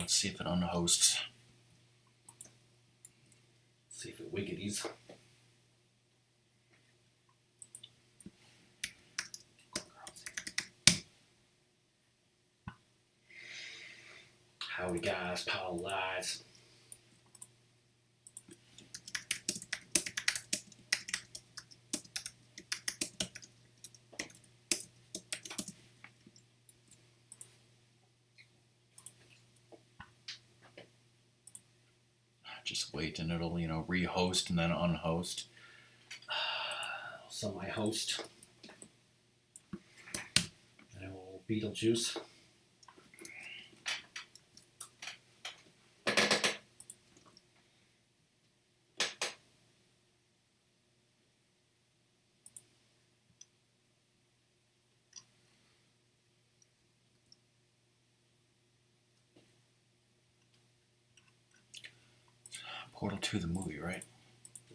Let's see if it unhosts. See if it wiggities. Howdy guys, Paul Lies. Just wait and it'll, rehost and then unhost. Semi-host. And a little Beetlejuice. Portal 2 the movie, right?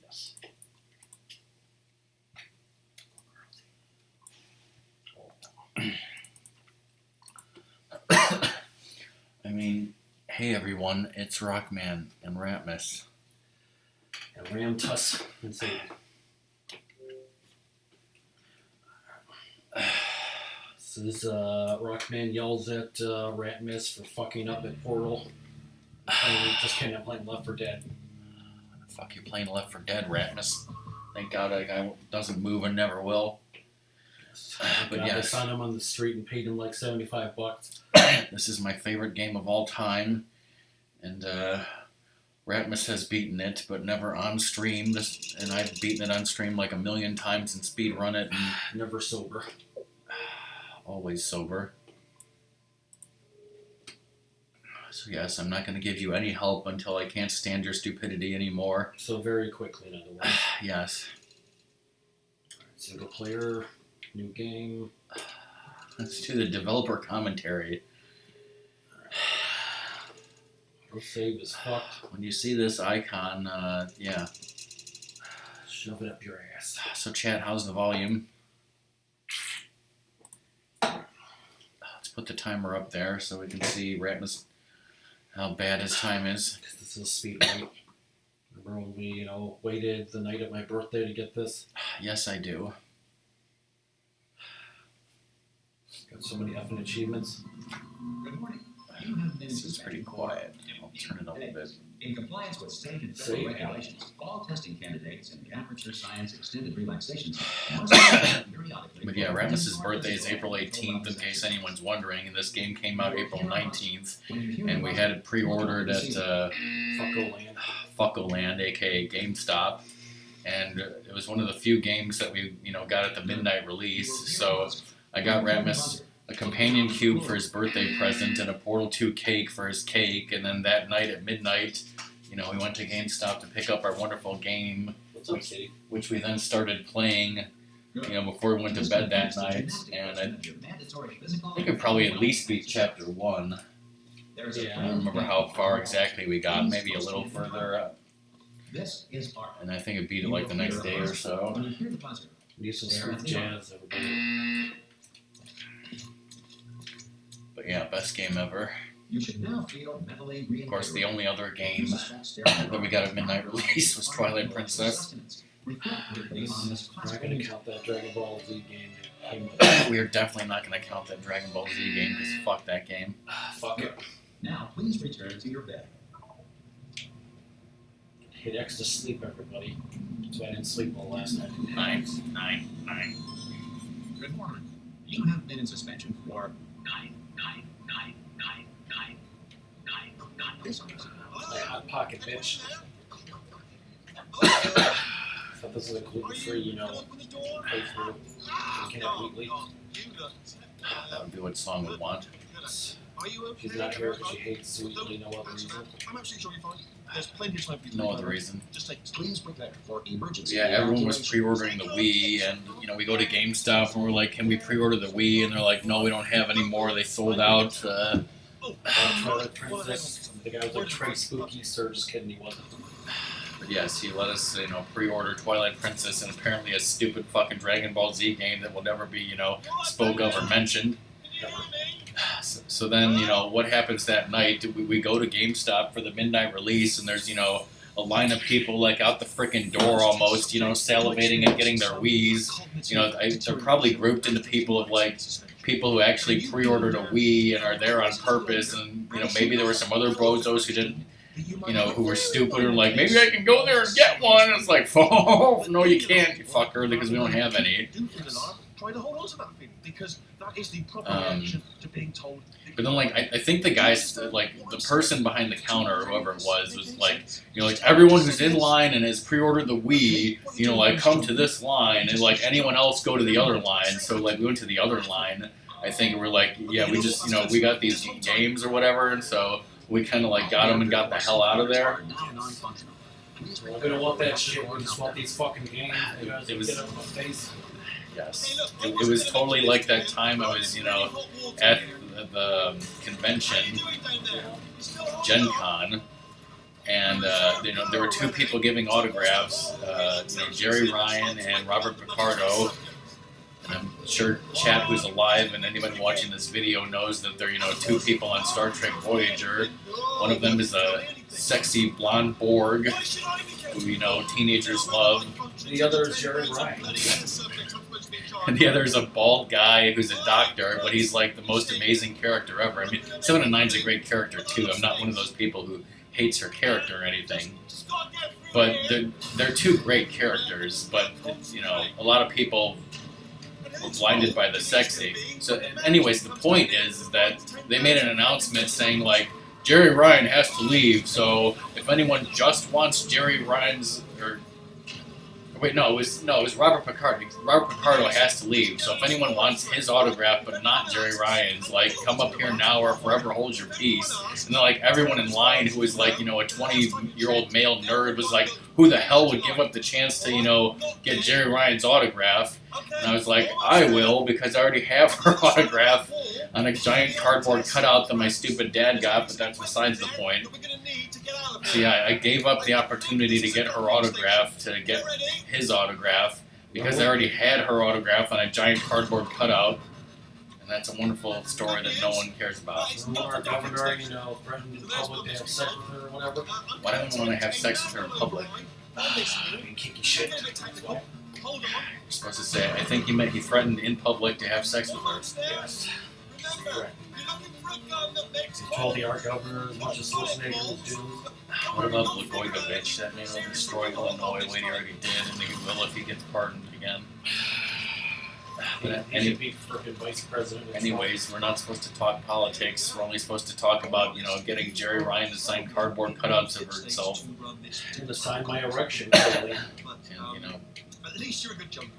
Yes. I mean, hey everyone, it's RockMan and Ratmus. And Ramtus. Let's see. This is RockMan yells at Ratmus for fucking up at Portal. And just came out playing Left 4 Dead. Fuck, you're playing Left 4 Dead, Ratmus. Thank God that guy doesn't move and never will. But yeah, I found him on the street and paid him like $75. This is my favorite game of all time, and Ratmus has beaten it, but never on stream. And I've beaten it on stream like a million times and speedrun it. And never sober. Always sober. So yes, I'm not going to give you any help until I can't stand your stupidity anymore. So very quickly, in other words. Yes. Single player, new game. Let's do the developer commentary. Auto save is fucked. When you see this icon, yeah. Shove it up your ass. So chat, how's the volume? Let's put the timer up there so we can see Ratmus how bad his time is. Because this is a speed rate. Remember when we, waited the night of my birthday to get this? Yes, I do. Got so many effing achievements. Good morning. This is pretty quiet. I'll turn it up a bit. In compliance with state and federal regulations, all testing candidates in the Aperture Science Extended Relaxation Center must periodically... But yeah, Ratmus' birthday is April 18th, in case anyone's wondering, and this game came out April 19th, and we had it pre-ordered at Fuckoland, aka GameStop, and it was one of the few games that we, got at the midnight release, so I got Ratmus a companion cube for his birthday present and a Portal 2 cake for his cake, and then that night at midnight, we went to GameStop to pick up our wonderful game, which we then started playing, before we went to bed that night, and I think we probably at least beat Chapter 1. Yeah. I don't remember how far exactly we got, maybe a little further up. And I think it beat it like the next day or so. Need some smooth jazz, everybody. But yeah, best game ever. You should now feel mentally Of course, the only other game that we got at midnight release was Twilight Princess. We're not going to count that Dragon Ball Z game. We are definitely not going to count that Dragon Ball Z game, because fuck that game. Fuck it. Now, please return to your bed. Hit X to sleep, everybody. That's why I didn't sleep well last night. 9. Good morning. You have been in suspension for 9. Hot pocket, bitch. I thought this was a gluten-free, playthrough. You can have weekly. That would be what song we want. She's not here because she hates sweetly, no other reason. I'm absolutely sure you're fine. There's plenty of time for you to No leave other that. reason. Just take please prepare for emergency. Yeah, everyone was pre-ordering the Wii, and we go to GameStop and we're like, "Can we pre-order the Wii?" And they're like, "No, we don't have any more. They sold out." Twilight Princess. The guy was like Trey Spooky, sir. Just kidding, he wasn't. But yes, he let us, pre-order Twilight Princess and apparently a stupid fucking Dragon Ball Z game that will never be, spoke of or mentioned. So So then, what happens that night? We go to GameStop for the midnight release, and there's, a line of people like out the freaking door almost, salivating and getting their Wiis. They're probably grouped into people of like people who actually pre-ordered a Wii and are there on purpose, and maybe there were some other bozos who didn't, who were stupid or like maybe I can go there and get one. It's like, oh, no, you can't, you fucker, because we don't have any. Try to hold on to that feeling, because that is the proper reaction to being told. But then, like, I think the guys, like, the person behind the counter, or whoever it was like, like, everyone who's in line and has pre-ordered the Wii, like, come to this line, and, like, anyone else go to the other line. So, like, we went to the other line, I think, and we're like, yeah, we just, we got these games or whatever, and so we kind of, like, got them and got the hell out of there. We don't want that shit, we just want these fucking games. It was, get up in my face. Yes. It was totally like that time I was, at the convention, Gen Con, and, there were two people giving autographs, Jerry Ryan and Robert Picardo. And I'm sure Chad, who's alive, and anyone watching this video knows that there are, two people on Star Trek Voyager. One of them is a sexy blonde Borg, who, teenagers love. The other is Jerry Ryan. And the other is a bald guy who's a doctor, but he's like the most amazing character ever. I mean, 7 and 9's a great character too. I'm not one of those people who hates her character or anything. But they're two great characters, but, a lot of people were blinded by the sexy. So anyways, the point is that they made an announcement saying, like, Jerry Ryan has to leave, so if anyone just wants Jerry Ryan's, it was Robert Picardo. Robert Picardo has to leave, so if anyone wants his autograph but not Jerry Ryan's, like, come up here now or forever hold your peace. And then, like, everyone in line who was, like, a 20-year-old male nerd was like, who the hell would give up the chance to, get Jerry Ryan's autograph? And I was like, I will, because I already have her autograph on a giant cardboard cutout that my stupid dad got, but that's besides the point. So yeah, I gave up the opportunity to get her autograph, to get his autograph, because I already had her autograph on a giant cardboard cutout. And that's a wonderful story that no one cares about. Our governor, threatened in public to have sex with her or whatever. Why do I want to have sex with her in public? Kinky shit. You're supposed to say, I think he threatened in public to have sex with her. Yes. Correct. He told the art governor as much as Schwarzenegger was doing. What about Blagojevich? That man will destroy Illinois when he already did, and he will if he gets pardoned again. But He should be freaking vice president. Anyways, we're not supposed to talk politics. We're only supposed to talk about, getting Jerry Ryan to sign cardboard cutouts of himself. And to sign my erection, totally. And, At least you're a good jumper.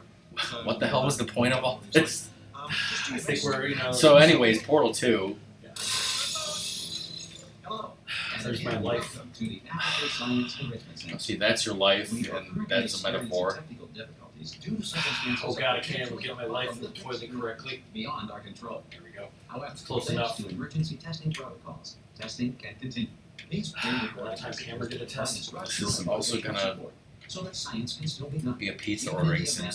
what the hell was the point of all this? I think we're, So anyways, Portal 2. Hello. There's my life. Welcome to the Applied Science Enrichment Center. See, that's your life, We are and currently that's a experiencing metaphor. technical difficulties due to circumstances Oh god, I can't even get my life in the toilet correctly. beyond our control. There we go. However, Close thanks enough. to emergency testing protocols, testing can continue. These Last time Cameron did a test. This is also gonna so that science can still be done. be a pizza ordering soon.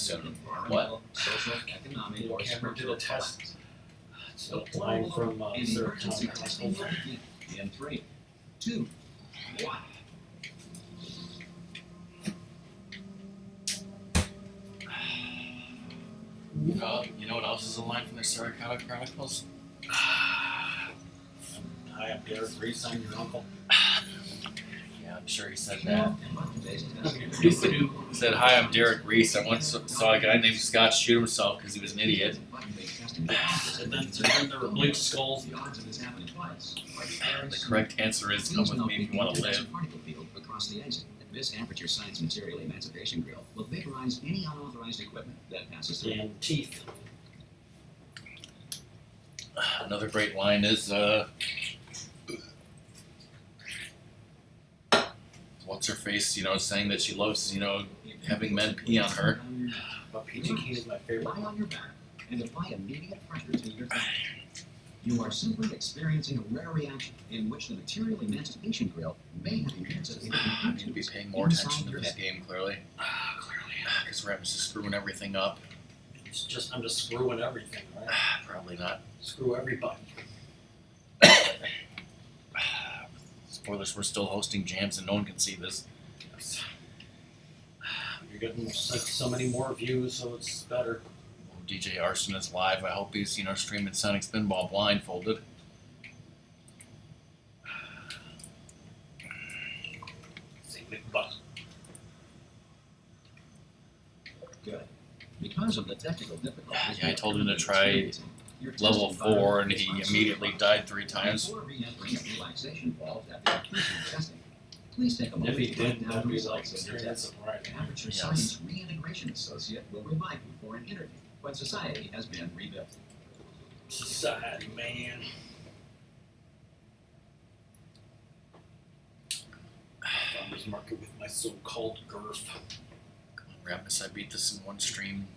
What? Social, economic, or Cameron did a spiritual test. crisis. So line from And Sarah emergency Connor. testing will begin in 3, 2, 1. You know what else is a line from the Sarah Chronicles? Hi, I'm Derek Reese. I'm your uncle. Yeah, I'm sure he said that. He He said, "Hi, I'm Derek Reese. I once saw a guy named Scott shoot himself because he was an idiot." And then there were bleached skulls. The correct answer is, "Come with me if you want to live." Across the exit. This aperture science material emancipation grill will vaporize any unauthorized equipment that passes through. And teeth. Another great line is, what's her face, saying that she loves, having men pee on her. But PG King is my favorite. Lie on your back and apply immediate pressure to your thigh. You are simply experiencing a rare reaction in which the material emancipation grill may have emancipated I need to be paying more attention to this game, clearly. Because Ratmus is screwing everything up. I'm just screwing everything, right? Probably not. Screw everybody. Spoilers, we're still hosting jams and no one can see this. You're getting so many more views, so it's better. DJ Arson is live. I hope he's streaming Sonic Spinball blindfolded. Good. Because of the technical difficulties. Yeah, I told him to try level 4 and he immediately died 3 times. Before re-entering a relaxation vault after accusing testing, please take a moment If he to did, write down that'd the be like results of your experience test. of right. An Aperture Yes. Science Reintegration Associate will revive you for an interview when society has been rebuilt. Society, man. Farmer's market with my so-called girth. Ratmus, I beat this in one stream.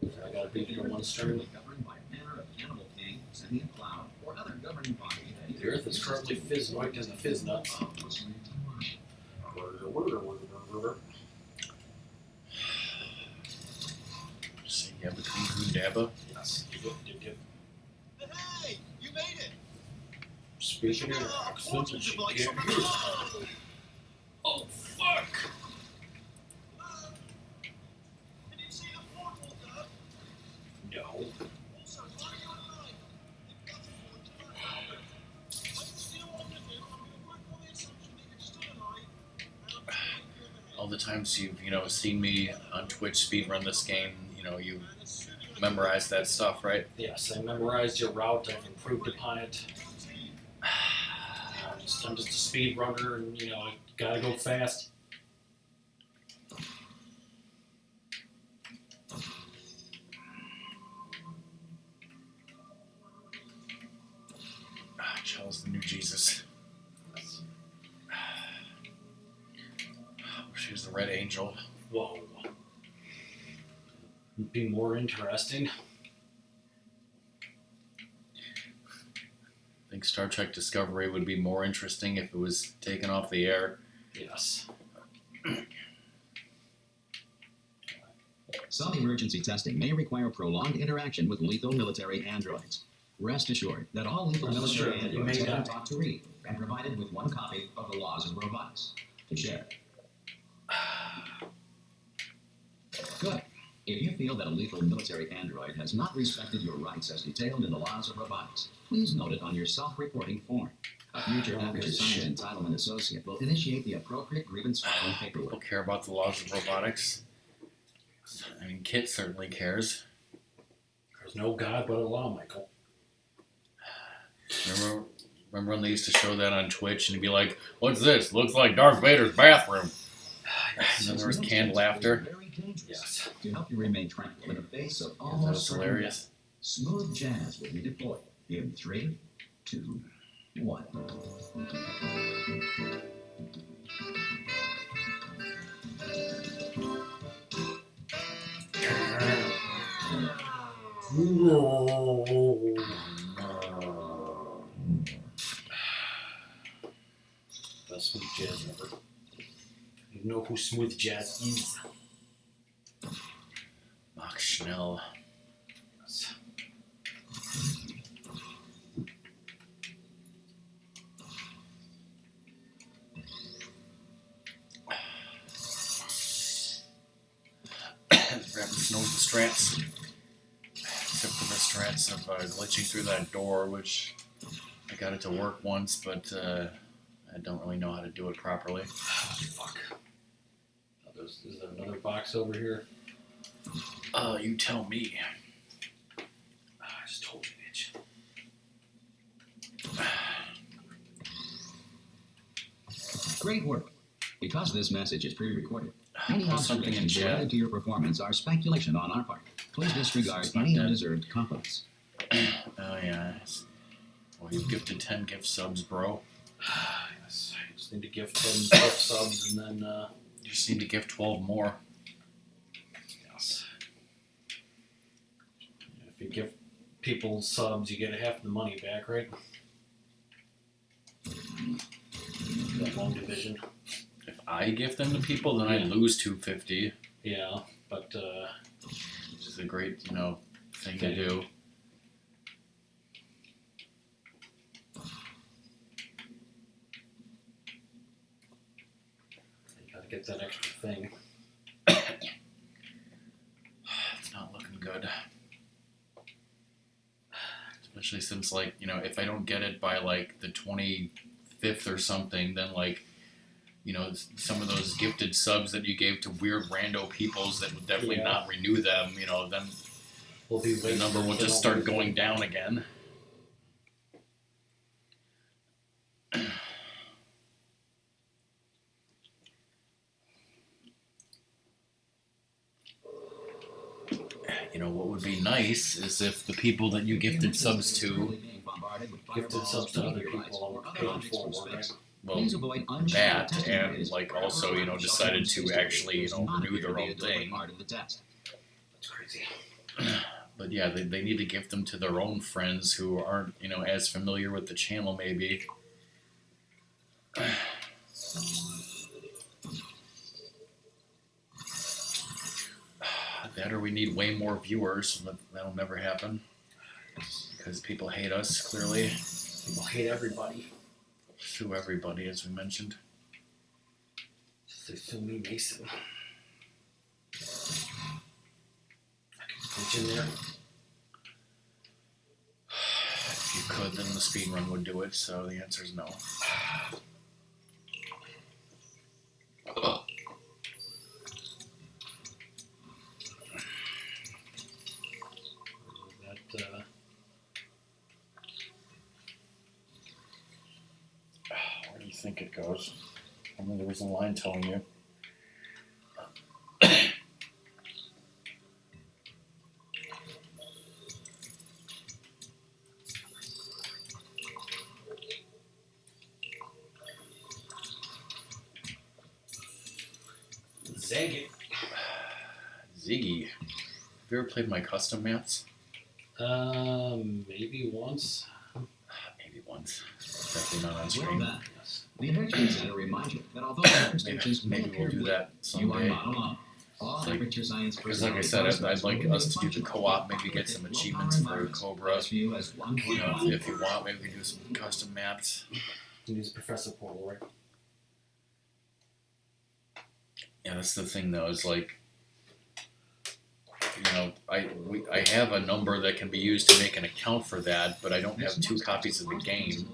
I gotta beat it in one stream. Governed by a manner of Cannibal King, Sentient Cloud, or other governing body. The earth is currently fizz-white as the fizz nuts. See, yeah, between Gundaba. Yes, you get. Hey, you made it! Speaking of accents, and she can't hear. Oh, fuck! Can you see the portal, Dad? No. Also, why are you alive? You've got to work tonight. I still want to do. I'm going to work on the assumption that you're still alive. And I'm taking you ahead. All the times you've seen me on Twitch speedrun this game, you memorized that stuff, right? Yes, I memorized your route. I've improved upon it. I'm just a speed runner, and I gotta go fast. Charles the new Jesus. She was the Red Angel. Whoa. Would be more interesting. I think Star Trek Discovery would be more interesting if it was taken off the air. Yes. Some emergency testing may require prolonged interaction with lethal military androids. Rest assured that all lethal Rest military assured that you androids may have been die. taught to read and provided with one copy of the laws of robotics to share. Good. If you feel that a lethal military android has not respected your rights as detailed in the laws of robotics, please note it on your self-reporting form. A future Aperture Science Entitlement Associate will initiate the appropriate grievance filing People paperwork. care about the laws of robotics. I mean, Kit certainly cares. There's no God but Allah, Michael. Remember when they used to show that on Twitch and he'd be like, "What's this? Looks like Darth Vader's bathroom." And then there was canned laughter. Very dangerous. Yes. To help you remain tranquil in the face of That almost was certain hilarious. death, smooth jazz will be deployed in 3, 2, 1. Best smooth jazz ever. You know who smooth jazz is? Mark Schnell. Ratmus knows the strats. Except for the strats of glitching through that door, which I got it to work once, but I don't really know how to do it properly. Oh, fuck. Oh, is there another box over here? You tell me. I just told you, bitch. Great work. Because this message is pre-recorded, any Put something in observations chat. related to your performance are speculation on our part. Please disregard not any dead. undeserved compliments. Oh yeah. Well, you've gifted 10 gift subs, bro. Yes. I just need to gift 10 gift subs and then, You just need to gift 12 more. yes. If you give people subs, you get half the money back, right? That long division. If I gift them to people, then I lose 250, Yeah, but, which is a great, thing to do. Gotta get that extra thing. It's not looking good. Especially since, like, you know, if I don't get it by, like, the 25th or something, then, like, you know, some of those gifted subs that you gave to weird rando peoples that would definitely not renew them, you know, then the number will just start going down again. You know, what would be nice is if the people that you gifted subs to, Gifted subs to other people paying for, right? well, that, and, like, also, you know, decided to actually, you know, renew their own thing. That's crazy. But yeah, they need to gift them to their own friends who aren't, you know, as familiar with the channel, maybe. That or we need way more viewers, but that'll never happen. Because people hate us, clearly. People hate everybody. Sue everybody, as we mentioned. They sue me, Mason. I can punch in there. If you could, then the speedrun would do it, so the answer is no. Where do you think it goes? I mean, there was a line telling you. Zag Ziggy. Have you ever played my custom maps? Maybe once. Maybe once. Definitely not on screen. Well, the Aperture Center reminds you that although circumstances may Maybe we'll appear do that bleak, you are someday. not alone. All Like- Aperture Science Because like I said, I'd like us to do the co-op, maybe get some achievements for Cobra. You know, if you want, maybe we can do some custom maps. You use Professor Portal, right? Yeah, that's the thing though, is like, you know, I have a number that can be used to make an account for that, but I don't have 2 copies of the game,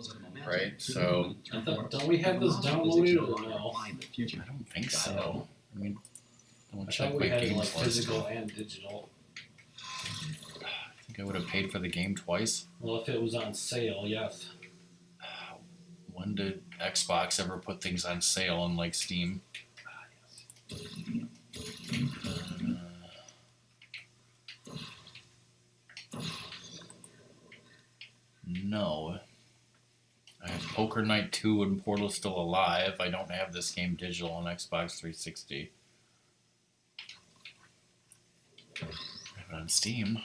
right? So Don't we have this downloaded or no? I don't think so. I mean, I want I to check thought my we had games like list. physical and digital. I think I would have paid for the game twice. Well, if it was on sale, yes. When did Xbox ever put things on sale on like Steam? No. I have Poker Night 2 and Portal Still Alive. I don't have this game digital on Xbox 360. I have it on Steam.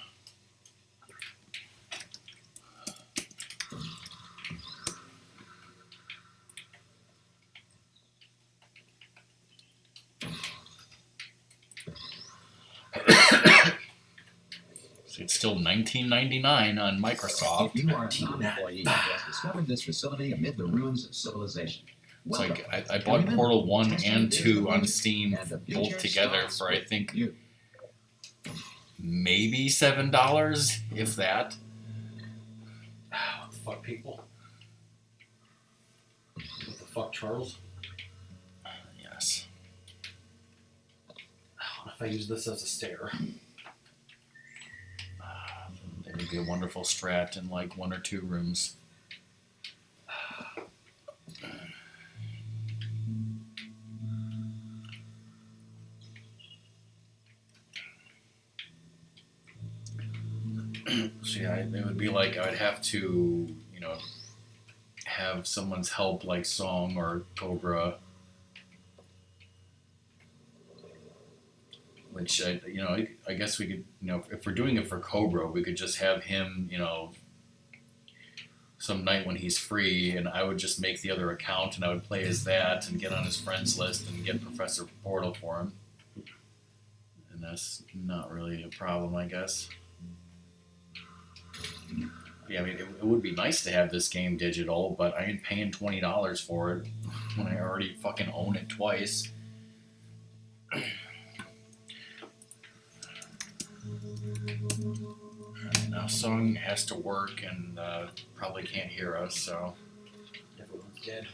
See, it's still $19.99 on Microsoft. If you are a non-employee who has discovered this facility amid the ruins of civilization, It's like welcome. I bought Remember, Portal 1 test and drive 2 on is Steam and the both future together starts for I with think you. maybe $7, if that. What the fuck, people? What the fuck, Charles? Yes. What if I use this as a stair? There would be a wonderful strat in like 1 or 2 rooms. So yeah, it would be like I would have to, you know, have someone's help like Song or Cobra, which I guess we could, you know, if we're doing it for Cobra, we could just have him, you know, some night when he's free, and I would just make the other account and I would play as that and get on his friends list and get Professor Portal for him, and that's not really a problem, I guess. Yeah, I mean, it would be nice to have this game digital, but I ain't paying $20 for it when I already fucking own it twice. Now song has to work and probably can't hear us, so Everyone's dead.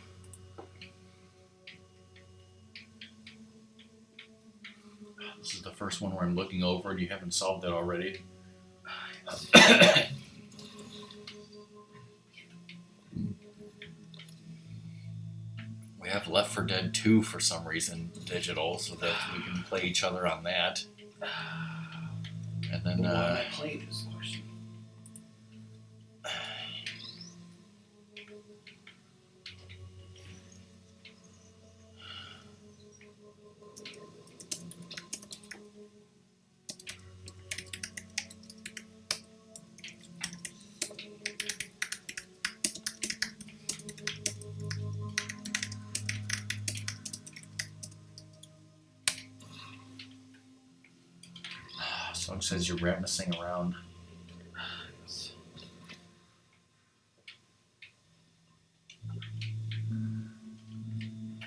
this is the first one where I'm looking over and you haven't solved it already. We have Left 4 Dead 2 for some reason, digital, so that we can play each other on that. And then, Why am I playing this question? song says you're Ratmusing around. Yes.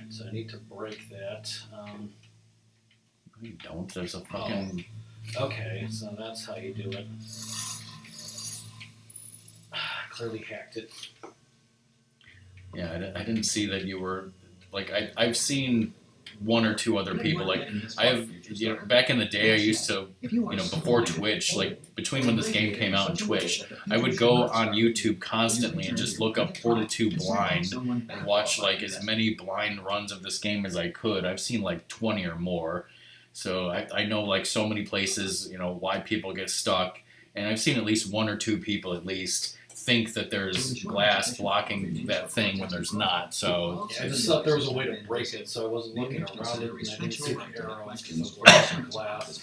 So I need to break that. No, you don't. There's a fucking. Okay, so that's how you do it. Clearly hacked it. Yeah, I didn't see that you were. Like, I've seen one or two other people. Like, I have. You know, back in the day, I used to. You know, before Twitch, like, between when this game came out and Twitch, I would go on YouTube constantly and just look up Portal 2 blind and watch, like, as many blind runs of this game as I could. I've seen, like, 20 or more. So I know, like, so many places, you know, why people get stuck. And I've seen at least one or two people, at least, think that there's glass blocking that thing when there's not. So Yeah, I just thought there was a way to break it, so I wasn't looking around it, and I didn't see the arrow because it was glass.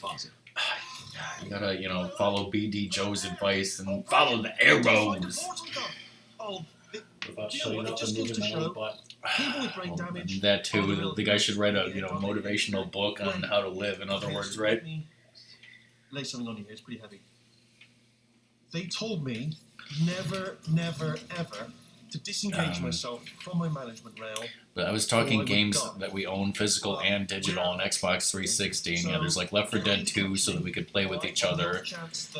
you gotta, you know, follow BD Joe's advice and follow the arrows. Oh, About shutting up and moving my own butt. people with brain Well, damage. that too. The guy should write a, you know, motivational book on how to live. In other words, right? Lay something on you here. It's pretty heavy. They told me never, never, ever to disengage myself from my management rail. But I was talking games that we own, physical and digital, on Xbox 360. And yeah, there's like Left 4 Dead 2, so that we could play with each other.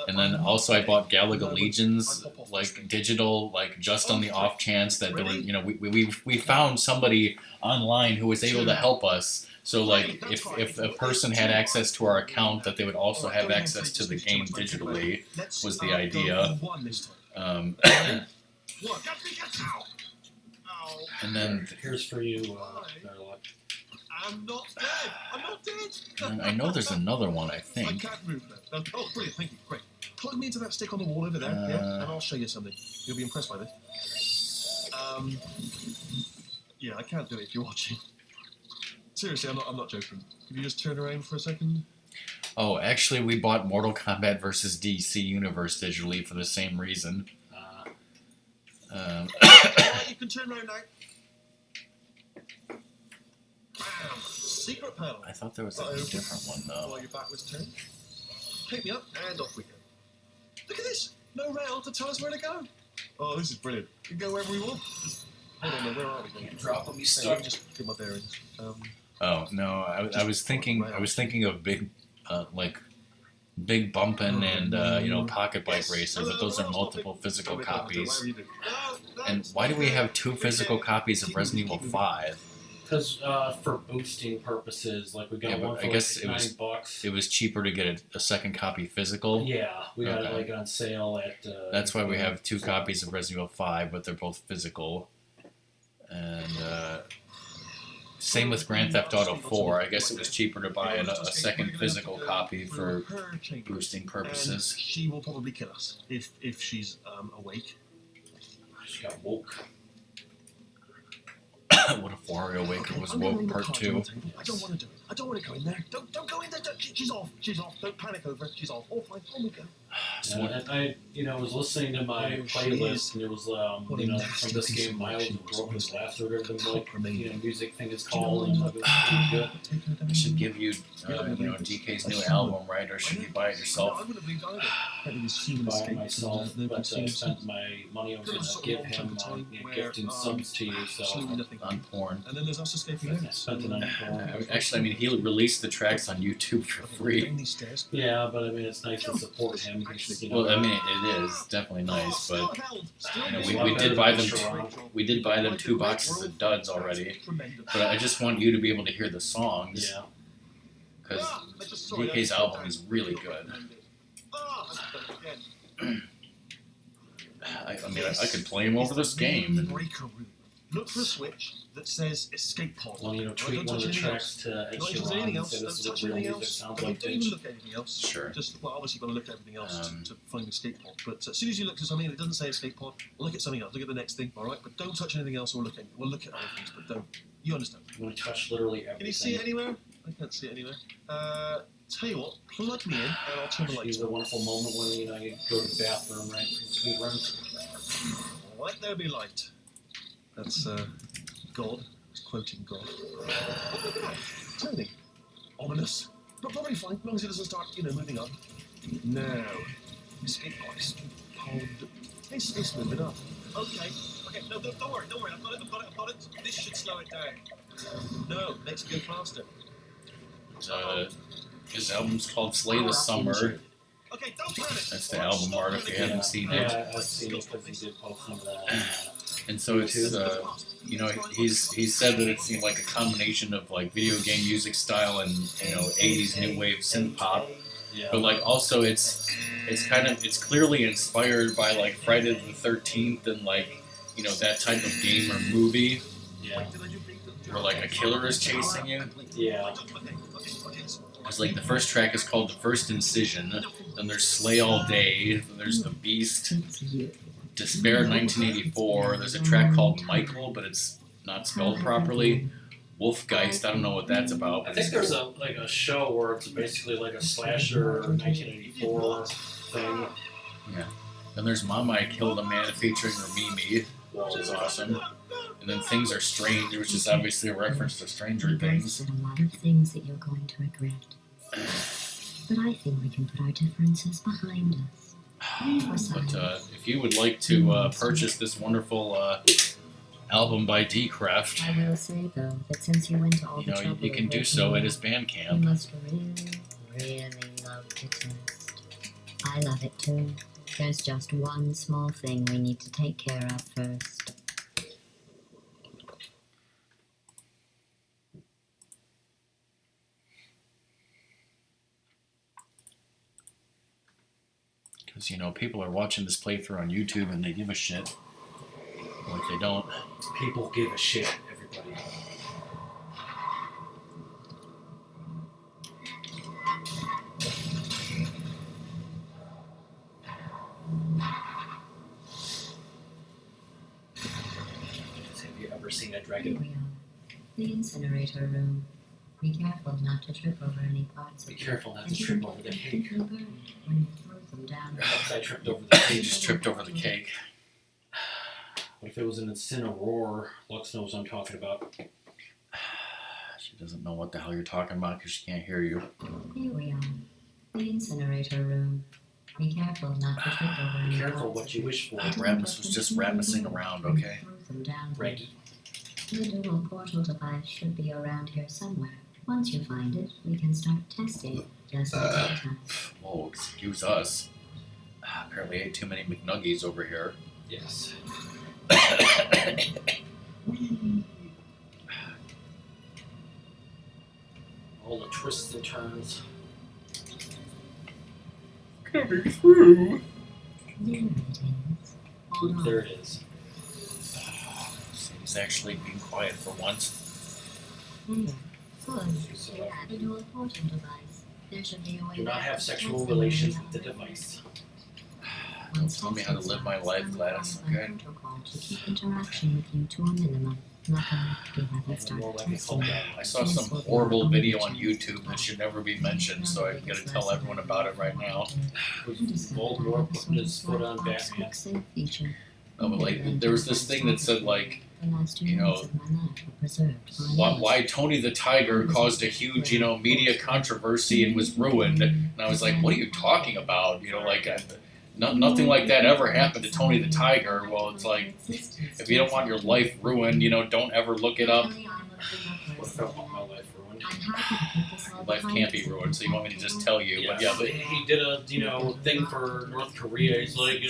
And then also I bought Galaga Legions, like digital, like just on the off chance that there were, you know, we found somebody online who was able to help us. So like if a person had access to our account, that they would also have access to the game digitally, was the idea. And then Here's for you, Narlock. I'm not dead. I'm not dead. and I know there's another one, I I think. can't move now. Oh, brilliant. Thank you. Great. Plug me into that stick on the wall over there, yeah, and I'll show you something. You'll be impressed by this. Yeah, I can't do it if you're watching. Seriously, I'm not joking. Could you just turn around for a second? Oh, actually, we bought Mortal Kombat vs. DC Universe digitally for the same reason. You can turn around now. Bam! Secret panel. I thought there was a different one, though. While your back was turned. Pick me up, and off we go. Look at this! No rail to tell us where to go. Oh, this is brilliant. We can go wherever we want. Hold on, where are we? Can't drop them, he's Hey, stuck. let me just get my bearings. Oh no, I was thinking of big, like, Big Bumpin' and you know, Pocket Bike Racer, but those are multiple physical copies. And why do we have two physical copies of Resident Evil 5? Because for boosting purposes, like we got Yeah, but one for I guess like it was- $9. It was cheaper to get a second copy physical. Yeah, we got it Okay. like on sale at. That's why we have two copies of Resident Evil 5, but they're both physical. And same with Grand Theft Auto 4. I guess it was cheaper to buy a second physical copy for boosting purposes. And she will probably kill us if she's awake. She got woke. What if Wario Waker was I'm gonna woke leave the part cards 2? on the table. I don't want to do it. I don't want to go in there. Don't go in there. She's off. She's off. Don't panic over it. She's off. All fine. On we go. And I, was listening to my playlist, and it was, from this game, Miles and Broken Glass, or whatever the music thing is called, and it was pretty good. I should give you, DK's new album, right? Or should you buy it yourself? Buy it myself, but I spent my money I was going to give him on gifting subs to you, so On porn. And then there's us escaping I spent it on porn. Actually, he released the tracks on YouTube for free. Down these stairs. Yeah, but it's nice to support him. Well, it is definitely nice, but we lot did better buy than them. Sharon. We did buy them 2 boxes of duds already. But I just want you to be able to hear the songs, Yeah. because DK's album is really good. I could play him over this game. Breaker room. Look for a switch that says escape pod. Well, tweet one of the tracks to Ed Don't touch Sheeran anything and else. say Don't this is what touch real anything music else. sounds Don't like. even look at anything else. Sure. Just, obviously, you've got to look at everything else Um, to find the escape pod. But as soon as you look at something and it doesn't say escape pod, look at something else. Look at the next thing, all right? But don't touch anything else or look at. Well, look at other things, but don't. You understand? You want to touch literally everything. Can you see it anywhere? I can't see it anywhere. Tell you what, plug me in and I'll turn the lights Use on. the wonderful moment when you go to the bathroom, right? Sweet runs. Let there be light. That's God. It's quoting God. Turning. Ominous. But probably fine, as long as it doesn't start, moving up. Now, escape pod. It's moving up. Okay. No, don't worry. I've got it. This should slow it down. No, makes it go faster. His album's called Slay the Summer. Okay, don't panic. That's the album art if you haven't seen it. Yeah, I've seen it because he did post some of that. And so it's, he said that it seemed like a combination of like video game music style and 80s new wave synth pop. Yeah. But also it's clearly inspired by like Friday the 13th and that type of game or movie Yeah. where like a killer is chasing you. Yeah. It's like the first track is called The First Incision, then there's Slay All Day, then there's The Beast, Despair 1984, there's a track called Michael, but it's not spelled properly, Wolfgeist, I don't know what that's about. I think there's a show where it's basically like a slasher 1984 thing. Yeah. Then there's Mama I Killed a Man featuring Ramimi, which is awesome. And then Things Are Strange, which is obviously a reference to Stranger Things. There's a lot of things that you're going to regret. But I think we can put our differences behind us. But if you would like to purchase this wonderful album by D-Craft, I will say, though, that since you went to all the trouble you can of do making so it, at his you Bandcamp. must really love the test. I love it too. There's just one small thing we need to take care of first. Because, people are watching this playthrough on YouTube and they give a shit. Like they don't. People give a shit, everybody. Have you ever seen a Here dragon? we are. The incinerator room. Be careful not to trip over any parts Be of careful not that to you trip can over the get cake. completely burned when you throw them down. I tripped over the He cake. just tripped over the cake. What if it was an incineroar? Lux knows what I'm talking about. She doesn't know what the hell you're talking about because she can't hear you. Here we are. The incinerator room. Be careful not to trip over any Be careful parts what you wish for. Ratmus was just Ratmusing around, okay? Throw them down. Right. The little portal device should be around here somewhere. Once you find it, we can start testing it, just like last time. Oh, excuse us. Apparently ate too many McNuggies over here. Yes. All the twists and turns. Coming through. There it is. Hold on. There it is. Seems actually being quiet for once. There. Good. You added to a portal device. There should be a way Do not back have to sexual testing relations it. with the device. Don't tell me how to live my life, Gladys, okay? Protocol to keep interaction with you to a minimum. Luckily, we haven't More started like a testing. callback. I saw some horrible video on YouTube that should never be mentioned, so I'm gonna tell everyone about it right now. Was Voldemort putting his foot on Batman? No, but like, there was this thing that said like, The last 2 you know, minutes of my life were preserved for why Tony the Tiger caused a huge, you know, media controversy and was ruined. And I was like, what are you talking about? You know, like, nothing like that ever happened to Tony the Tiger. Well, it's like, if you don't want your life ruined, you know, don't ever look it up. What if I want my life ruined? Your life can't be ruined, so you want me to just tell you. But yeah, but he did a thing for North Korea. He's like,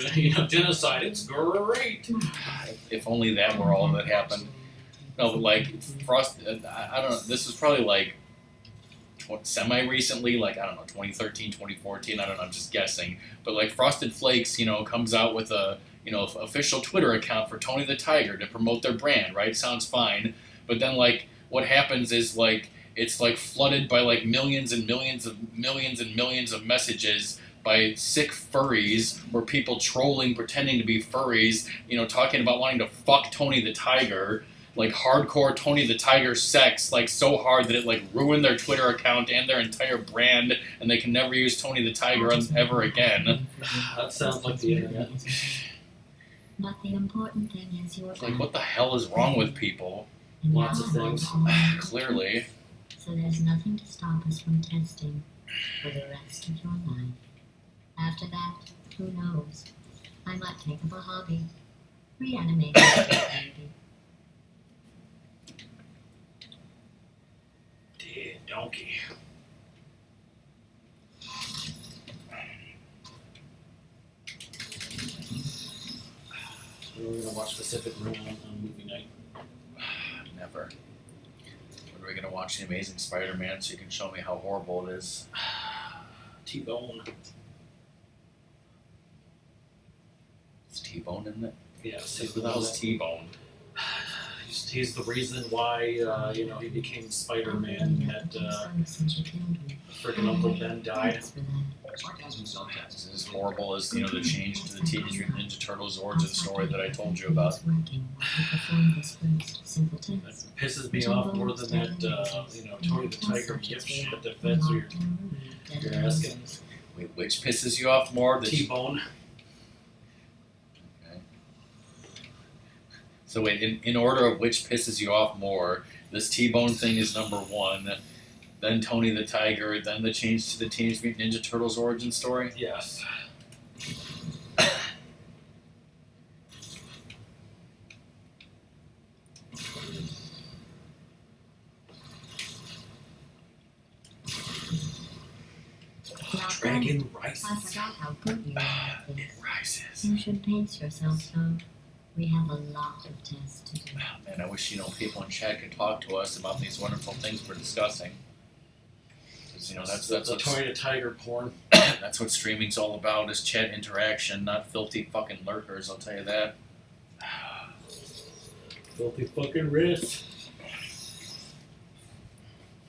genocide. It's great. if only that were all that happened. No, but like, Frost, I don't know, this was probably like semi-recently, like, I don't know, 2013, 2014, I don't know, I'm just guessing. But like, Frosted Flakes, you know, comes out with a, you know, official Twitter account for Tony the Tiger to promote their brand, right? Sounds fine. But then like, what happens is like, it's like flooded by like millions and millions of messages by sick furries or people trolling, pretending to be furries, you know, talking about wanting to fuck Tony the Tiger, like hardcore Tony the Tiger sex, like so hard that it like ruined their Twitter account and their entire brand, and they can never use Tony the Tiger ever again. That sounds like the internet. But the important thing is your Like, what the hell is wrong with people? Lots of things. Clearly. So there's nothing to stop us from testing for the rest of your life. After that, who knows? I might take up a hobby. Reanimate maybe. Dead donkey. So we're gonna watch Pacific Rim on movie night. Never. When are we gonna watch The Amazing Spider-Man so you can show me how horrible it is? T-Bone. Is T-Bone in it? Yes, Who the hell's T-Bone? He's the reason why he became Spider-Man. That freaking Uncle Ben died. Sarcasm self-test. Is it as horrible as, you know, the change to the Teenage Mutant Ninja Turtles origin story that I told you about? That pisses me off more than that, Tony the Tiger gift shit that feds you're asking. Wait, which pisses you off more? The T-Bone. Okay. So wait, in order of which pisses you off more, this T-Bone thing is number one, then Tony the Tiger, then the change to the Teenage Mutant Ninja Turtles origin story? Yes. Dragon I rises. forgot how good you are at It this. rises. You should pace yourself, though. We have a lot of tests to do. Oh, man, I wish, you know, people in chat could talk to us about these wonderful things we're discussing. 'Cause, you know, that's the what Tony the Tiger porn. that's what streaming's all about, is chat interaction, not filthy fucking lurkers, I'll tell you that. Filthy fucking wrist.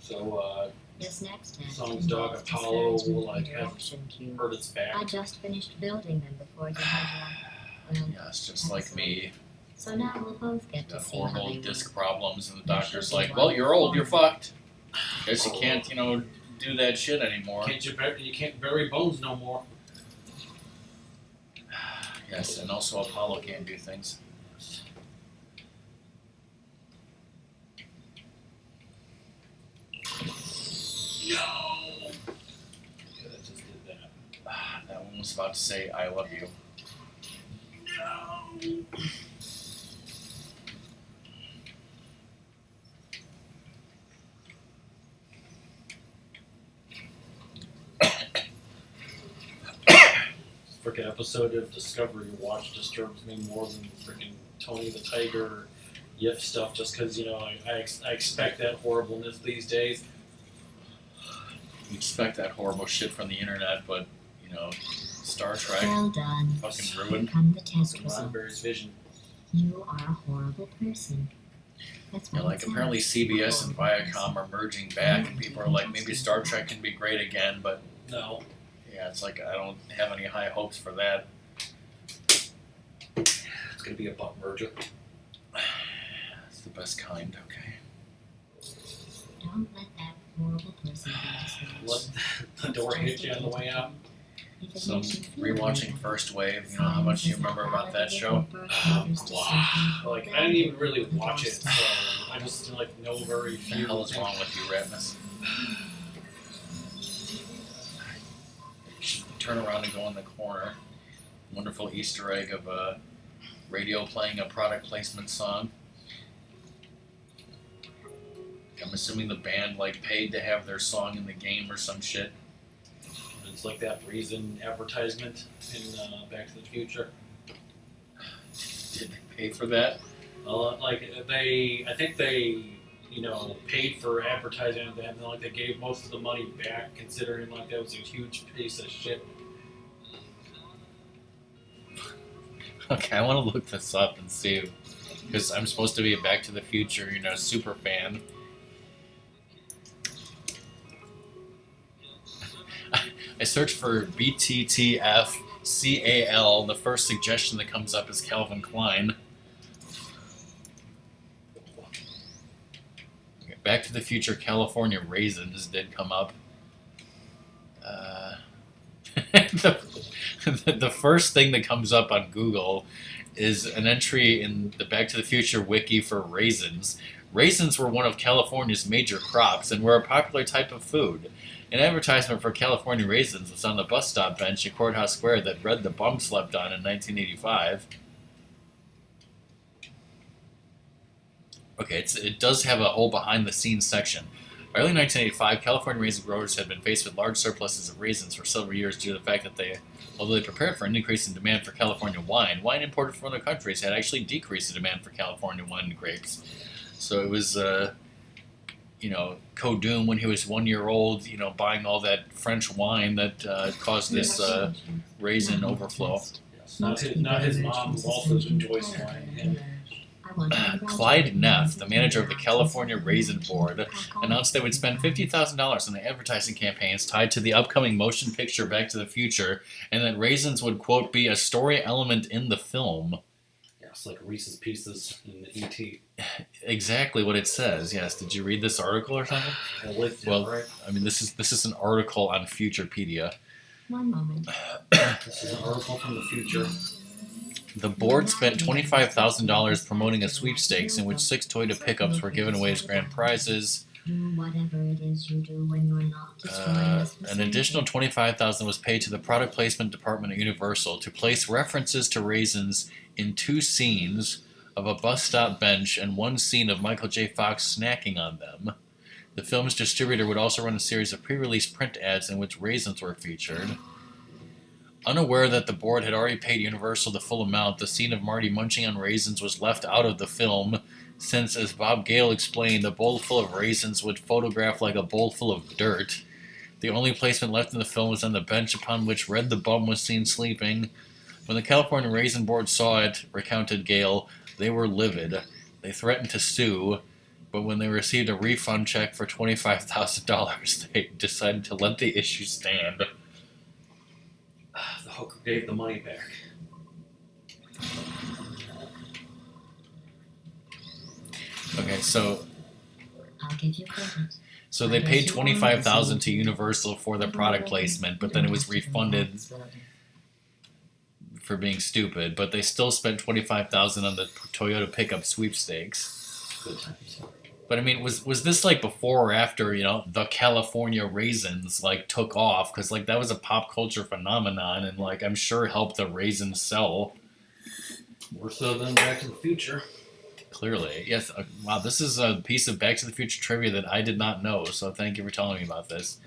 So, This next test Song's dog involves Apollo discouragement will, like, have interaction cube. hurt its back. I just finished building them before you had one. Well, Yeah, it's just like me. so now we'll both get to Got see how horrible they disc work. problems, and the doctor's like, well, you're old, you're fucked. Guess you can't, you know, do that shit anymore. You can't bury bones no more. Yes, and also Apollo can't do things. No. Yeah, that just did that. That one was about to say, I love you. No. Freaking episode of Discovery you watch disturbs me more than freaking Tony the Tiger Yif stuff, just because, I expect that horribleness these days. You expect that horrible shit from the internet, but, you know, Star Trek Well done. fucking Here ruined. come the test From Roddenberry's results. vision. You are a horrible person. That's Yeah, what like it apparently sounds. CBS and Viacom are merging back, and people are like, maybe Star Trek can be great again, but No. yeah, it's like I don't have any high hopes for that. It's gonna be a butt merger. It's the best kind, okay. Don't let that horrible person be Let the door hit you on the way out. So, rewatching First Wave, you know, how much do you remember about that show? Wow. Like, I didn't even really watch it, so I just, like, know very What the few. hell is wrong with you, Ratmus? You should turn around and go in the corner. Wonderful Easter egg of a radio playing a product placement song. I'm assuming the band, like, paid to have their song in the game or some shit. It's like that Raisin advertisement in Back to the Future. Did they pay for that? I think they, paid for advertising and then like they gave most of the money back, considering like that was a huge piece of shit. Okay, I want to look this up and see, because I'm supposed to be a Back to the Future, super fan. I search for BTTFCAL. The first suggestion that comes up is Calvin Klein. Okay, Back to the Future California Raisins did come up. The first thing that comes up on Google is an entry in the Back to the Future wiki for raisins. Raisins were one of California's major crops and were a popular type of food. An advertisement for California raisins was on the bus stop bench at Courthouse Square that Red the Bum slept on in 1985. Okay, it does have a whole behind-the-scenes section. By early 1985, California raisin growers had been faced with large surpluses of raisins for several years due to the fact that although they prepared for an increase in demand for California wine imported from other countries had actually decreased the demand for California wine and grapes. So it was, Kodoom, when he was 1 year old, buying all that French wine that caused this raisin overflow. Yes, not his mom, who also enjoys wine. Clyde Neff, the manager of the California Raisin Board, announced they would spend $50,000 on the advertising campaigns tied to the upcoming motion picture Back to the Future, and that raisins would, quote, be a story element in the film. Yes, like Reese's Pieces in the E.T. Exactly what it says, yes. Did you read this article or something? Well, right? I mean, this is an article on Futurepedia. One moment. This is an article from the future. The board spent $25,000 promoting a sweepstakes in which 6 Toyota pickups were given away as grand prizes. Do whatever it is you do when you're not destroying this An additional $25,000 was paid to the product placement department at Universal to place references to raisins in 2 scenes of a bus stop bench and 1 scene of Michael J. Fox snacking on them. The film's distributor would also run a series of pre-release print ads in which raisins were featured. Unaware that the board had already paid Universal the full amount, the scene of Marty munching on raisins was left out of the film, since, as Bob Gale explained, a bowl full of raisins would photograph like a bowl full of dirt. The only placement left in the film was on the bench upon which Red the Bum was seen sleeping. When the California Raisin Board saw it, recounted Gale, they were livid. They threatened to sue, but when they received a refund check for $25,000, they decided to let the issue stand. The hooker gave the money back. Okay, so I'll give you credit. So they paid $25,000 to Universal for the product placement, but then it was refunded for being stupid. But they still spent $25,000 on the Toyota pickup sweepstakes. Good times. But I mean, was this like before or after the California raisins took off? Because that was a pop culture phenomenon, and I'm sure helped the raisins sell. More so than Back to the Future. Clearly, yes. Wow, this is a piece of Back to the Future trivia that I did not know, so thank you for telling me about this.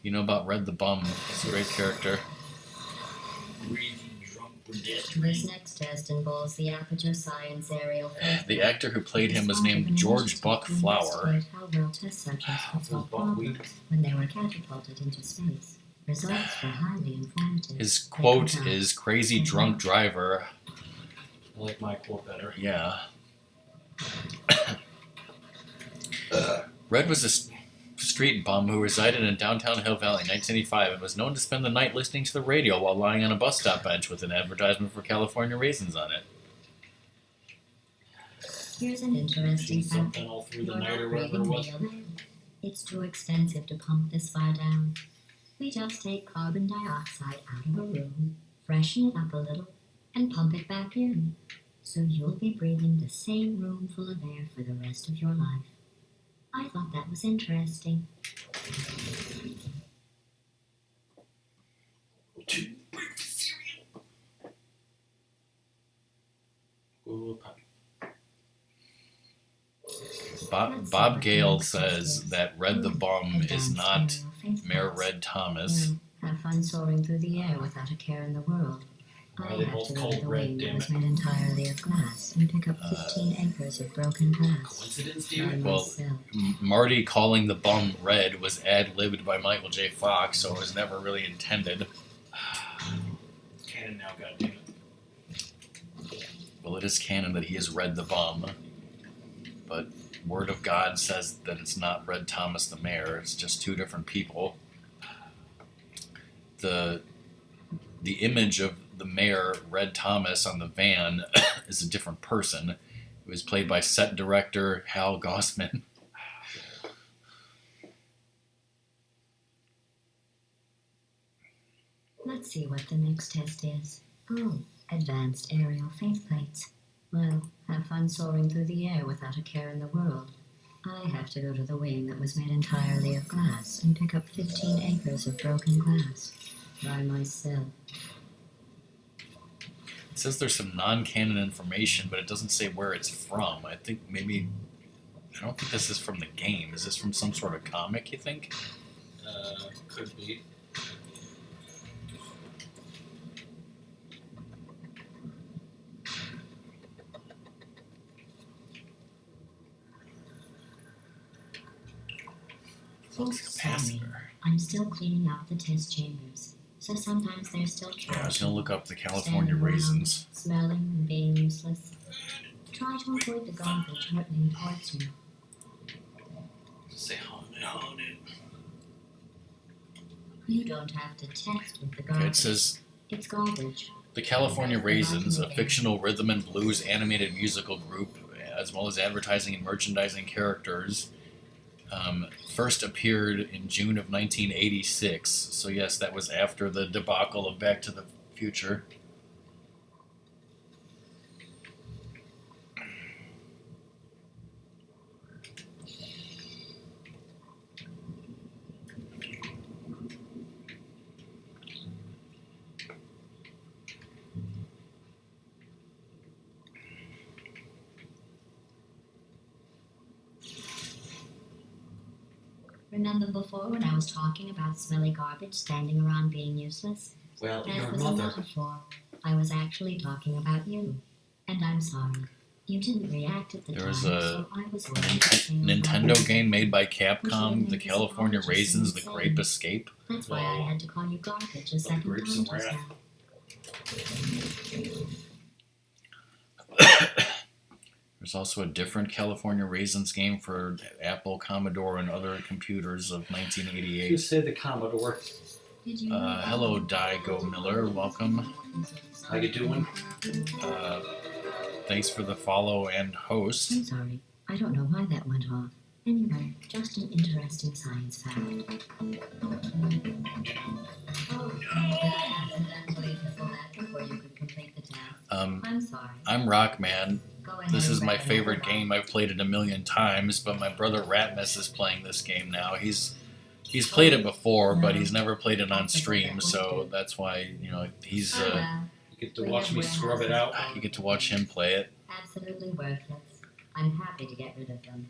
You know about Red the Bum. He's a great character. This next test involves the Aperture Science Aerial. The actor who played him was named George Buck Flower. How well test subjects could solve problems when they were catapulted into space. Results were highly informative. His quote is "crazy drunk driver." I like my quote better. Yeah. Red was a street bum who resided in downtown Hill Valley in 1985 and was known to spend the night listening to the radio while lying on a bus stop bench with an advertisement for California raisins on it. Here's an interesting fact. Something all through the You're night or not whatever it breathing was. real air. It's too expensive to pump this far down. We just take carbon dioxide out of a room, freshen it up a little, and pump it back in. So you'll be breathing the same room full of air for the rest of your life. I thought that was interesting. Ooh, Bob Gale says that Red the Bum is not Mayor Red Thomas. Have fun soaring through the air without a care in the world. Why I are they have both to go called to the red, wing that damn was it? made entirely of glass and pick up 15 acres of broken glass. Coincidence, By dude? Well, myself. Marty calling the bum Red was ad-libbed by Michael J. Fox, so it was never really intended. Canon now, goddammit. Well, it is canon that he is Red the Bum, but Word of God says that it's not Red Thomas the Mayor. It's just two different people. The image of the mayor, Red Thomas, on the van is a different person. It was played by set director Hal Gossman. Let's see what the next test is. Oh, advanced aerial faith plates. Well, have fun soaring through the air without a care in the world. I have to go to the wing that was made entirely of glass and pick up 15 acres of broken glass. By myself. It says there's some non-canon information, but it doesn't say where it's from. I think maybe... I don't think this is from the game. Is this from some sort of comic, you think? Could be. Folks, sorry. I'm still cleaning out the test chambers, so sometimes there's still Yeah, I was trash. gonna look up the California standing around, raisins. Smelling and being useless. Try to avoid the garbage hurtling towards you. Say haunted. You don't have to test with the Okay, garbage. it says It's garbage. The California Raisins, a fictional rhythm and blues animated musical group, as well as advertising and merchandising characters, first appeared in June of 1986. So yes, that was after the debacle of Back to the Future. Remember before when I was talking about smelly garbage standing around being useless? Well, That your was a mother. metaphor. I was actually talking about you. And I'm sorry. You didn't react at the There time, was so I was worried to say Nintendo game made by Capcom, The California Raisins, The Grape Escape. That's why I had to call you garbage a second Grapes time of just Wrath. now. There's also a different California Raisins game for Apple, Commodore, and other computers of You 1988. say the Commodore. Did you Hello, Daigo Miller. Welcome. How you doing? Thanks for the follow and host. I'm sorry. I don't know why that went off. Anyway, just an interesting science fact. Oh, and then wait until that before you could complete the task. I'm sorry. I'm RockMan. Go ahead This is and my wrap it favorite up. game. I've played it a million times, but my brother Ratmus is playing this game now. He's played it before, but he's never played it on stream, so that's why, he's Oh, well, You get to watch me scrub it out. you get to watch him play it. absolutely worthless. I'm happy to get rid of them.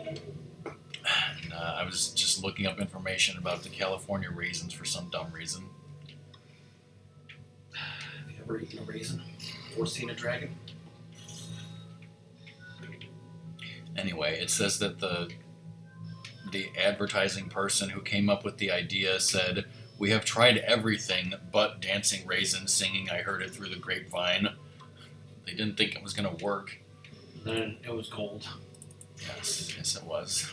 And, I was just looking up information about the California Raisins for some dumb reason. Have you ever eaten a raisin? Or seen a dragon? Anyway, it says that the advertising person who came up with the idea said, "We have tried everything but dancing raisins singing I Heard It Through the Grapevine." They didn't think it was going to work. Then it was gold. Yes it was.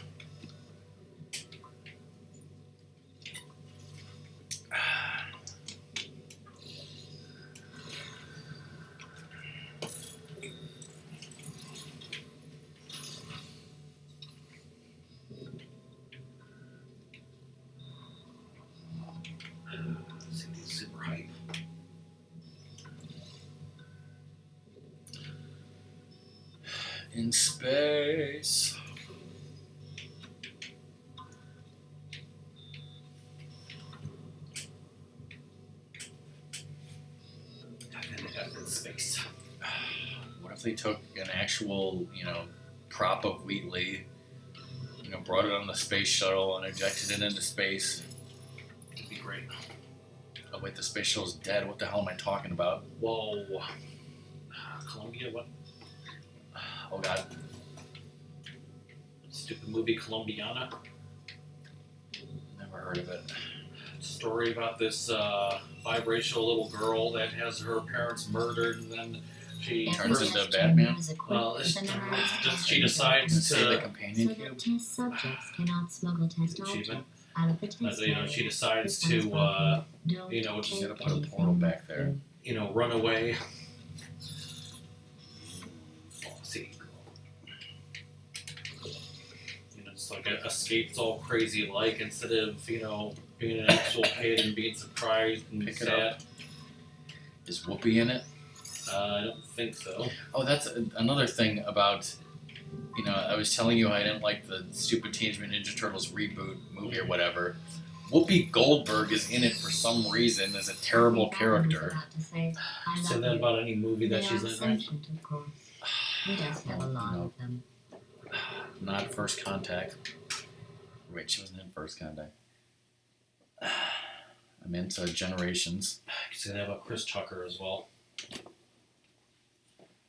In space. F in space. What if they took an actual, prop of Wheatley, brought it on the space shuttle and ejected it into space? It'd be great. Oh wait, the space shuttle's dead. What the hell am I talking about? Whoa. Columbia, what? Oh god. Stupid movie Columbiana. Never heard of it. Story about this biracial little girl that has her parents murdered, and then she Turns into Batman? Well, she Does decides it say the to. companion So cube? that test subjects cannot smuggle test Achievement. objects out of the test area. She decides This one's to, broken. Don't just take gotta put a anything portal back there. run away. See. It's like escapes all crazy like instead of, being an actual kid and being surprised and Pick it sad. up. Is Whoopi in it? I don't think so. Oh, that's another thing about, I was telling you I didn't like the stupid Teenage Mutant Ninja Turtles reboot movie or whatever. Whoopi Goldberg is in it for some reason as a terrible character. Say that about any movie that she's in, right? Of course. He does have a lot of them. Not First Contact. Wait, she wasn't in First Contact. I meant Generations. You could say that about Chris Tucker as well.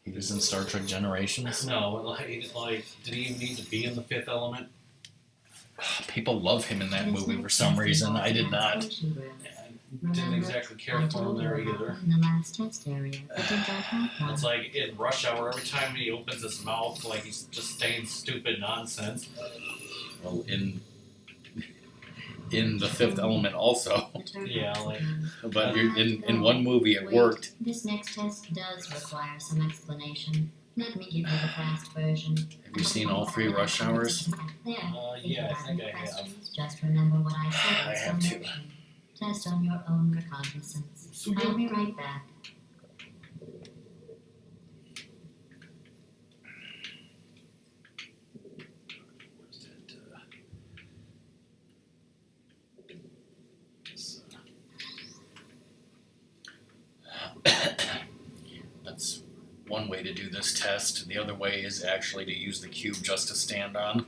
He was in Star Trek Generations. No, like, did he even need to be in The Fifth Element? People love him in that movie for some reason. I did not. I didn't exactly care for him there either. In the last test area, but did not have one. It's like in Rush Hour, every time he opens his mouth, like he's just saying stupid nonsense. Well, in The Fifth Element also. Yeah, like. But in one movie it worked. This next test does require some explanation. Let me give you the fast version. Have you seen all 3 Rush Hours? There. Yeah, I If think you I have have. questions, just remember what I said I in have slow to. motion. Test on your own recognizance. I'll be right back. That's one way to do this test. The other way is actually to use the cube just to stand on.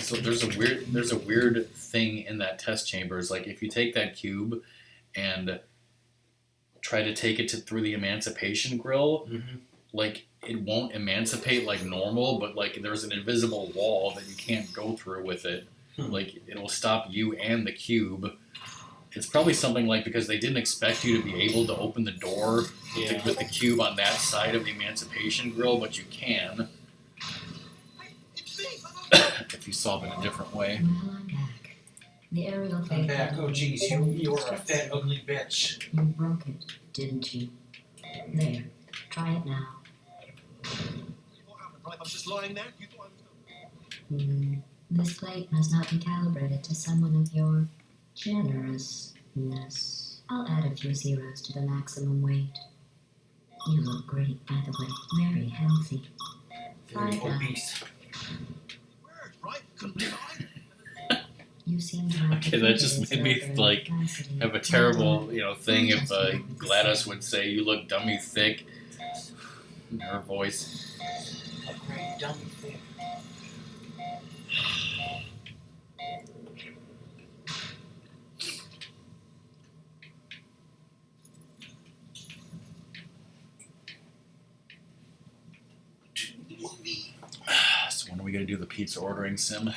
So there's a weird thing in that test chamber. Is like if you take that cube and try to take it through the emancipation grill, like it won't emancipate like normal, but like there's an invisible wall that you can't go through with it. Like it will stop you and the cube. It's probably something like because they didn't expect you to be able to open the door with the cube on that side of the emancipation grill, but you can if you solve it a different way. Well, I'm back. The aerial I'm thing. back. Oh, jeez, you were a fat, ugly bitch. You broke it, didn't you? There. Try it now. What happened, right? I was just lying there. You thought I was... This plate must not be calibrated to someone of your generousness. I'll add a few zeros to the maximum weight. You look great, by the way. Very healthy. Very Try that. obese. Word, right? Couldn't be lying. You seem to have Okay, that just made me like have a terrible, thing if Gladys would say, "You look dummy thick," in her voice. A great dummy thing. So when are we gonna do the pizza ordering sim?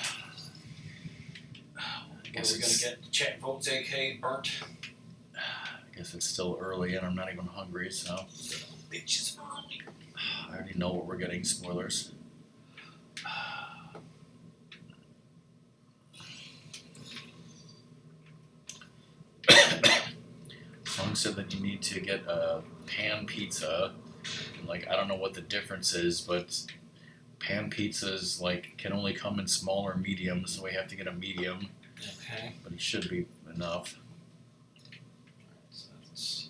I Guess we're gonna get chat votes, aka burnt. I guess it's still early and I'm not even hungry, so Bitches. I already know what we're getting. Spoilers. Song said that you need to get a pan pizza and like I don't know what the difference is, but pan pizzas like can only come in small or medium, so we have to get a medium. Okay. But it should be enough. So that's,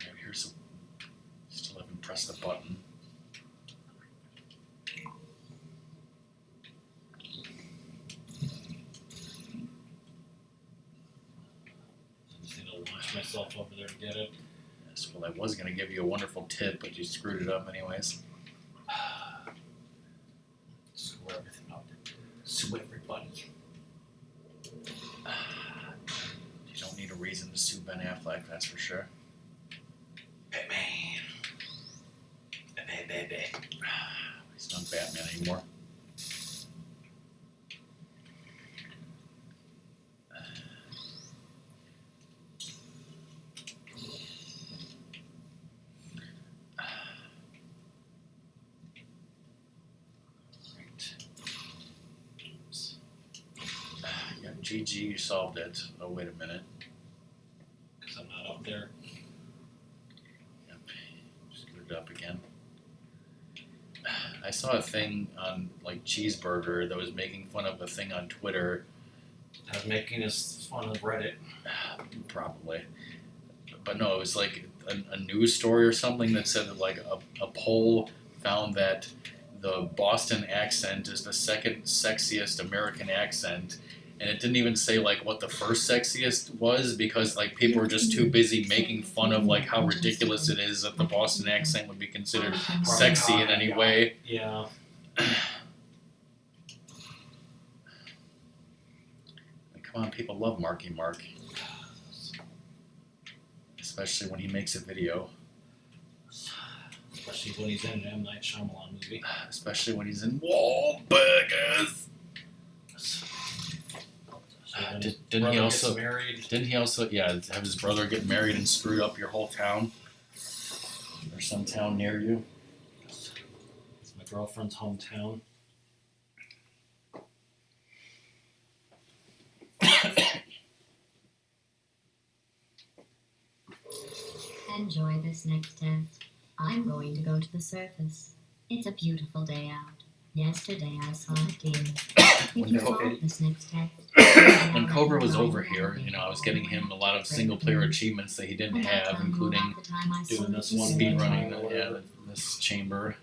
Right, here's still haven't pressed the button. I just need to launch myself over there to get it. Yes, well, I was gonna give you a wonderful tip, but you screwed it up anyways. Screw everything up. Sue everybody. You don't need a reason to sue Ben Affleck, that's for sure. Batman. He's not Batman anymore. Yeah, GG, you solved it. Oh, wait a minute. Because I'm not up there. Yep, screwed it up again. I saw a thing on like Cheeseburger that was making fun of a thing on Twitter. I was making this fun of Reddit. Probably. But no, it was like a news story or something that said that like a poll found that the Boston accent is the second sexiest American accent, and it didn't even say like what the first sexiest was because like people were just too busy making fun of like how ridiculous it is that the Boston accent would be considered sexy in any way. Yeah. Come on, people love Marky Mark. Especially when he makes a video. Especially when he's in an M. Night Shyamalan movie. Especially when he's in Wahlburgers. Didn't he also married? Didn't he also have his brother get married and screwed up your whole town? Or some town near you? It's my girlfriend's hometown. Enjoy this next test. I'm going to go to the surface. It's a beautiful day out. Yesterday I saw a deer. If you solve this next test, When Cobra was over here, I was getting him a lot of single player achievements that he didn't have, including doing this one speed running this chamber,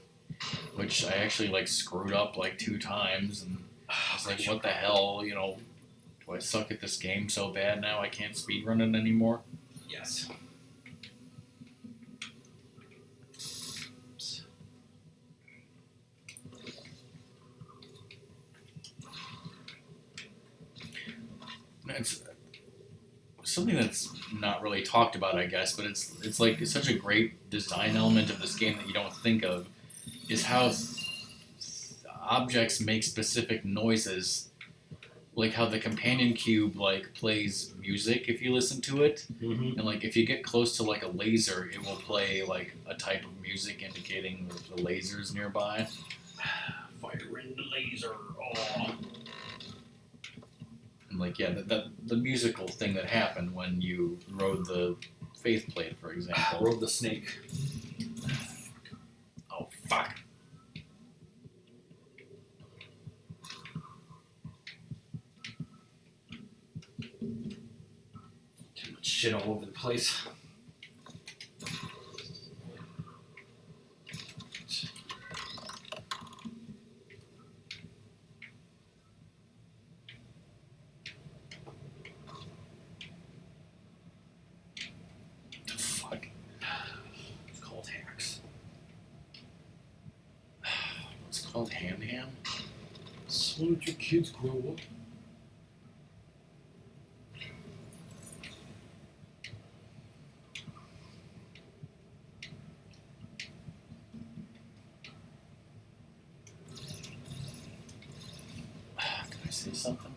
which I actually like screwed up like 2 times, and I was like, what the hell, do I suck at this game so bad now I can't speed run it anymore? Yes. It's something that's not really talked about, I guess, but it's like such a great design element of this game that you don't think of, is how objects make specific noises, like how the companion cube like plays music if you listen to it, and like if you get close to like a laser, it will play like a type of music indicating the lasers nearby. Fire in the laser. Oh. And like the musical thing that happened when you rode the faith plate, for example. Rode the snake. Oh fuck. Too much shit all over the place. It's called hacks. What's it called? Ham? So did your kids grow up? See something?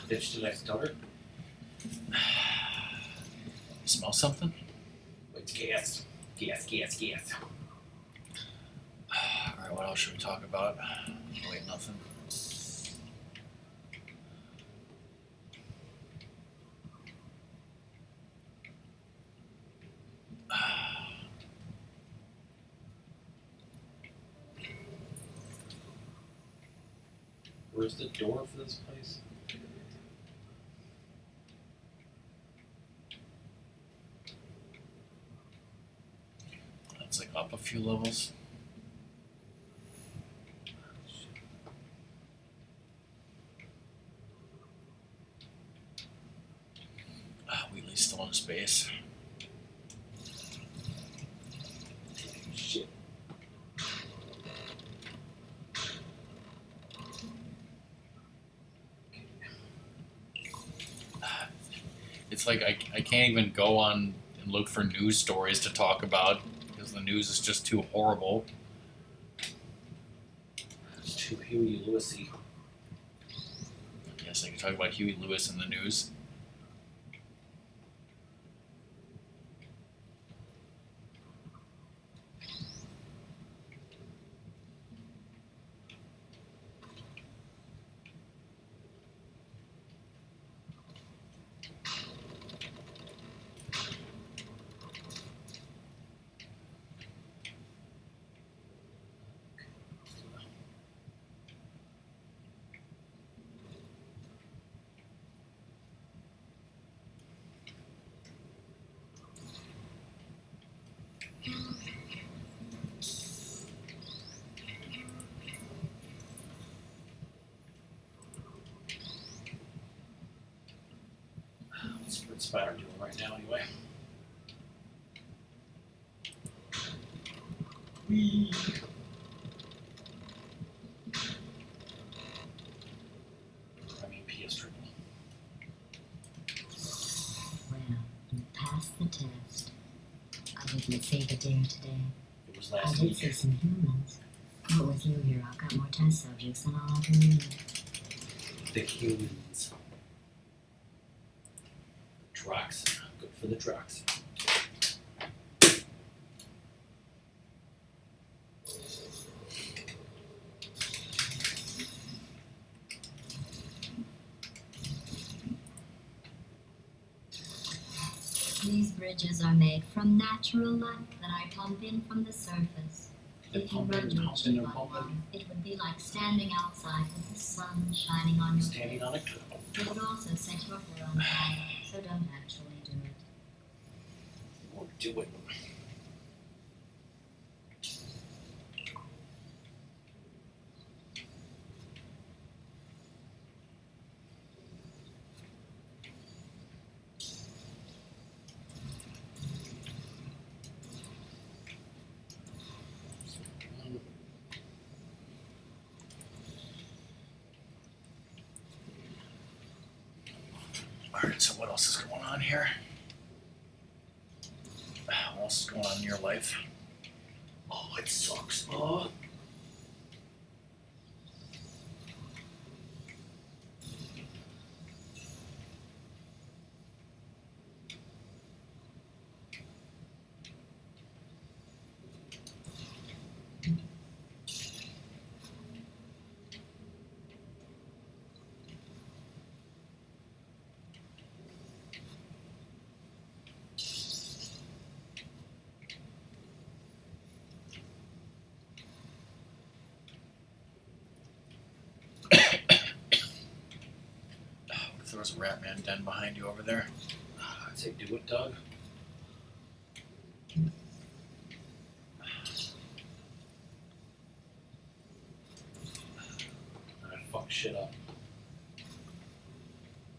Bitch, did I stutter? You smell something? It's gas. Gas. Alright, what else should we talk about? Wait, nothing. Where's the door for this place? It's like up a few levels. Wheatley's still in space. Shit. It's like I can't even go on and look for news stories to talk about because the news is just too horrible. It's too Huey Lewisy. Yes, I can talk about Huey Lewis in the news. What's Red Spider doing right now, anyway? Whee! I mean, PS Triple. Well, you passed the test. I didn't see the deer today. It was I last did see week. some humans. But with you here, I've got more test subjects than I'll ever need. The humans. Drugs. Good for the drugs. These bridges are made from natural light that I pump in from the surface. If you rode your jeep on one, it would be like standing outside with the sun shining on your Standing on a face. cliff. It would also set your hair on fire, so don't actually do it. Or do it. Alright, so what else is going on here? What else is going on in your life? Oh, it sucks. Oh. If there was a Ratman den behind you over there. I'd say do it, Doug. I fuck shit up.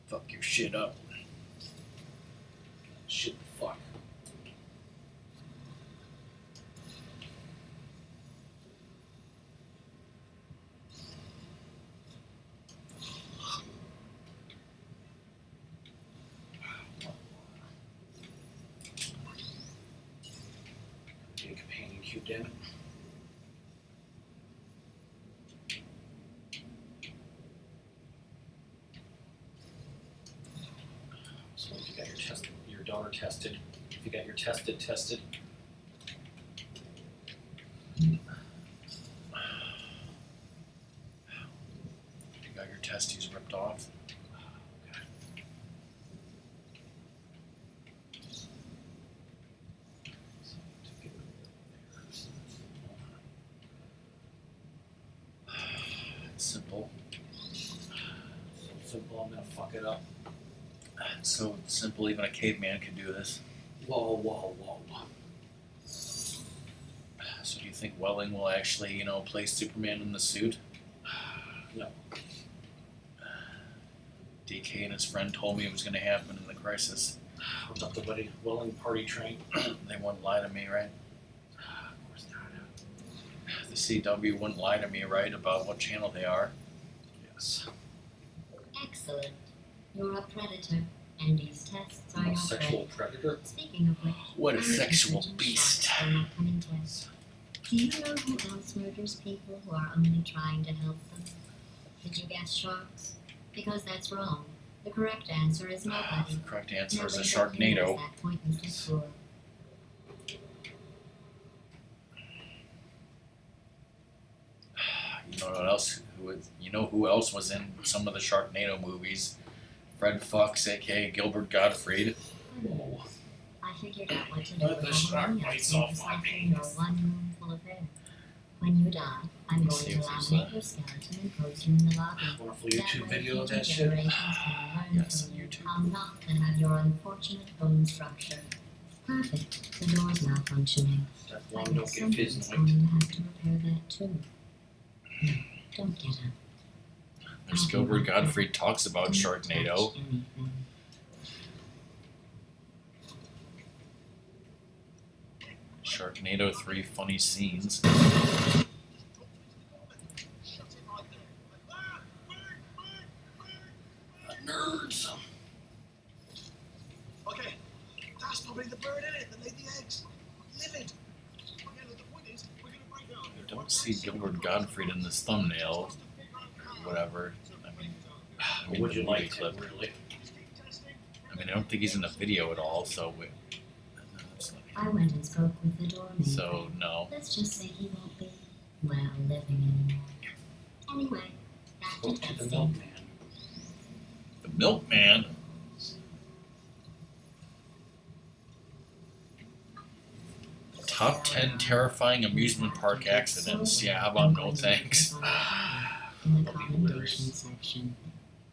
Fuck your shit up. Shit the fuck. Get a companion cube, damn it. powder tested. If you got your tested. You got your testes ripped off. Simple. So simple, I'm gonna fuck it up. It's so simple, even a caveman could do this. Whoa. So do you think Welling will actually, place Superman in the suit? No. DK and his friend told me it was going to happen in the crisis. About the Welling party train. They wouldn't lie to me, right? Of course not. The CW wouldn't lie to me, right, about what channel they are. Yes. Excellent. You're a predator, and these tests are I'm a your sexual prey. predator. Speaking of which, What a I'm sexual interested in beast. sharks for an upcoming test. Do you know who else murders people who are only trying to help them? Did you guess sharks? Because that's wrong. The correct answer is nobody. The correct answer is a Nobody Sharknado. at that point, Mr. Cruel. You know what else? Who else was in some of the Sharknado movies? Fred Fox, aka Gilbert Gottfried. Whoa. I figured out what to do Let with the all shark money I bites saved off my recycling your one room full of air. When you die, I'm going See to if there's laminate your skeleton and post you in the lobby. Wonderful That YouTube way video of future that shit. generations can learn Yes, from on you YouTube. how not to have your unfortunate bone structure. Perfect. The door's malfunctioning. That I one guess don't get fizz someone's like. going to have to repair that too. No, don't get up. There's Gilbert Gottfried talks about Don't Sharknado. touch anything. Sharknado 3 funny scenes. Nerds. Okay, that's probably the bird in it that laid the eggs. Livid. Okay, look, the point is, we're gonna break down. I don't see Gilbert Gottfried in this thumbnail. Whatever. I mean, Would you the like movie to, clip. really? I don't think he's in the video at all, so I went and spoke with the doorman. so no. Let's just say he won't be, well, living anymore. Anyway, back to Spoke to the testing. milkman. The Milkman. Top 10 terrifying amusement park accidents. Yeah, how about no thanks? In the commendation section.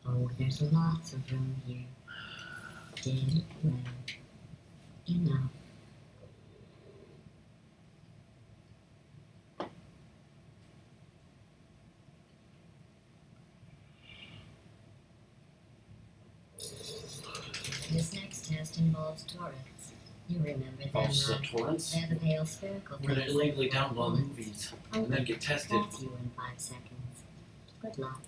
Oh, there's lots of room here. Did well. Enough. This next test involves torrents. You remember them, Involves right? torrents. They're the pale spherical We're gonna things illegally that download bullets. movies and then get tested. That's you in 5 seconds. Good luck.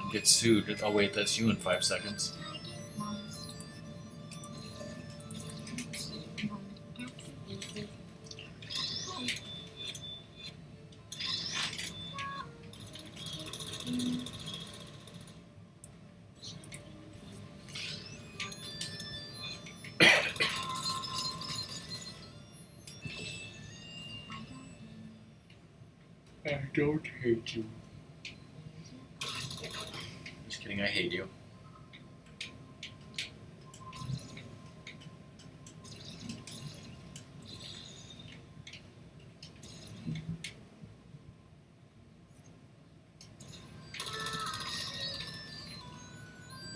And get sued. Oh wait, that's you in 5 seconds. I don't hate you. Just kidding, I hate you.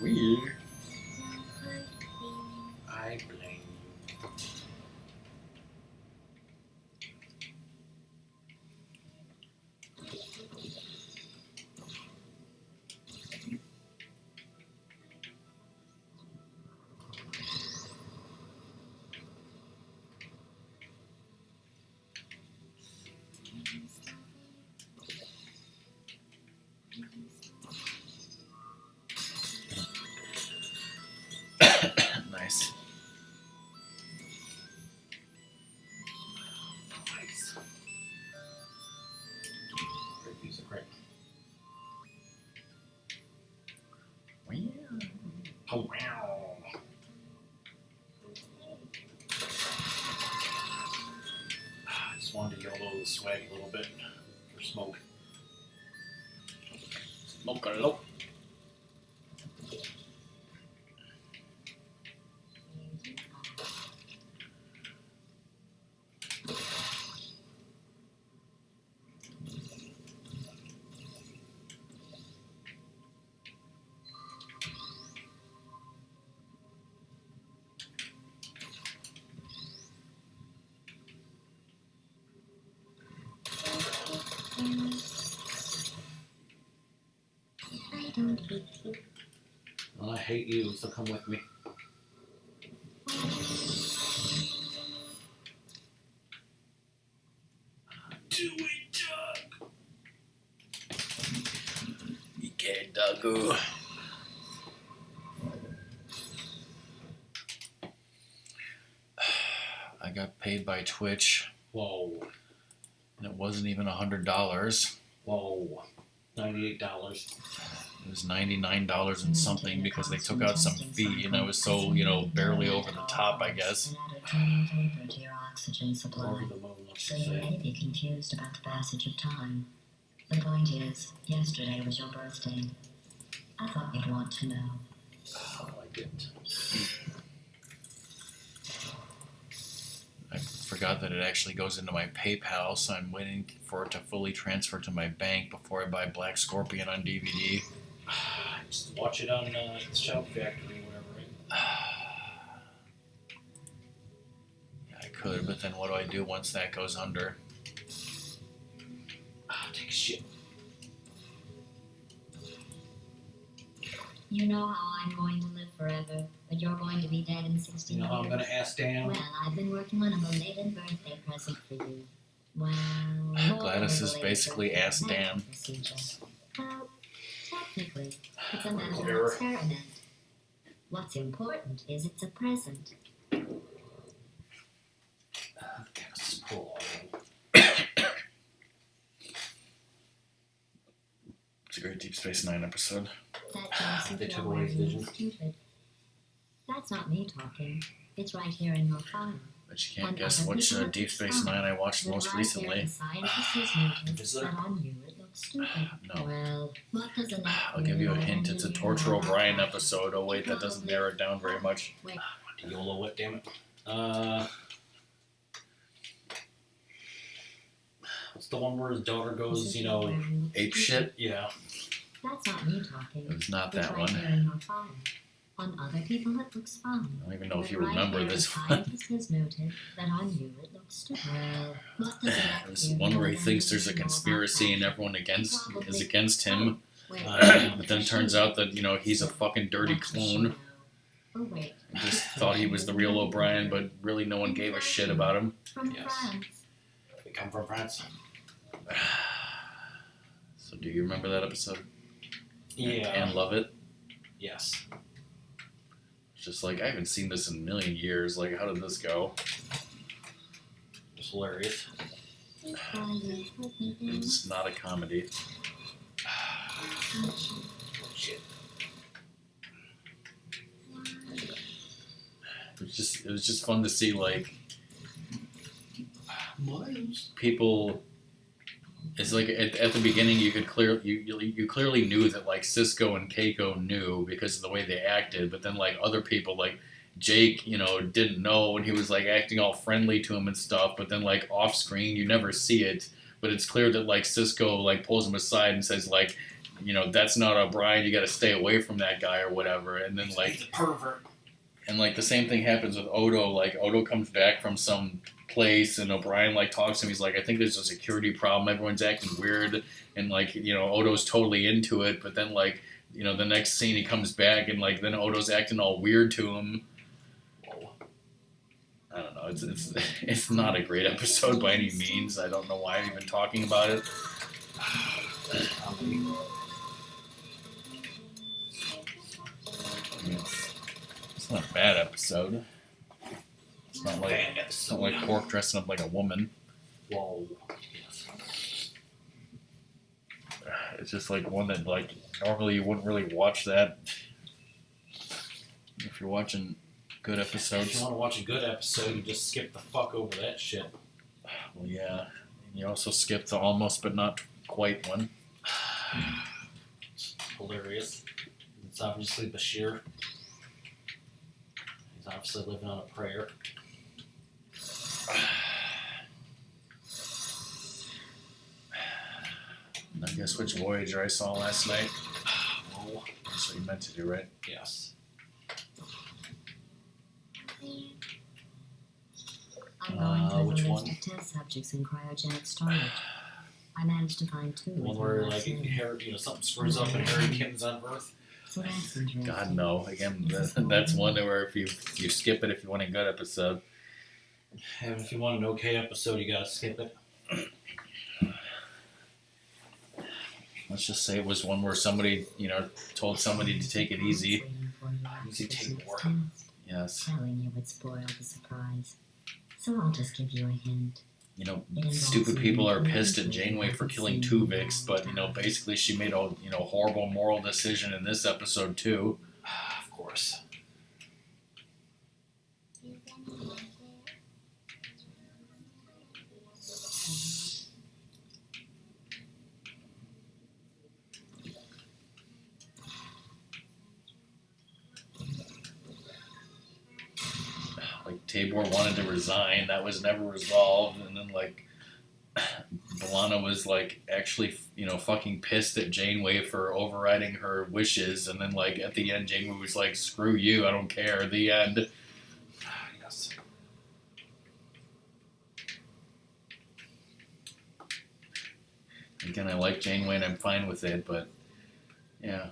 Weird. I blame you. Oh, wow. I just wanted to YOLO the swag a little bit for smoke. Smoke a lot. Well, I hate you, so come with me. Do it, Doug. You get Doug. I got paid by Twitch. Whoa. And it wasn't even $100. Whoa. $98. It was $99 and something because they took out some fee, and I was so, barely over the top, I guess. Over the moon, let's So just you say. may be confused about the passage of time. The point is, yesterday was your birthday. I thought you'd want to know. Oh, I didn't. I forgot that it actually goes into my PayPal, so I'm waiting for it to fully transfer to my bank before I buy Black Scorpion on DVD. Just watch it on Shout Factory or whatever, right? Yeah, I could, but then what do I do once that goes under? Take a shit. You know how I'm going to live forever, but you're going to be dead in 60 You know how I'm years. gonna ask Dan? Well, I've been working on a belated birthday present for you. Well, Gladys more is of a basically belated Ask birthday Dan. procedure. Well, technically, it's a mental Error. experiment. What's important is it's a present. Just pull all It's a great Deep Space Nine episode. That makes you They feel took away his really vision. stupid. That's not me talking. It's right here in your file. But you can't And guess other which people Deep have Space found Nine I watched that most right recently. there, the scientist has noticed Is there? that on you it looks stupid. No. Well, what does an I'll give you a hint. It's a engineer Torture know O'Brien about episode. Oh wait, that doesn't narrow it down very much. Wait, YOLO it, damn it. What's the one where his daughter this goes, is you know, where you look Ape stupid. shit? yeah. That's not me talking. It was not It's that right one. here in your file. On other people it looks fine. I don't even know if But you right remember here, this the one. scientist has noted that on you it looks stupid. Well, what does an There's engineer one where he know thinks there's a about conspiracy and fashion? everyone is Probably. against him. Wait, But then it turns out that, he's a fucking dirty what does she clone. know? Oh wait, I just thought he was the real O'Brien, but really no one gave a shit about him. from Yes. France. They come from France. So do you remember that episode? Yeah. And love it? Yes. It's just like, I haven't seen this in a million years. Like, how did this go? It's hilarious. It's not a comedy. Shit. It was just fun to see, like, Miles. people. It's like at the beginning you clearly knew that like Cisco and Keiko knew because of the way they acted, but then like other people like Jake, didn't know, and he was like acting all friendly to him and stuff, but then like off screen you never see it, but it's clear that like Cisco like pulls him aside and says like, that's not O'Brien, you got to stay away from that guy or whatever, and then like He's a pervert. and like the same thing happens with Odo. Like Odo comes back from some place and O'Brien like talks to him. He's like, I think there's a security problem. Everyone's acting weird, and like Odo's totally into it. But then like the next scene he comes back and like then Odo's acting all weird to him. Whoa. I don't know. It's not a great episode by any means. I don't know why I'm even talking about it. I mean, it's not a bad episode. It's not like Quark dressing up like a woman. Whoa. It's just like one that like normally you wouldn't really watch that. you're watching good If episodes, you want to watch a good episode, you just skip the fuck over that shit. well, yeah. And you also skip the almost but not quite one. It's hilarious. It's obviously Bashir. He's obviously living on a prayer. And I guess which Voyager I saw last night. Oh, That's what you meant to do, right? yes. I'm going through which the one? list of test subjects in cryogenic storage. I managed to find 2 The one within where, last like, year. Harry, something screws up and Harry Kim's on Earth. So that's interesting. God, no. Again, that's one where if you skip it if you want a good episode. And if you want an okay episode, you gotta skip it. Let's just say it was one where somebody, told somebody to take it easy. Easy take more. Yes. Telling you would spoil the surprise. So I'll just give you a hint. Stupid people are pissed at Janeway for killing Tuvix, but, basically she made a, horrible moral decision in this episode, too. Of course. Like, Tabor wanted to resign, that was never resolved, and then, like, B'Elanna was, like, actually, fucking pissed at Janeway for overriding her wishes, and then, like, at the end, Janeway was like, screw you, I don't care, the end. Yes. Again, I like Janeway and I'm fine with it, but, yeah.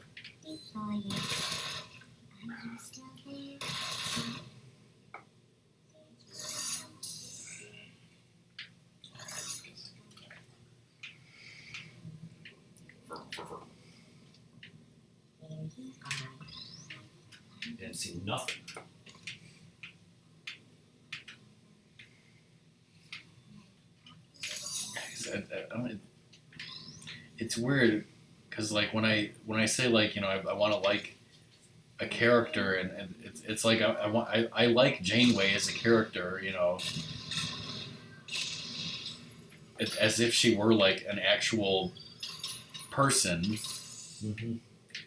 Didn't see nothing. It's weird because like when I say like I want to like a character and it's like I like Janeway as a character, as if she were like an actual person. Mm-hmm.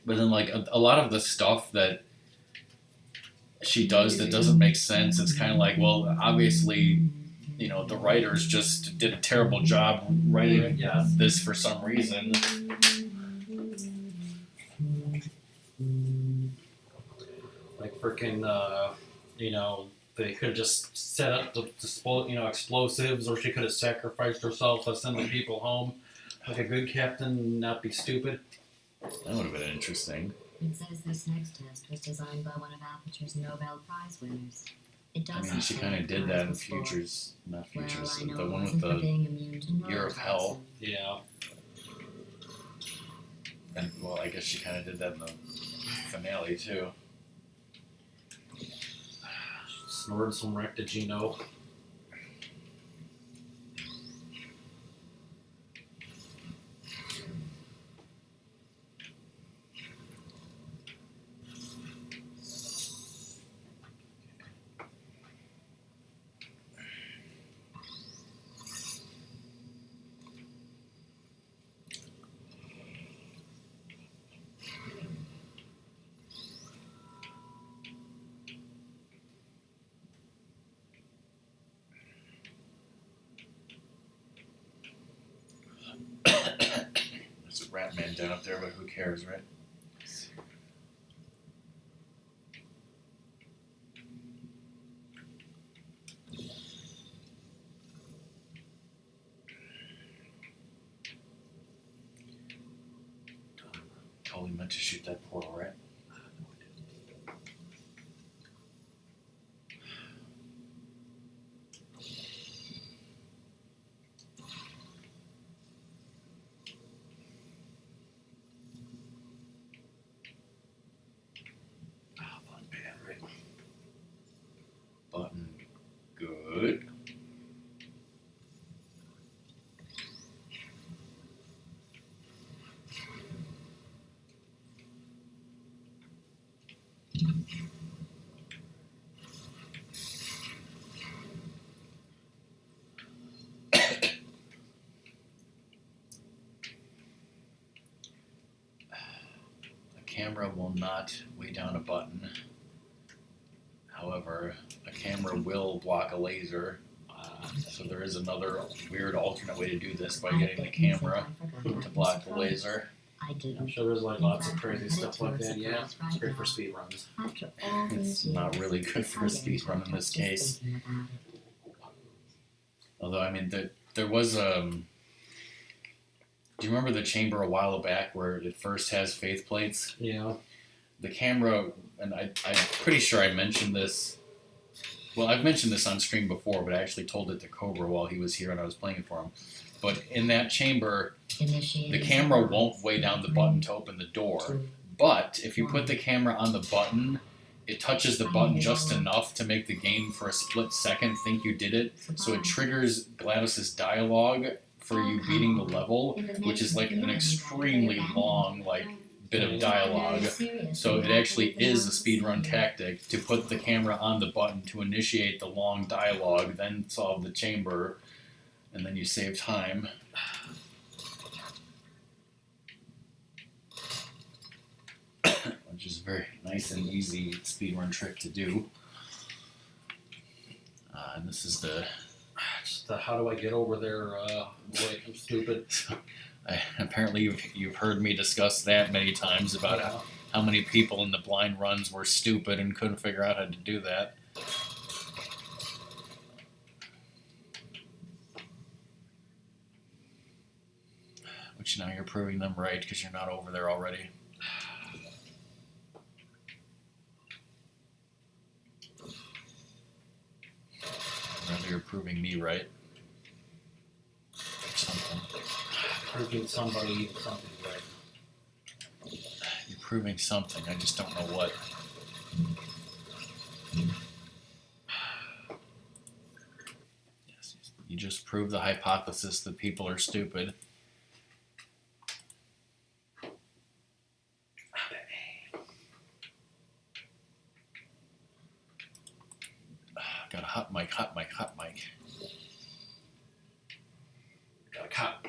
But then like a lot of the stuff that she does that doesn't make sense, it's kind of like, well, obviously the writers just did a terrible job writing this for some reason. Like freaking, they could have just set up the explosives, or she could have sacrificed herself to send the people home. Like a good captain, not be stupid. That would have been interesting. It says this next test was designed by one of Aperture's Nobel Prize winners. It I doesn't mean, she say kind of the did prize that in was for. Futures, not Futures, Well, I know the it one with wasn't for the being immune to Year of Hell. neurotoxin. Yeah. And well, I guess she kind of did that in the finale too. Snorted some Rectigino. There's a Ratman down up there, but who cares, right? Totally meant to shoot that portal, right? Button bad, right? Button good. camera will not weigh down a button. However, a camera will block a laser. So there is another weird alternate way to do this by getting the camera to block the laser. I didn't. I'm sure there's like lots of crazy stuff like that. Yeah, it's great for speed runs. After all It's these not years, really good for a speed run in this case. Although, I mean, there was do you remember the chamber a while back where it first has faith plates? Yeah. The camera, and I'm pretty sure I mentioned this. Well, I've mentioned this on stream before, but I actually told it to Cobra while he was here and I was playing it for him. But in that chamber, the camera won't weigh down the button to open the door. But if you put the camera on the button, it touches the button just enough to make the game for a split second think you did it. So it triggers Gladys's dialogue for you beating the level, which is like an extremely long, like, bit of dialogue. So it actually is a speedrun tactic to put the camera on the button to initiate the long dialogue, then solve the chamber, and then you save time. Which is a very nice and easy speedrun trick to do. And this is the... Just the how do I get over there? Boy, I'm stupid. Apparently you've heard me discuss that many times about how many people in the blind runs were stupid and couldn't figure out how to do that. Which now you're proving them right because you're not over there already. Rather, you're proving me right. Something. Proving somebody something right. You're proving something, I just don't know what. Yes, you just prove the hypothesis that people are stupid. Got a hot mic. Got a cop.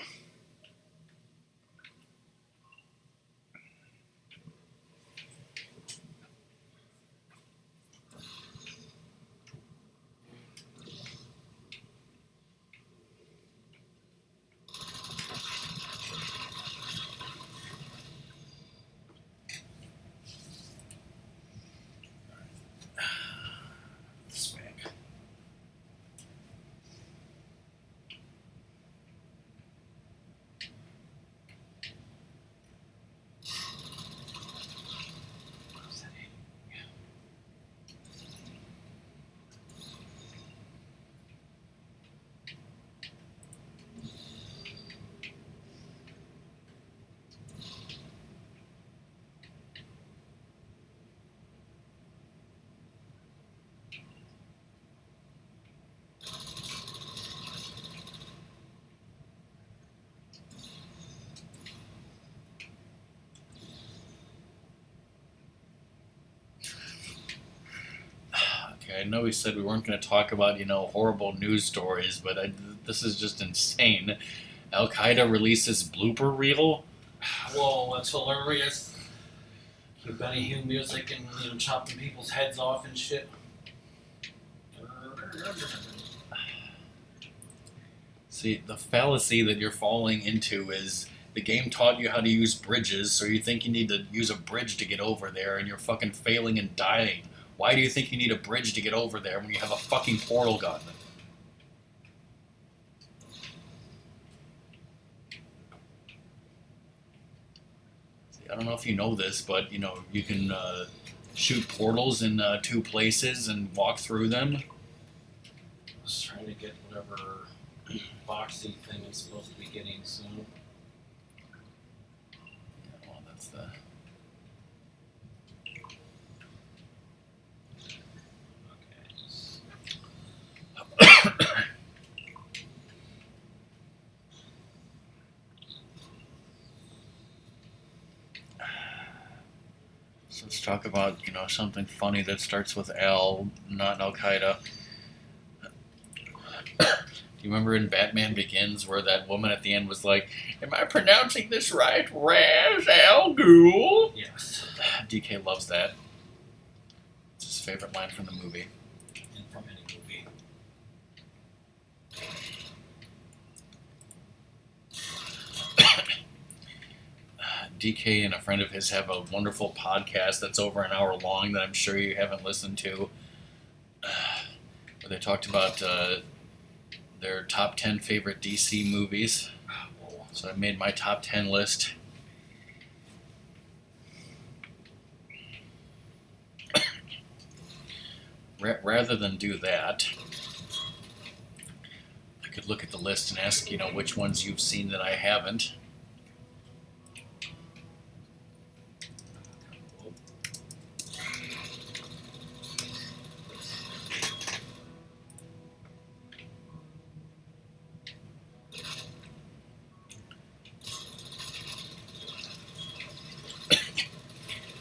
I know we said we weren't going to talk about, horrible news stories, but this is just insane. Al Qaeda releases blooper reel. Whoa, that's hilarious. With Benny Hill music and chopping people's heads off and shit. See, the fallacy that you're falling into is the game taught you how to use bridges, so you think you need to use a bridge to get over there, and you're fucking failing and dying. Why do you think you need a bridge to get over there when you have a fucking portal gun? See, I don't know if you know this, but, you can shoot portals in 2 places and walk through them. I was trying to get whatever boxy thing I'm supposed to be getting soon. Yeah, well, that's the... So let's talk about, something funny that starts with L, not Al Qaeda. you remember in Batman Begins where that woman at the end was like, "Am I pronouncing this right? Ra's al Ghul?" Yes. DK loves that. It's his favorite line from the movie. And from any movie. DK and a friend of his have a wonderful podcast that's over an hour long that I'm sure you haven't listened to. Where they talked about their top 10 favorite DC movies. So I made my top 10 list. Rather than do that, I could look at the list and ask, which ones you've seen that I haven't.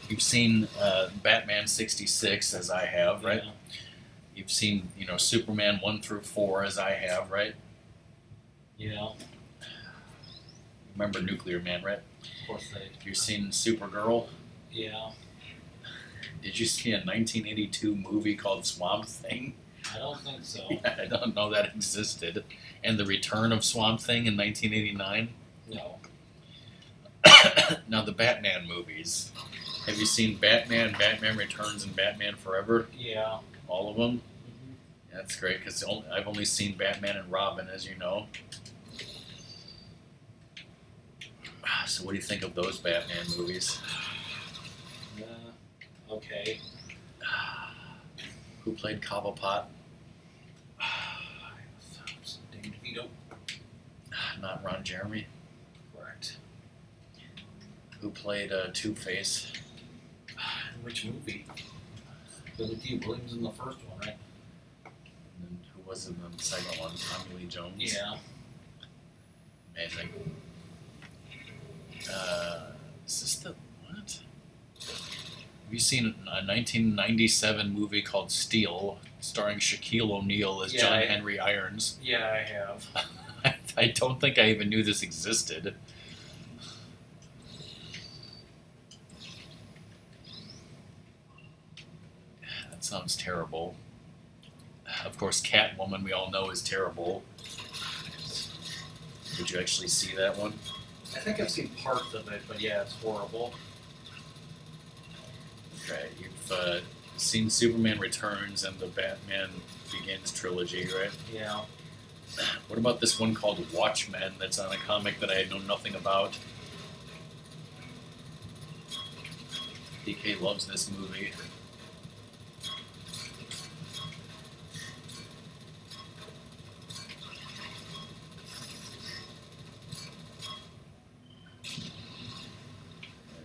You've seen Batman 66 as I have, right? Yeah. You've seen, Superman 1 through 4 as I have, right? Yeah. Remember Nuclear Man, right? Of course they. You've seen Supergirl. Yeah. Did you see a 1982 movie called Swamp Thing? I don't think so. Yeah, I don't know that existed. And The Return of Swamp Thing in 1989? No. Now, the Batman movies. Have you seen Batman, Batman Returns, and Batman Forever? Yeah. All of them? Mm-hmm. Yeah, that's great, because I've only seen Batman and Robin, as you know. So what do you think of those Batman movies? Okay. Who played Cobblepot? Dane DeVito. Not Ron Jeremy. Correct. Who played Two-Face? Which movie? Billy D. Williams in the first one, right? And then who was in the second one? Tommy Lee Jones? Yeah. Amazing. Is this the... what? Have you seen a 1997 movie called Steel, starring Shaquille O'Neal as Yeah, John Henry Irons? Yeah, I have. I don't think I even knew this existed. That sounds terrible. Of course, Catwoman, we all know, is terrible. Did you actually see that one? I think I've seen parts of it, but yeah, it's horrible. Okay, you've seen Superman Returns and the Batman Begins trilogy, right? Yeah. What about this one called Watchmen that's on a comic that I know nothing about? DK loves this movie.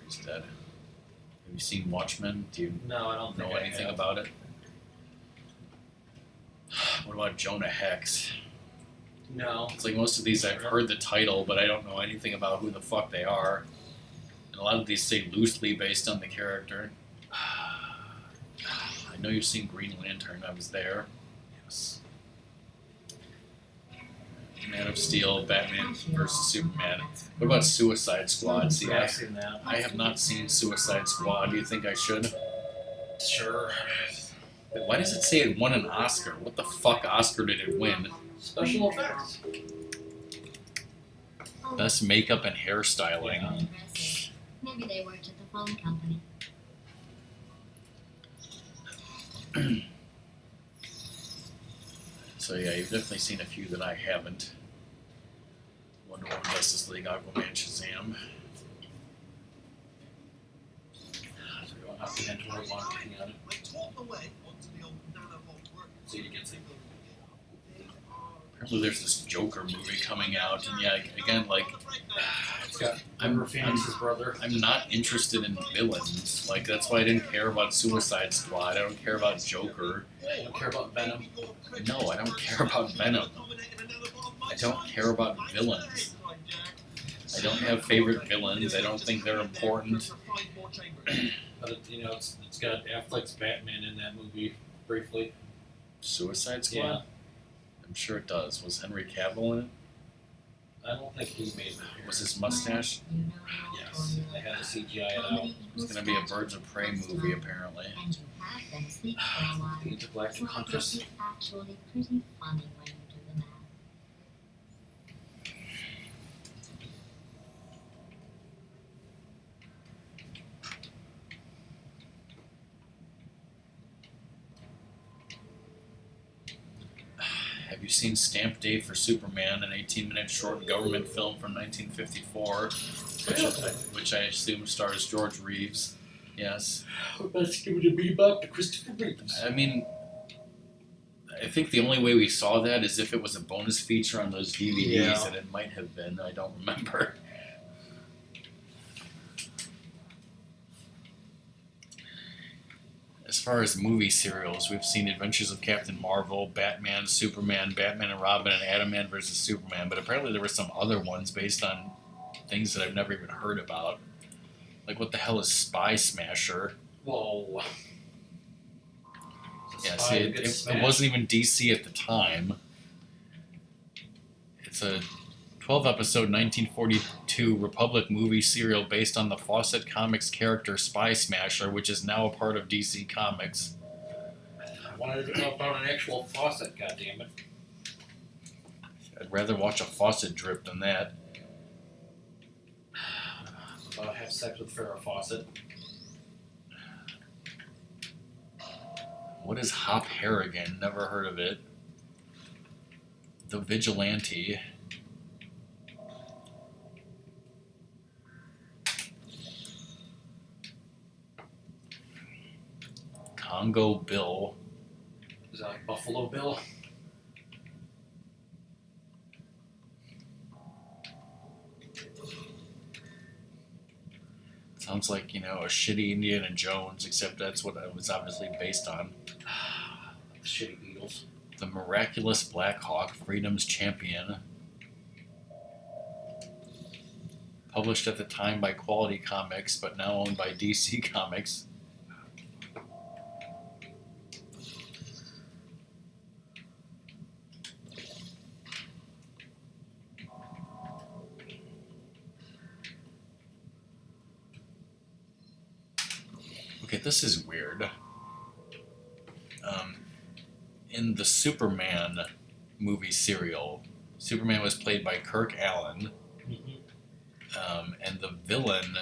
He's dead. Have you seen Watchmen? Do you No, I don't think know I anything have. about it? What about Jonah Hex? No. It's like most of these I've heard the title, but I don't know anything about who the fuck they are. And a lot of these say loosely based on the character. I know you've seen Green Lantern, I was there. Yes. Man of Steel, Batman vs. Superman. What about Suicide Squad? See, Yeah, I've seen that. I have not seen Suicide Squad. Do you think I should? Sure. Why does it say it won an Oscar? What the fuck Oscar did it win? Special effects. Best makeup and hairstyling. Yeah. Impressive. Maybe they worked at the phone company. So yeah, you've definitely seen a few that I haven't. Wonder Woman, Justice League, Aquaman, Shazam. So we're going up again to our block, hang on. See it gets it. Apparently there's this Joker movie coming out, and yeah, again, like, It's got I'm Phoenix's brother. I'm not interested in villains. Like, that's why I didn't care about Suicide Squad. I don't care about Joker. I don't care about Venom. No, I don't care about Venom. I don't care about villains. I don't have favorite villains. I don't think they're important. But it's got Affleck's Batman in that movie briefly. Suicide Squad? Yeah. I'm sure it does. Was Henry Cavill in it? I don't think he made Was his mustache? Yes, they had to CGI it out. It's going to be a Birds of Prey movie, apparently. And you have been asleep for a while. The Intergalactic So I guess Huntress. it's actually pretty funny when you do the math. Have you seen Stamp Day for Superman, an 18-minute short government film from 1954, which I assume stars George Reeves? Yes. Let's give it a bebop to Christopher Reeves. I mean, I think the only way we saw that is if it was a bonus feature on those DVDs, Yeah. and it might have been. I don't remember. As far as movie serials, we've seen Adventures of Captain Marvel, Batman, Superman, Batman and Robin, and Adam Man vs. Superman, but apparently there were some other ones based on things that I've never even heard about. Like, what the hell is Spy Smasher? Whoa. Yeah, see, it wasn't even DC at the time. It's a 12-episode 1942 Republic movie serial based on the Fawcett Comics character Spy Smasher, which is now a part of DC Comics. I wanted to know about an actual faucet, goddammit. I'd rather watch a faucet drip than that. About have sex with Farrah Fawcett. What is Hop Harrigan? Never heard of it. The Vigilante. Congo Bill. Is that like Buffalo Bill? Sounds like, a shitty Indiana Jones, except that's what it was obviously based on. Shitty Beatles. The Miraculous Black Hawk, Freedom's Champion. Published at the time by Quality Comics, but now owned by DC Comics. Okay, this is weird. In the Superman movie serial, Superman was played by Kirk Allen, and the villain,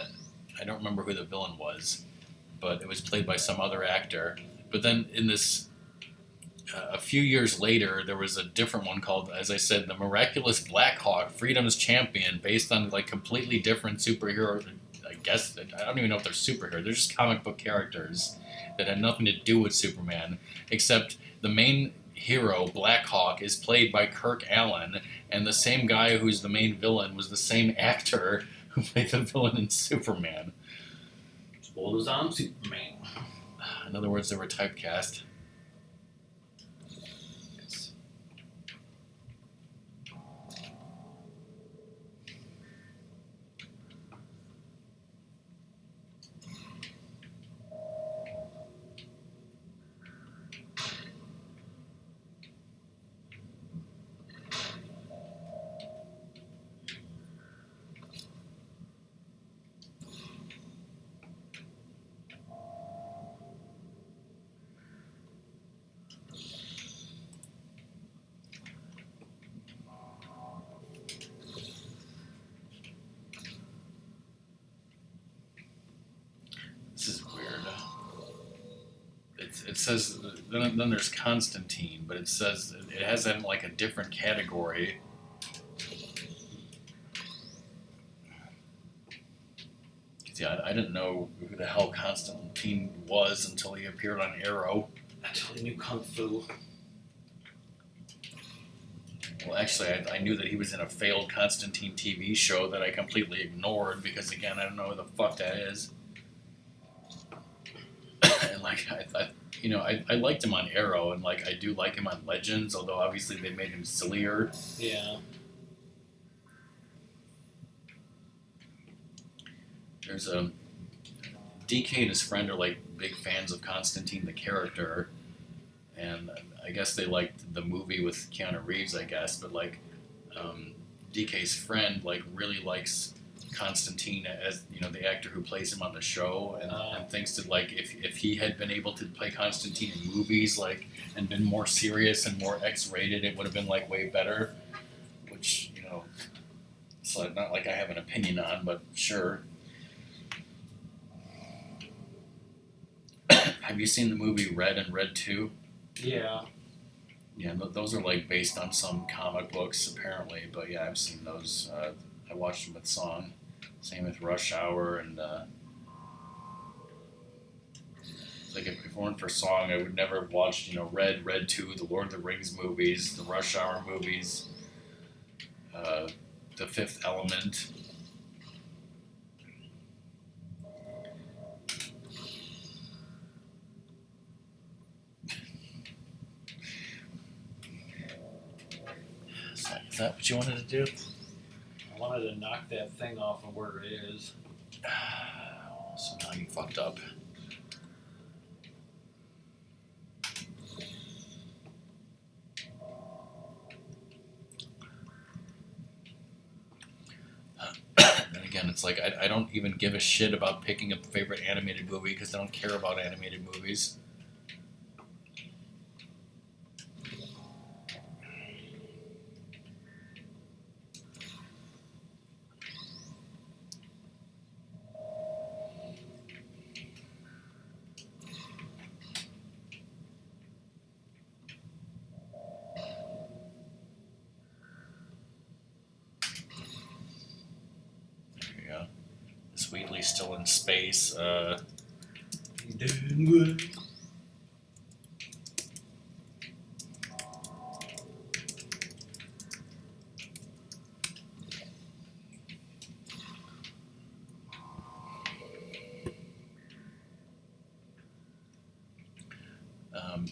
I don't remember who the villain was, but it was played by some other actor. But then in this, a few years later, there was a different one called, as I said, the Miraculous Black Hawk, Freedom's Champion, based on like completely different superhero. I guess I don't even know if they're superheroes. They're just comic book characters that had nothing to do with Superman, except the main hero, Black Hawk, is played by Kirk Allen, and the same guy who's the main villain was the same actor who played the villain in Superman. As old as I'm Superman. In other words, they were typecast. This is weird. It says, then there's Constantine, but it says, it has that in like a different category. Yeah, I didn't know who the hell Constantine was until he appeared on Arrow. Until he knew Kung Fu. Well, actually, I knew that he was in a failed Constantine TV show that I completely ignored because, again, I don't know who the fuck that is. And, like, I liked him on Arrow, and, like, I do like him on Legends, although obviously they made him sillier. Yeah. There's a... DK and his friend are, like, big fans of Constantine the character, and I guess they liked the movie with Keanu Reeves, I guess, but like DK's friend like really likes Constantine as the actor who plays him on the show, and thinks that like if he had been able to play Constantine in movies like and been more serious and more X-rated, it would have been like way better. Which it's like, not like I have an opinion on, but sure. Have you seen the movie Red and Red 2? Yeah. Yeah, those are like based on some comic books apparently, but yeah, I've seen those. I watched them with Song. Same with Rush Hour, and it's like if it weren't for Song, I would never have watched Red, Red 2, the Lord of the Rings movies, the Rush Hour movies, The Fifth Element. Is that what you wanted to do? I wanted to knock that thing off of where it is. So now you fucked up. Then again, it's like I don't even give a shit about picking a favorite animated movie because I don't care about animated movies. Is Wheatley still in space? He's doing good.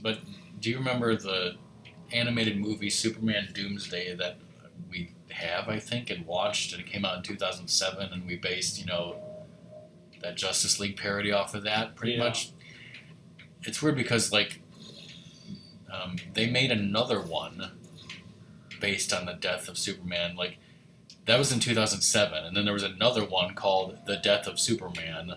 But do you remember the animated movie Superman Doomsday that we have, I think, and watched, and it came out in 2007, and we based, that Justice League parody off of that, pretty much? It's weird because, like, they made another one based on the death of Superman. Like, that was in 2007, and then there was another one called The Death of Superman.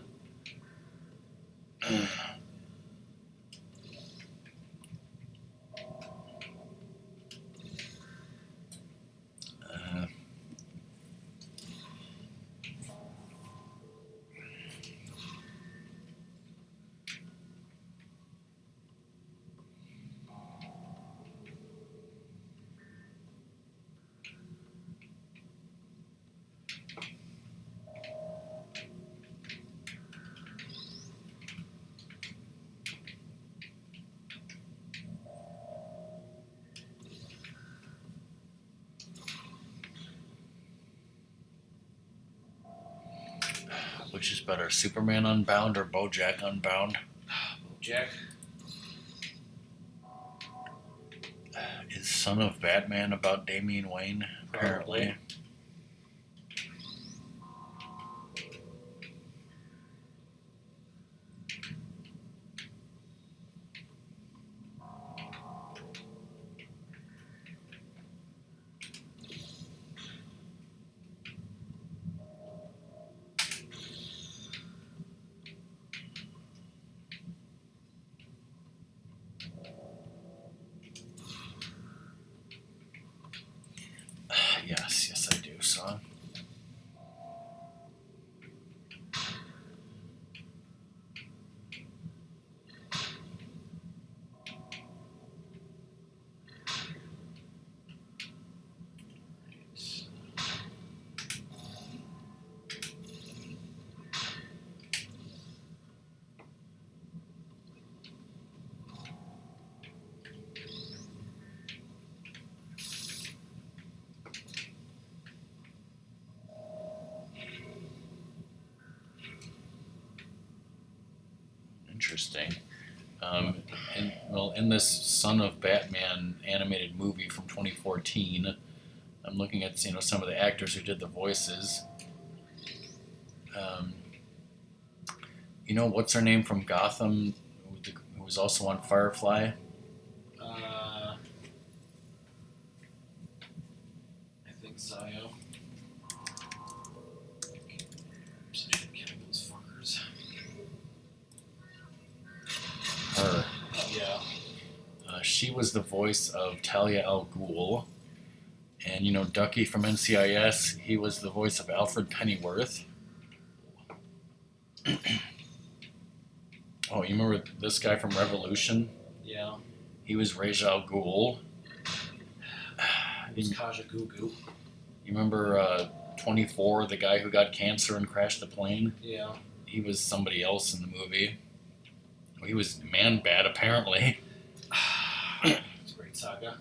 Which is better, Superman Unbound or BoJack Unbound? Jack. Is Son of Batman about Damian Wayne? Apparently. Yes, I do, son. Interesting. In this Son of Batman animated movie from 2014, I'm looking at some of the actors who did the voices. What's her name from Gotham, who was also on Firefly? Zio. So I should kill those fuckers. Her. Yeah. She was the voice of Talia al Ghul. And, you know, Ducky from NCIS, he was the voice of Alfred Pennyworth. Oh, you remember this guy from Revolution? Yeah. He was Ra's al Ghul. It was Kaja Gugu. You remember 24, the guy who got cancer and crashed the plane? Yeah. He was somebody else in the movie. He was Man-Bat, apparently. It's a great saga.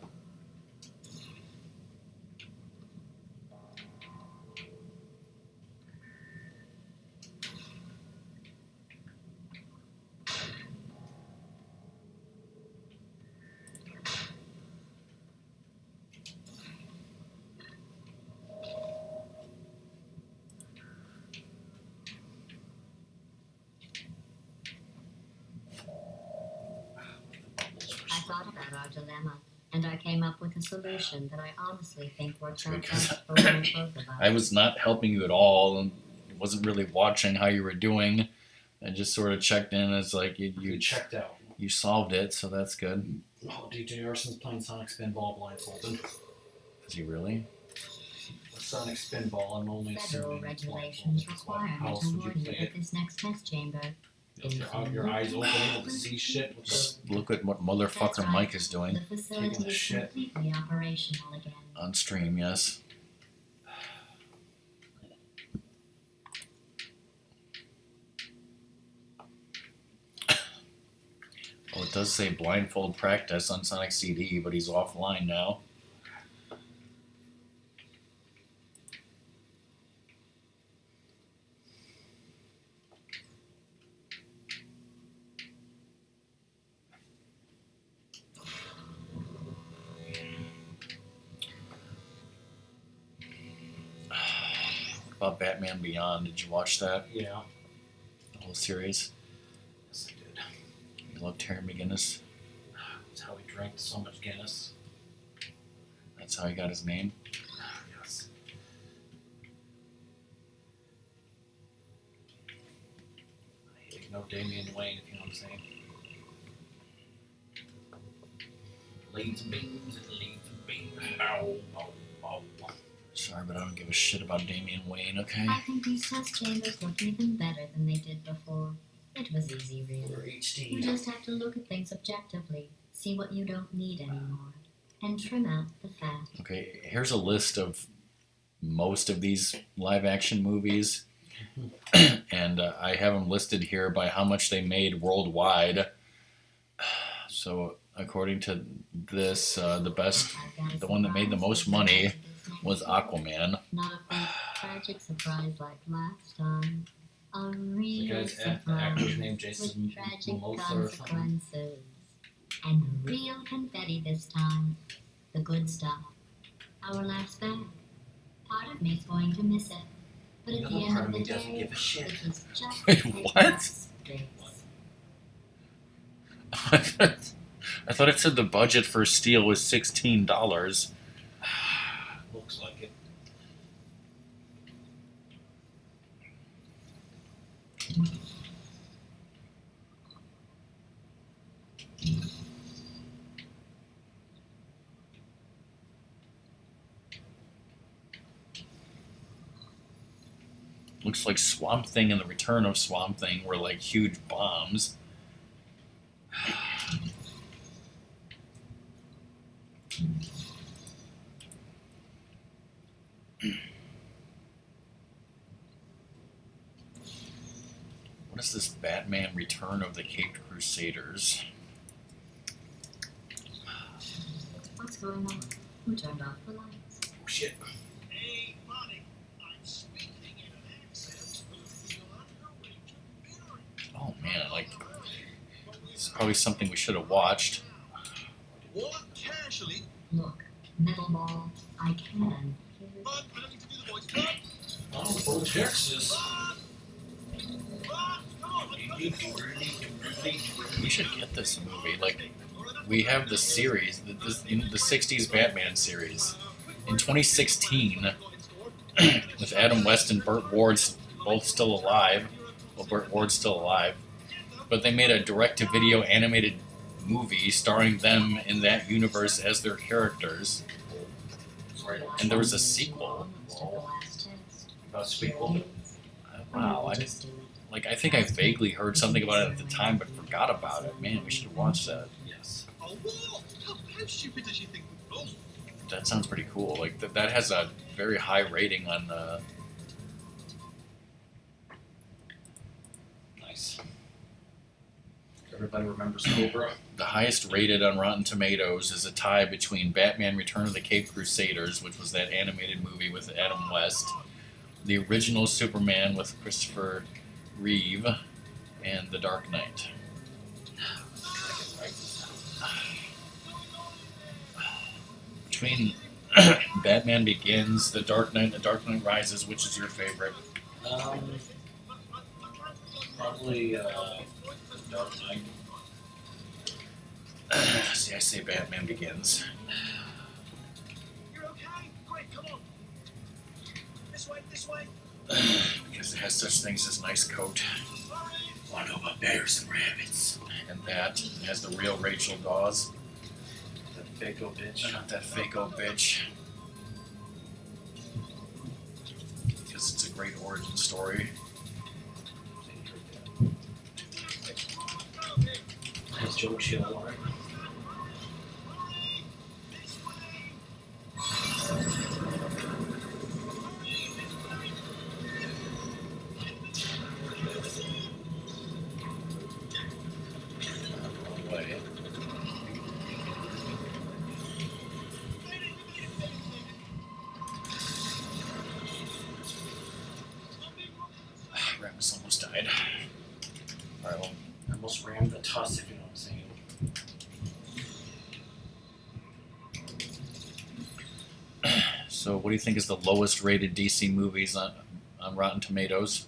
I thought about our dilemma, and I came up with a solution that I honestly think works out Because best for both of us. I was not helping you at all, and wasn't really watching how you were doing. I just sort of checked in as like You checked out. you solved it, so that's good. Oh, DJ Arson's playing Sonic Spinball blindfolded. Is he really? Sonic Spinball, I'm only Federal assuming regulations blindfolded. require How me else to would you warn you play that it? this next test chamber With your eyes open, able to see shit with the Just look at what motherfucker That's right. Mike is doing the facility Taking a is shit. completely operational again. on stream. Yes. Well, it does say blindfold practice on Sonic CD, but he's offline now. What about Batman Beyond? Did you watch that? Yeah. The whole series? Yes, I did. You love Terry McGinnis? That's how he drank so much Guinness. That's how he got his name? Yes. I hate no Damian Wayne, if you know what I'm saying. Leads and beams and leads and beams. Ow, ow, ow. Sorry, but I don't give a shit about Damian Wayne, okay? I think these test chambers look even better than they did before. It was easy, really. We're You HD. just have to look at things objectively, see what you don't need anymore, and trim out the fat. Okay, here's a list of most of these live action movies. And I have them listed here by how much they made worldwide. So, according to this, the one that made the most money was Aquaman. Not a big tragic surprise like last time. A The real guy's actor's surprise name Jason with tragic Momoa or something. consequences. And the real confetti this time. The good stuff. Our last bag. Part of me's going to miss it. But at the Another end part of of the me doesn't day, give a shit. it was just Wait, a what? glass base. I thought it said the budget for Steel was $16. Looks like it. Looks like Swamp Thing and the Return of Swamp Thing were like huge bombs. What is this Batman Return of the Caped Crusaders? What's going on? Who turned off the lights? Oh shit. Hey, Bonnie, I'm speaking in an accent because you're underway to Barry. Oh man, like, this is probably something we should have watched. Walk casually, Look, metal ball, I can. but I don't need to do the voice. Cut! Oh, full Texas. Run! Run! Come on, let's go. We should get this movie. Like, we have the series, the 60s Batman series. in 2016, with Adam West and Burt Ward both still alive. Well, Burt Ward's still alive, but they made a direct-to-video animated movie starring them in that universe as their characters. And there was a sequel. A sequel. Wow, I think I vaguely heard something about it at the time, but forgot about it. Man, we should have watched that. Yes. Oh, what? How stupid does she think? Oh. That sounds pretty cool. Like that has a very high rating on. Nice. Everybody remembers Cobra. The highest rated on Rotten Tomatoes is a tie between Batman: Return of the Caped Crusaders, which was that animated movie with Adam West, the original Superman with Christopher Reeve, and The Dark Knight. Between Batman Begins, The Dark Knight, and The Dark Knight Rises, which is your favorite? Probably The Dark Knight. See, I say Batman Begins. You're okay? Great, come on. This way. Because it has such things as nice coat. Want to know about bears and rabbits? And that. It has the real Rachel Dawes. That fake-o bitch. Not that fake-o bitch. Because it's a great origin story. Has Joe Chill, right? Wrong way. Ratmus almost died. Alright, well, I almost rammed the tuss, if you know what I'm saying. so what do you think is the lowest rated DC movies on Rotten Tomatoes?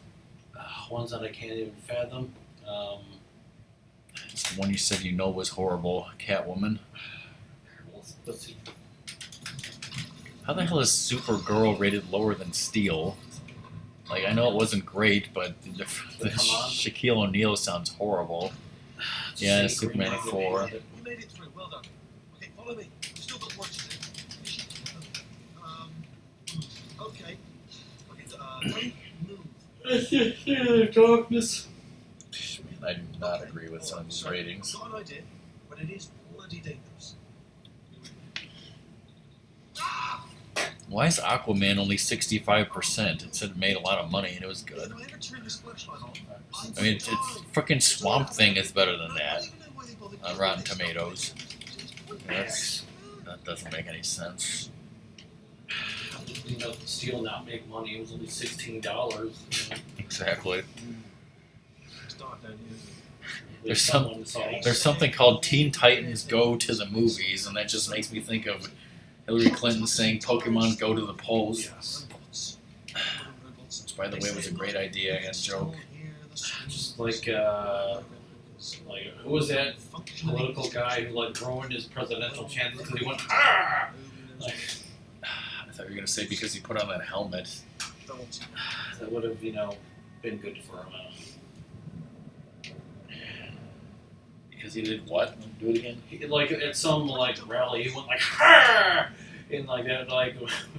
Ones that I can't even fathom. It's the one you said you know was horrible, Catwoman. Let's see. How the hell is Supergirl rated lower than Steel? Like, I know it wasn't great, but the Come on. Shaquille O'Neal sounds horrible. Yeah, Superman 4. We made it through. Well done. Okay, follow me. We've still got work to do. Okay. Don't move. Darkness. I do not agree with some of these ratings. I've got an idea, but it is bloody dangerous. Why is Aquaman only 65%? It said it made a lot of money and it was good. If I ever turn this flashlight on, I mean, it's frickin' Swamp Thing is better than that on Rotten Tomatoes. That doesn't make any sense. You know, Steel not make money. It was only $16. Exactly. It's dark down here, isn't it? There's something called Teen Titans Go to the Movies, and that just makes me think of Hillary Clinton saying Pokemon Go to the polls. Yes. Which, by the way, was a great idea and joke. Just like who was that political guy who like ruined his presidential chances because he went ah? Like, I thought you were going to say because he put on that helmet. that would have been good for him. Because he did what? Do it again? Like at some rally, he went like ah! And like that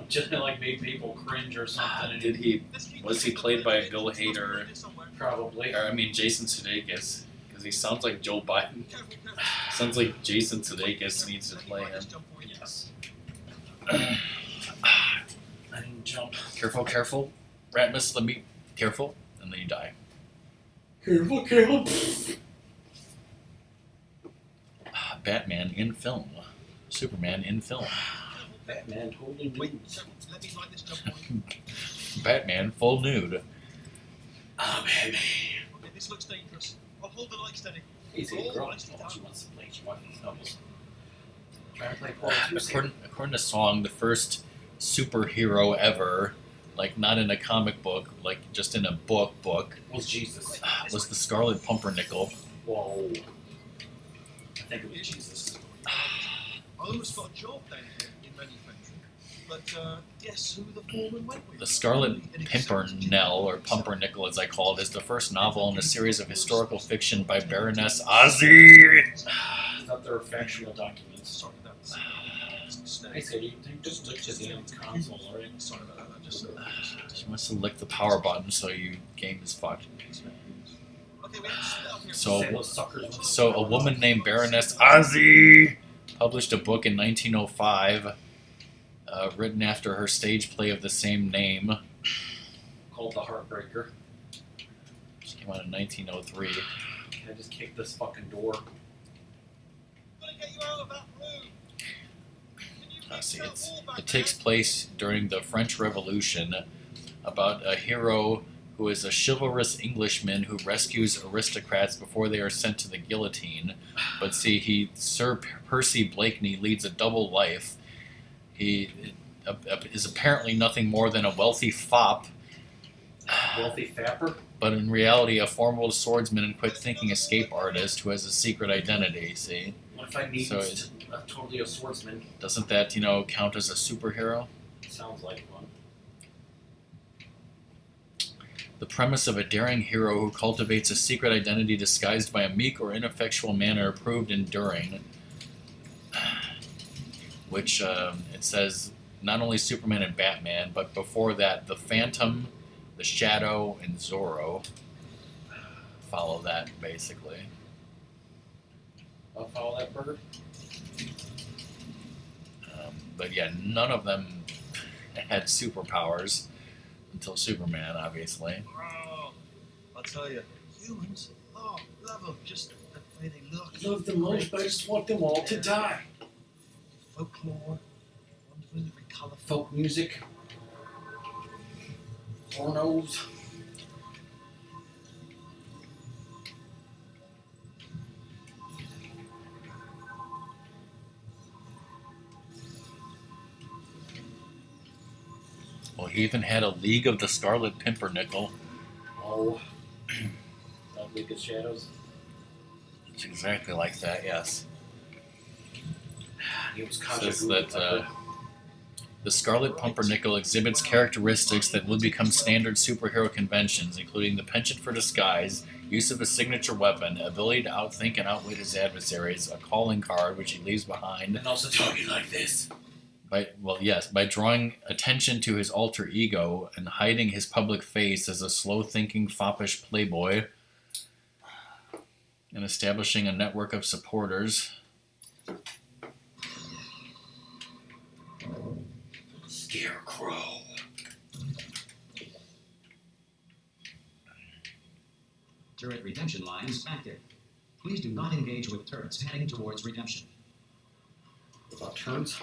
just made people cringe or something. And Did he? Was he played by Bill Hader? Probably. Or I mean Jason Sudeikis? Because he sounds like Joe Biden. Sounds like Jason Sudeikis needs to play him. Yes. I didn't jump. Careful, careful. Ratmus, let me... Careful. And then you die. Careful, careful. Batman in film. Superman in film. Batman totally wins. Let me light this jump point. Batman full nude. Ah, baby. Okay, this looks dangerous. I'll hold the light steady. Easy, Oh, girl. nicely done. She wants to play. She wants doubles. Trying to play Paul According to Song, the first superhero ever, like not in a comic book, like just in a book, was Jesus. was the Scarlet Pumpernickel. Whoa. I think it was Jesus. I almost got a job down here in manufacturing. but guess who the foreman went with? The Scarlet Pimpernel, or Pumpernickel as I call it, is the first novel in a series of historical fiction by Baroness Ozzy. I thought they were factual documents. Sorry, that's I snake. said you just looked at the console, alright? Sorry about that. She wants to lick the power button, so your game is fucked. Okay, we have to split up here. Those suckers. So a woman named Baroness Ozzy published a book in 1905, written after her stage play of the same name. Called The Heartbreaker. She came out in 1903. Can I just kick this fucking door? Gotta get you out of that room. It takes place during the French Revolution, about a hero who is a chivalrous Englishman who rescues aristocrats before they are sent to the guillotine. But see, Sir Percy Blakeney leads a double life. He is apparently nothing more than a wealthy fop, Wealthy fapper? but in reality a formidable swordsman and quick-thinking escape artist who has a secret identity, see? What if I need So totally a swordsman? Doesn't that, count as a superhero? Sounds like one. The premise of a daring hero who cultivates a secret identity disguised by a meek or ineffectual manner proved enduring. Which, it says, not only Superman and Batman, but before that, the Phantom, the Shadow, and Zorro follow that, basically. I'll follow that burger. But yeah, none of them had superpowers until Superman, obviously. Oh, I'll tell you, humans, love them, just the way they look. Love them most, but I just want them all to die. Folklore, wonderful in every colour. Folk music. Pornos. Well, he even had a League of the Scarlet Pimpernel. Oh. That League of Shadows. It's exactly like that, yes. He was Says that the Scarlet Pumpernickel exhibits characteristics that would become standard superhero conventions, including the penchant for disguise, use of a signature weapon, ability to outthink and outwit his adversaries, a calling card which he leaves behind. And also talking like this. By drawing attention to his alter ego and hiding his public face as a slow-thinking, foppish playboy, and establishing a network of supporters. Scarecrow. Turret redemption lines active. Please do not engage with turrets heading towards redemption. About turns?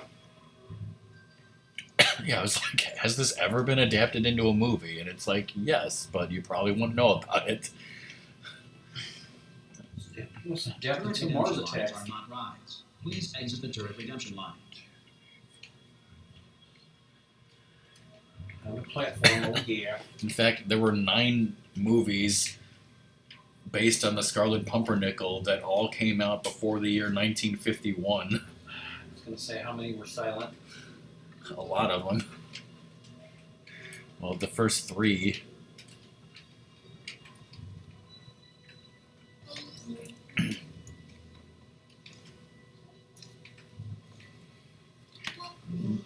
Yeah, I was like, has this ever been adapted into a movie? And it's like, yes, but you probably wouldn't know about it. It was adapted Turret to Mars redemption attacks. lines are not rides. Please exit the turret redemption line. On the platform, oh yeah. In fact, there were 9 movies based on the Scarlet Pumpernickel that all came out before the year 1951. I was going to say how many were silent. A lot of them. Well, the first 3.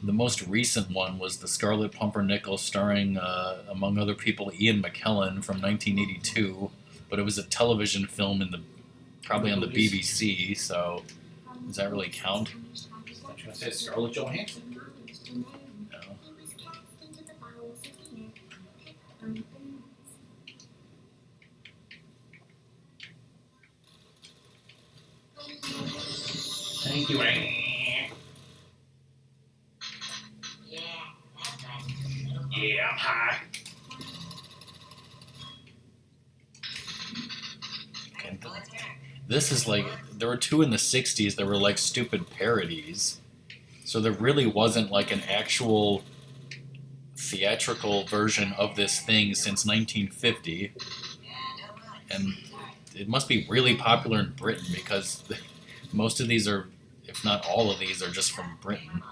The most recent one was The Scarlet Pumpernickel, starring, among other people, Ian McKellen from 1982. But it was a television film probably on the BBC, so does that really count? I was going to say Scarlett Johansson. No. Thank you. Yeah, I'm high. Okay. This is like, there were 2 in the 60s that were like stupid parodies. So there really wasn't like an actual theatrical version of this thing since 1950. And it must be really popular in Britain because most of these are, if not all of these, are just from Britain.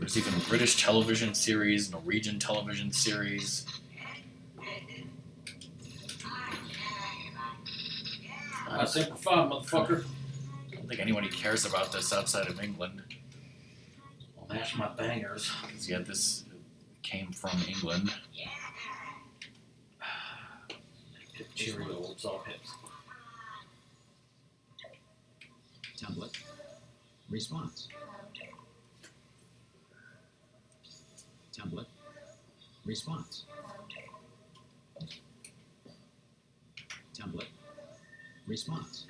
There's even a British television series, Norwegian television series. Super fun, motherfucker. I don't think anybody cares about this outside of England. I'll mash my bangers. Because yeah, this came from England. Get Cheerios off hips. Template. Response. Template. Response. Template. Response.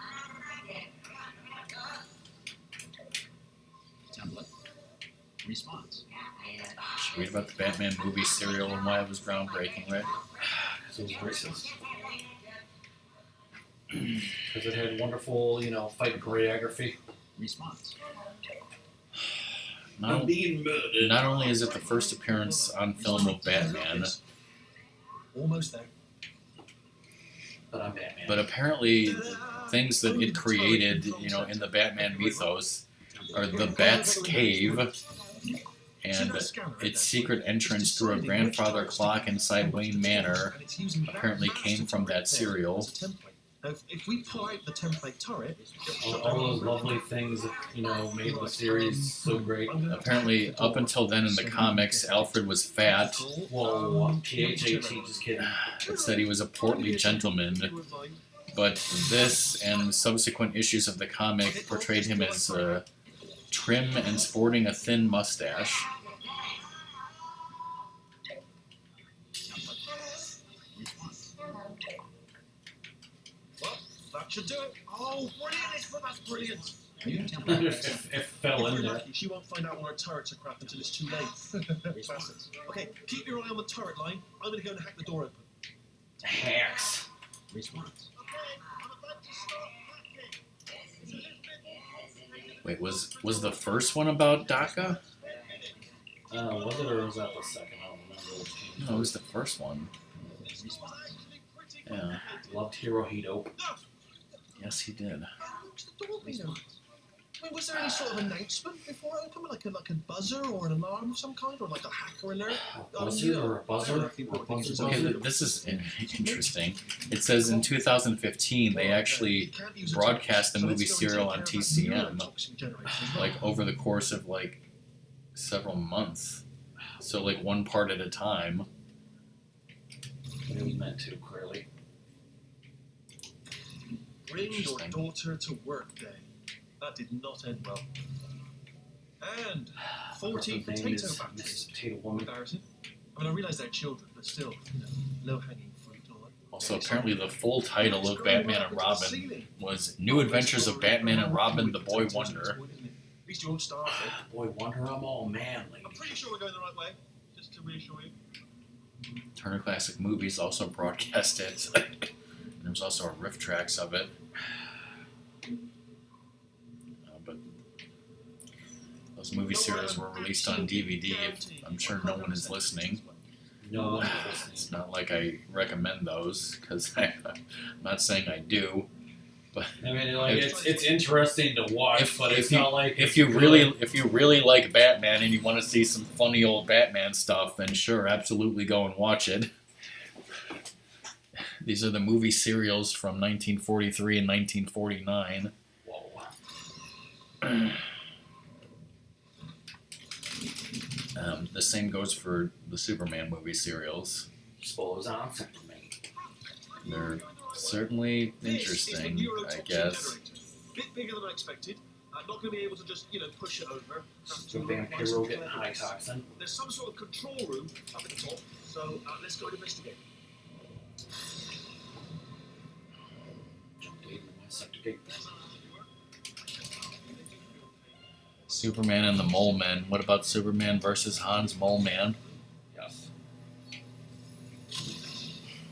Template. Response. Should read about the Batman movie serial and why it was groundbreaking, right? So it was racist. Because it had wonderful, fight choreography. Response. Not, being murdered. not only is it the first appearance on film of Batman, Almost there. But I'm Batman. but apparently things that it created, in the Batman mythos are the Bat's Cave and its secret entrance through a grandfather clock inside Wayne Manor apparently came from that serial. Now, if we pull out the template turret, all those lovely things that, made the series so great. Apparently, up until then in the comics, Alfred was fat. Whoa, PHAT, just kidding. It said he was a portly gentleman, but this and subsequent issues of the comic portrayed him as trim and sporting a thin mustache. That should do it. Oh, brilliant! That's brilliant. New template. It fell in there. She won't find out when our turrets are cracked until it's too late. Response. Okay, keep your eye on the turret line. I'm going to go and hack the door open. Hacks. Response. Wait, was the first one about DACA? Was it or was that the second? I don't remember which came No, it was the first one. Response. Yeah. Loved Hirohito. Yes, he did. What's the door been open? I mean, was there any sort of announcement before it opened, like a buzzer or an alarm of some kind, or like a hacker alert? Buzzer or a buzzer? Okay, this is interesting. It says in 2015 they actually broadcast the movie serial on TCM, like over the course of like several months. So like one part at a time. It was meant to, clearly. Bring your Interesting. daughter to work day. That did not end well. And 14 Her name potato is factories. Mrs. Potato Woman. Embarrassing. I mean, I realise they're children, but still, low hanging fruit. All that. Also, apparently the full title of Batman and Robin was New Adventures of Batman and Robin, the Boy Wonder. At least you won't starve. Eh? Boy Wonder, I'm all manly. I'm pretty sure we're going the right way. Just to reassure you. Turner Classic Movies also broadcast it. There was also a riff tracks of it. But those movie series were released on DVD. I'm sure no one is listening. No one is It's listening. not like I recommend those, because I'm not saying I do. But I mean, like, it's interesting to watch, but it's not like if you really like Batman and you want to see some funny old Batman stuff, then sure, absolutely go and watch it. These are the movie serials from 1943 and 1949. Whoa. The same goes for the Superman movie serials. Spoilers on Superman. They're certainly interesting, I guess. Bit bigger than I expected. I'm not going to be able to just, push it over. The Vampiro getting high toxin. There's some sort of control room up at the top, so let's go and investigate. Superman and the Mole Men. What about Superman versus Hans Mole Man? Yes.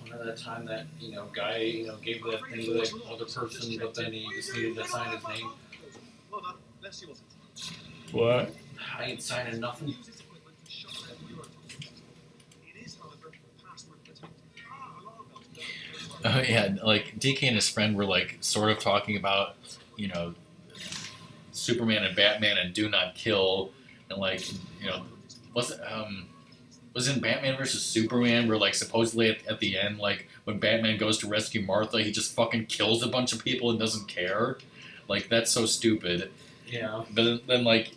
Remember that time that, guy, gave that thing to that other person, but then he just needed to sign his name? Well done. Let's see what's it. What? I ain't signing nothing. Use this equipment to shut down the Eurotunnel. It is, however, password protected. Alarm bells don't. Oh yeah, like DK and his friend were like sort of talking about, Superman and Batman and Do Not Kill, and like, wasn't Batman versus Superman where like supposedly at the end, like when Batman goes to rescue Martha, he just fucking kills a bunch of people and doesn't care. Like that's so stupid. Yeah. But then like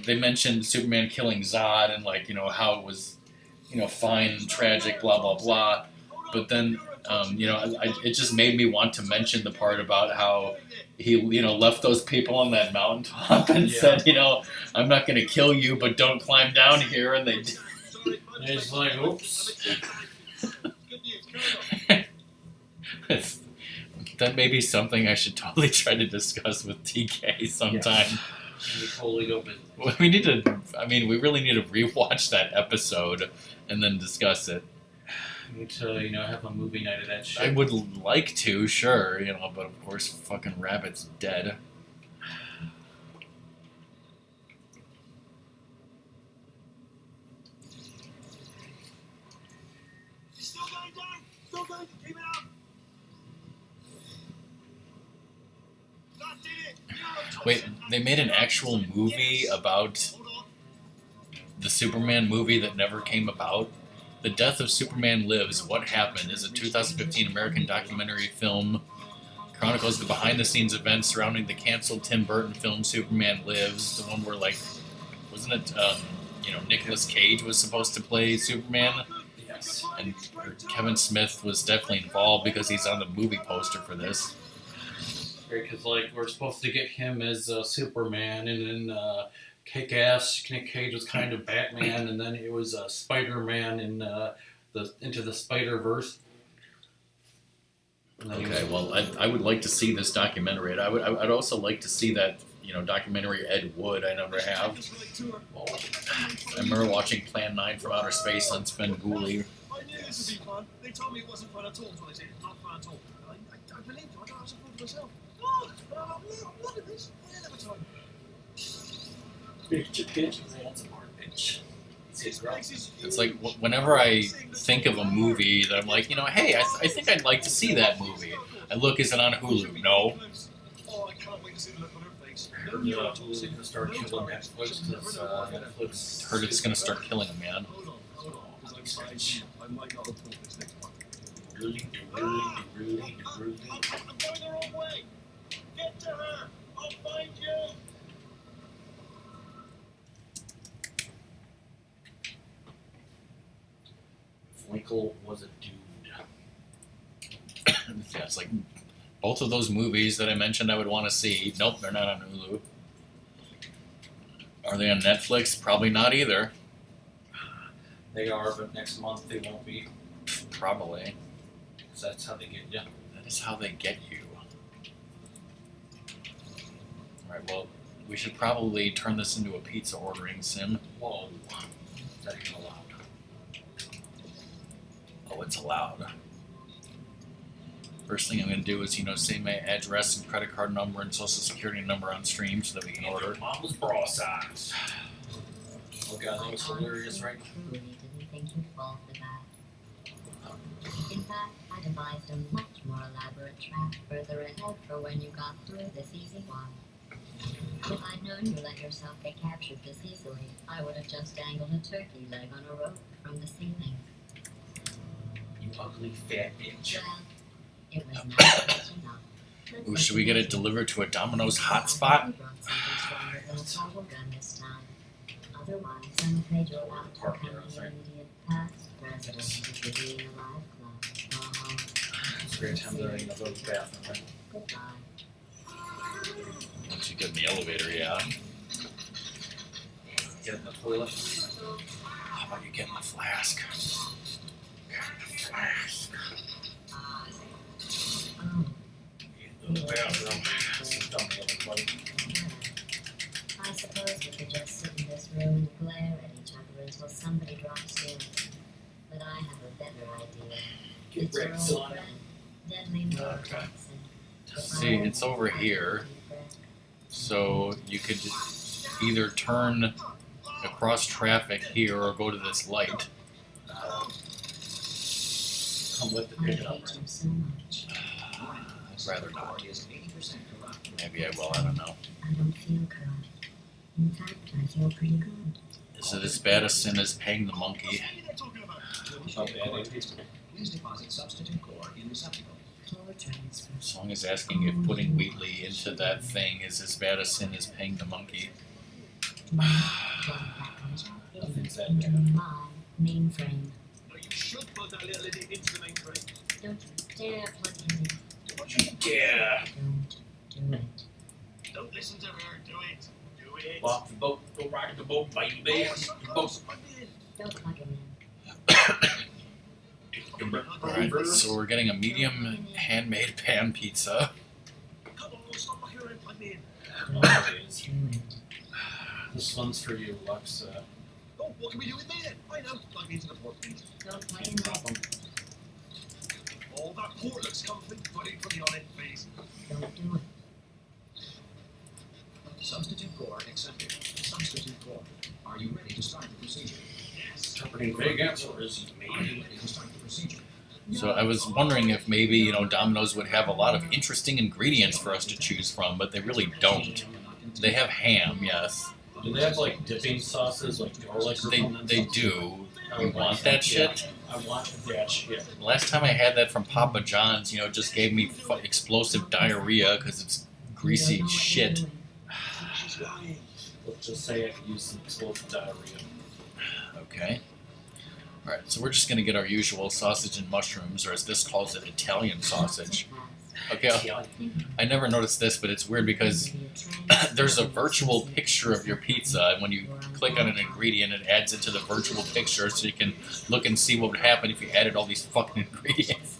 they mentioned Superman killing Zod and like how it was fine, tragic, blah blah blah. But then it just made me want to mention the part about how he left those people on that mountaintop and said I'm not going to kill you, but don't climb down here, and they did. And it's like, oops. That may be something I should totally try to discuss with TK sometime. We totally go with. We need to. I mean, we really need to rewatch that episode and then discuss it. We need to, have a movie night of that shit. I would like to, sure, but of course, fucking Rabbit's dead. Still going down. Still going. Keep it up. That did it. Wait, they made an actual movie about the Superman movie that never came about? The Death of Superman Lives, What Happened is a 2015 American documentary film. Chronicles the behind-the-scenes events surrounding the canceled Tim Burton film Superman Lives, the one where, like, wasn't it, Nicolas Cage was supposed to play Superman? Yes. And Kevin Smith was definitely involved because he's on the movie poster for this. Because, like, we're supposed to get him as Superman, and then Kick-Ass, Nick Cage was kind of Batman, and then it was Spider-Man in Into the Spider-Verse. Okay, well, I would like to see this documentary. I'd also like to see that documentary Ed Wood. I never have. I remember watching Plan 9 from Outer Space on Svengoolie. I knew this would be fun. They told me it wasn't fun at all until they said it's not fun at all. I believed them. I got some fun for myself. Oh, look at this. I never told you. It's like whenever I think of a movie that I'm like, hey, I think I'd like to see that movie. I look, is it on Hulu? No. Oh, I can't wait to see the look on her face. Hulu's going to start killing Netflix because Netflix Heard it's going to start killing a man. Hold on, because I'm scared. I might not report this next one. really. I'm going the wrong way. Get to her. I'll find you. Winkle was a dude. Yeah, it's like both of those movies that I mentioned I would want to see. Nope, they're not on Hulu. Are they on Netflix? Probably not either. They are, but next month they won't be. Probably. Because that's how they get you. That is how they get you. Alright, well, we should probably turn this into a pizza ordering sim. Whoa. That ain't allowed. Oh, it's allowed. First thing I'm going to do is, say my address and credit card number and social security number on stream so that we can order. Mama's bra size. Oh god, that was hilarious, right? Truly didn't think you'd fall for that. In fact, I devised a much more elaborate trap further ahead for when you got through this easy one. If I'd known you let yourself get captured this easily, I would have just dangled a turkey leg on a rope from the ceiling. You ugly fat bitch. Well, it was not much enough. Ooh, should we get it delivered to a Domino's hotspot? You brought something stronger than a travel gun this time. Otherwise, I'm afraid you're about to become the immediate past president of the Being Alive Club. It's a great time to go to the bathroom, right? Goodbye. Once you get in the elevator, yeah. Get in the toilet. How about you get in the flask? Get in the flask. Oh, Get in the bathroom. Sit down the other buddy. I suppose we could just sit in this room and glare at each other until somebody drops in. But I have a better idea. Get It's your wrecked, old son. friend, Deadly Laura Okay. Jackson. See, it's over here. So you could either turn across traffic here or go to this light. Come with it, I pick it up. hate you so much. I'd rather not. Is 80% corrupt. Maybe I will, I don't know. I don't feel corrupt. In fact, I feel pretty good. Is Is it as bad a sin as paying the monkey? Not bad, Please deposit substitute core in receptacle. Floor transfer. As long as asking if putting Wheatley into that thing is as bad a sin as paying the monkey. My package Nothing's that into bad. my mainframe. No, you should plug that little idiot into the mainframe. Don't you dare plug him in. Yeah. Don't do it. Don't listen to her. Do it. Do it. Walk the boat, go rock the boat, baby. Oh, so The close. boat. Plug me in. Don't plug him in. Alright, so we're getting a medium handmade pan pizza. Come on, stop fucking around. Plug me in. Don't do it. This one's for you, Lux. Oh, what can we do with me then? I know. Plug me into the port, please. Don't plug him in. Oh, that port looks comfy. Put it on it, please. Don't do it. Substitute core accepted. Substitute core. Are you ready to start the procedure? Yes. Interpreting vague answers. Are you ready to start the procedure? So I was wondering if maybe, you know, Domino's would have a lot of interesting ingredients for us to choose from, but they really don't. They have ham, yes. Do they have like dipping sauces, like garlic or something? They do. I You would want like that shit? I want that shit. Last time I had that from Papa John's, you know, it just gave me explosive diarrhea because it's greasy You don't know what shit. you're doing. She's lying. Let's just say I could use some explosive diarrhea. Okay. Alright, so we're just gonna get our usual sausage and mushrooms, or as this calls it, Italian sausage. Okay, I never noticed this, but it's weird because there's a virtual picture of your pizza, and when you click on an ingredient, it adds it to the virtual picture so you can look and see what would happen if you added all these fucking ingredients.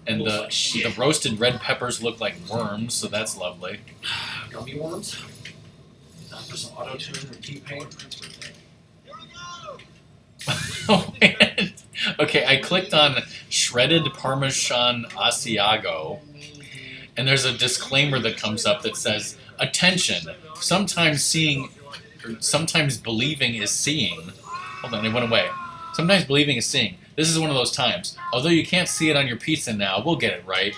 And the roasted red peppers look like worms, so that's lovely. Gummy worms? Not for some auto tune or T-Pain? Here we go. Oh, man. Okay, I clicked on shredded Parmesan Asiago, and there's a disclaimer that comes up that says, "Attention! Sometimes believing is seeing." Hold on, it went away. Sometimes believing is seeing. This is one of those times. Although you can't see it on your pizza now, we'll get it right.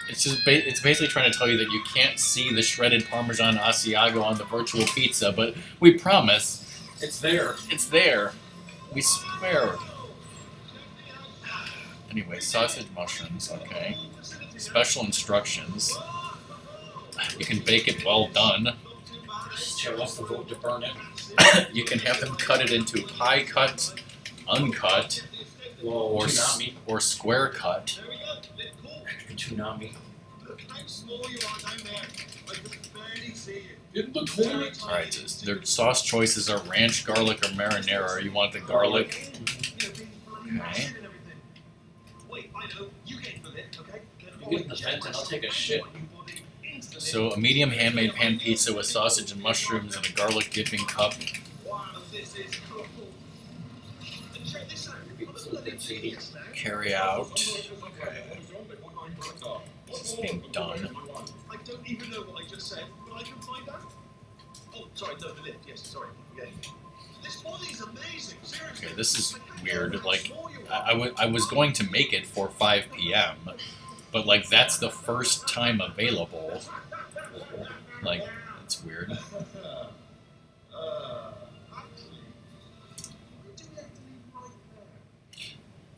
It's just it's basically trying to tell you that you can't see the shredded Parmesan Asiago on the virtual pizza, but we promise It's there. it's there. We swear. Anyway, sausage mushrooms, okay. Special instructions. You can bake it well done. Chair wants to vote to burn it. You can have them cut it into pie cut, uncut, Whoa, or tsunami. or square cut. Extra tsunami. Look how small you are down there. I can barely see you. In the toilet. Alright, so their sauce choices are ranch, garlic, or marinara. You want the garlic? Okay. Wait, I know. You get into it, okay? You get in the vent and I'll take a shit. So a medium handmade pan pizza with sausage and mushrooms and a garlic dipping cup. Wow, this is cool. Check this out. Carry out. Okay. This is being done. I don't even know what I just said, but I can find out. Oh, sorry, no, the lift. Yes, sorry. Yeah. This body is amazing. Seriously. Okay, this is weird. Like, I was going to make it for 5 p.m., but like that's the first time available. Like, it's weird.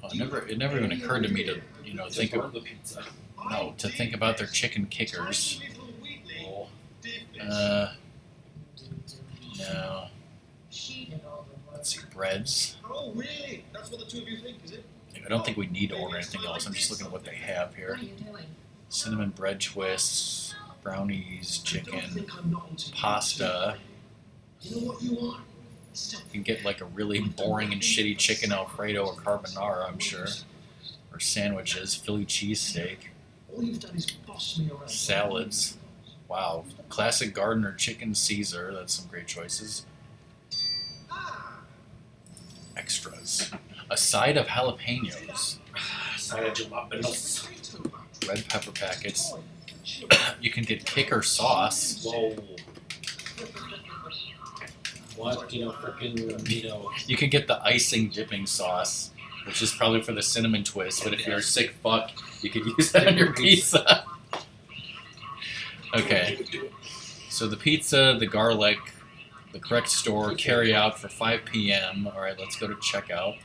Oh, it never even occurred to me to, you know, Just burn think the pizza. about their chicken kickers. Oh. No. She did all the work. Let's see, breads. Oh, really? That's what the two of you think, is it? I don't think we need to order anything else. I'm just looking at what they have here. What are you doing? Cinnamon bread twists, brownies, Don't chicken, think I'm not into you. pasta. You know what you are? You can get like a really boring and shitty chicken Alfredo or carbonara, I'm sure. Or sandwiches, Philly cheesesteak, All you've done is boss me around. salads. Wow. Classic Gardner chicken Caesar. That's some great choices. Ah, Extras. A side of jalapenos. Side of jalapenos. Red pepper packets. You can get kicker sauce. Whoa. What? Frickin', You can get the icing dipping sauce, which is probably for the cinnamon twist, but if you're a sick fuck, you could use that on your pizza. Okay. So the pizza, the garlic, the correct store, carry out for 5 p.m. All right, let's go to checkout.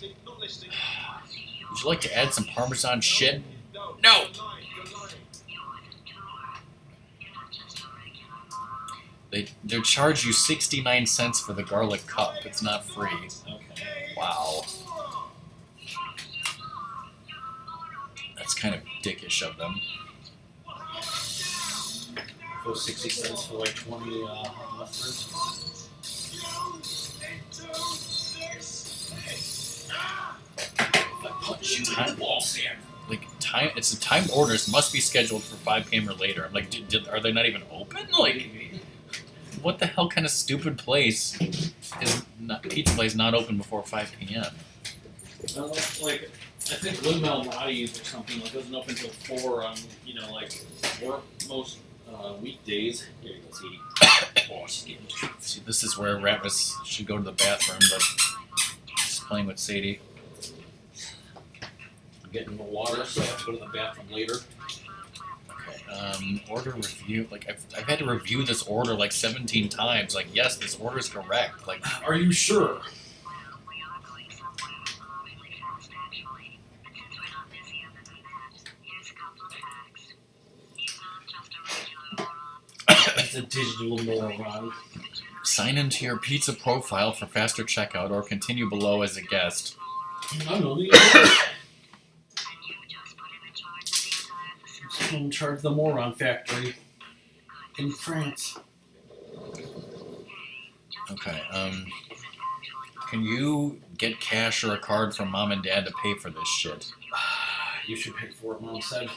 Would you like to add some Parmesan shit? No! They charge you 69 cents for the garlic cup. It's not free. Okay. Wow. That's kind of dickish of them. For 60 cents for like 20 mustards. If I punch you in the balls, Sam. Like time, it's a timed orders must be scheduled for 5 p.m. or later. I'm like, are they not even open? Like, what the hell kind of stupid place is pizza place not open before 5 p.m.? Well, like I think Windmill Nadi's or something like doesn't open until 4 on like work most weekdays. Here you go, see. Oh, she's getting treats. See, this is where Ratmus should go to the bathroom, but he's playing with Sadie. I'm getting the water, so I have to go to the bathroom later. Okay. Order review. Like I've had to review this order like 17 times. Like, yes, this order is correct. Like, are you sure? It's a digital moron. Sign into your pizza profile for faster checkout, or continue below as a guest. I know in charge of the Moron Factory in France. Okay. Can you get cash or a card from mom and dad to pay for this shit? You should pay for it, Mom said.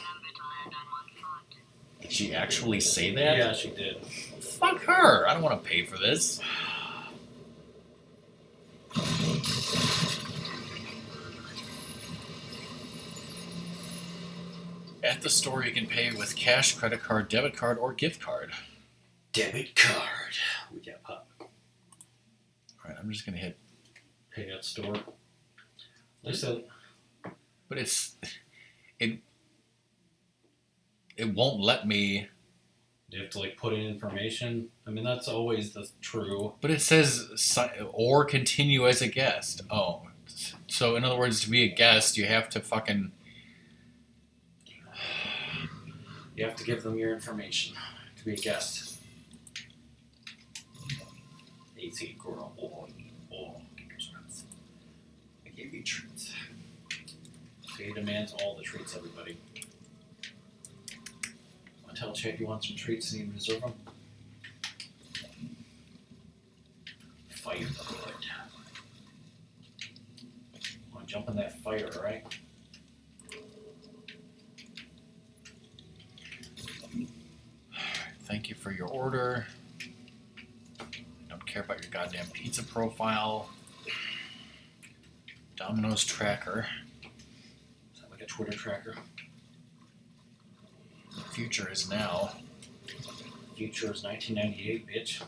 Did she actually say that? Yeah, she did. Fuck her. I don't want to pay for this. At the store, you can pay with cash, credit card, debit card, or gift card. Debit card. We got pop. Alright, I'm just going to hit... Pay at store. Listen. But it won't let me... You have to like put in information. I mean, that's always the true. But it says, or continue as a guest. Oh. So, in other words, to be a guest, you have to fucking... You have to give them your information to be a guest. AC girl. Oh, I gave you treats. So he demands all the treats, everybody. Want to tell Chad you want some treats and you deserve them? Fire good. Want to jump in that fire, right? Thank you for your order. Don't care about your goddamn pizza profile. Domino's tracker. Is that like a Twitter tracker? Future is now. Future is 1998, bitch.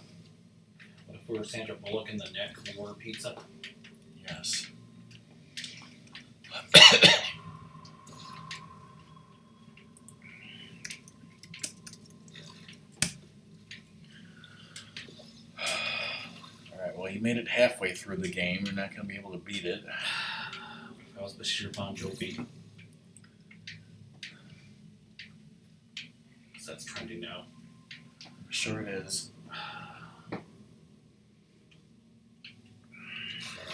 What if we were Sandra Bullock in the neck and we order pizza? Yes. Well, you made it halfway through the game. You're not going to be able to beat it. That was Bashir Bon Jovi. So that's trending now. Sure it is.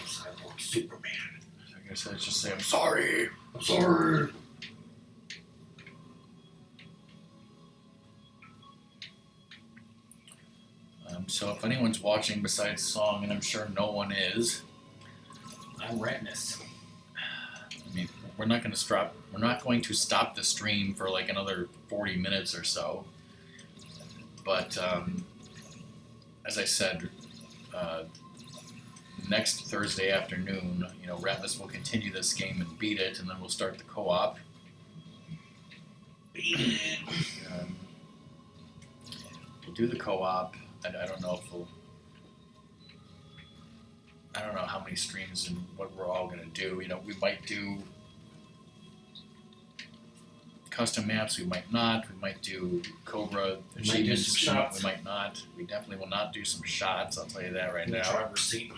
Cyborg Superman. I guess I just say, I'm sorry. I'm sorry. So if anyone's watching besides Song, and I'm sure no one is, I'm Ratmus. I mean, we're not going to stop the stream for like another 40 minutes or so. But as I said, next Thursday afternoon, Ratmus will continue this game and beat it, and then we'll start the co-op. We'll do the co-op. I don't know if I don't know how many streams and what we're all going to do. We might do custom maps. We might not. We might do Cobra We might do achievements. some shots. We might not. We definitely will not do some shots. I'll tell you that right In the now. driver's seat.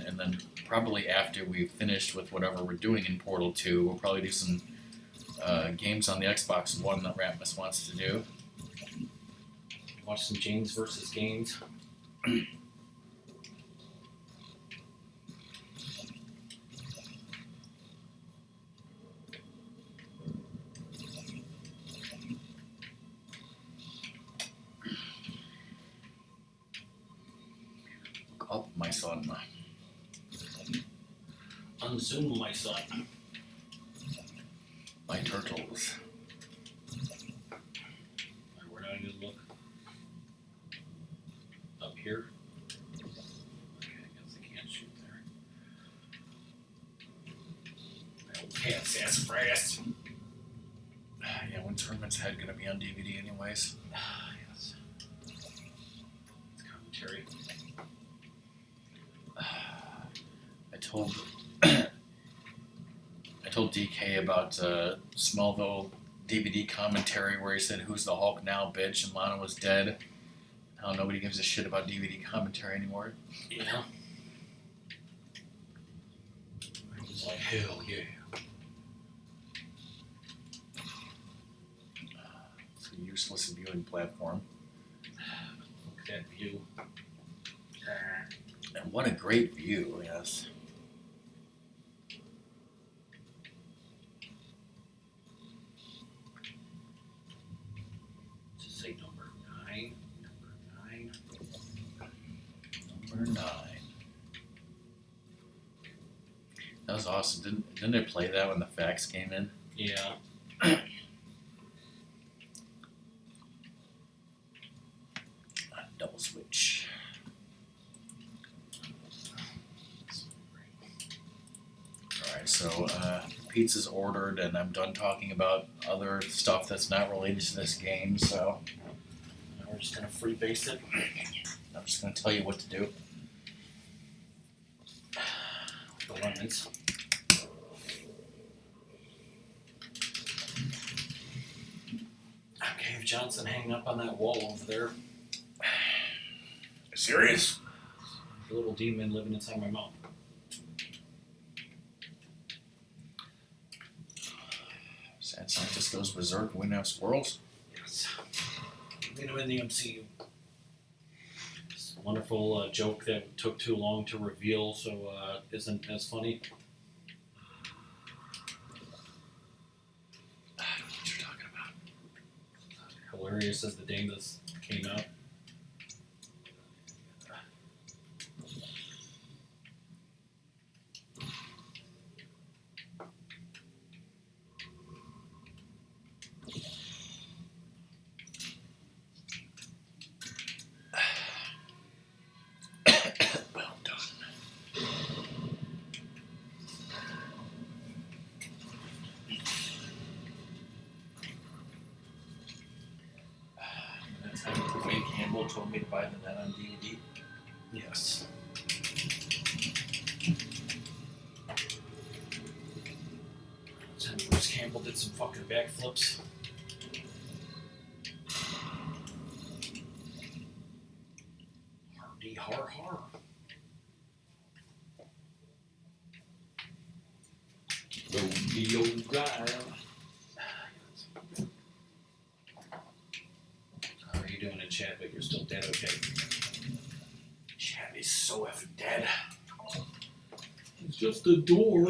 And then probably after we've finished with whatever we're doing in Portal 2, we'll probably do some games on the Xbox One that Ratmus wants to do. Watch some James versus Games. Look up, my son. Unzoom, my son. My turtles. Alright, where do I need to look? Up here? Okay, I guess I can't shoot there. Can't sassafras. Yeah, when Tournament's Head gonna be on DVD anyways? Yes. It's commentary. I told DK about Smallville DVD commentary where he said, "Who's the Hulk now, bitch?" and Lana was dead. How nobody gives a shit about DVD commentary anymore. Yeah. I was like, hell yeah. It's a useless viewing platform. Look at that view. And what a great view, yes. Just say number 9. Number 9. That was awesome. Didn't they play that when the fax came in? Yeah. Double switch. Alright, so pizza's ordered and I'm done talking about other stuff that's not related to this game, so Now we're just gonna freebase it. I'm just gonna tell you what to do. The lemons. Cave Johnson hanging up on that wall over there. Serious? The little demon living inside my mouth. Sad scientist goes berserk and we don't have squirrels. Yes. You know, in the MCU. It's a wonderful joke that took too long to reveal, so isn't as funny. I don't know what you're talking about. Hilarious as the day this came out. Well done. That time Wayne Campbell told me to buy the net on DVD. Yes. Time Bruce Campbell did some fucking backflips. Hardy har har. Rodeo Drive. How are you doing in chat, but you're still dead, okay? Chat is so effing dead. It's just a door.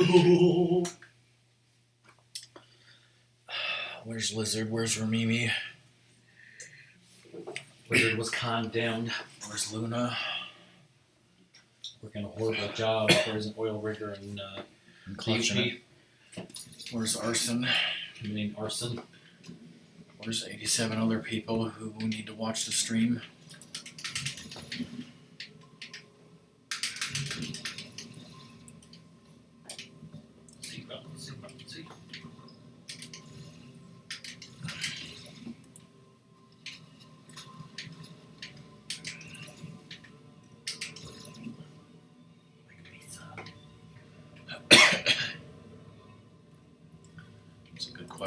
Where's Lizard? Where's Ramimi? Wizard was condemned. Where's Luna? Working a horrible job as an oil rigger and I'm clutching it. Where's Arson? committing arson. Where's 87 other people who need to watch the stream? See.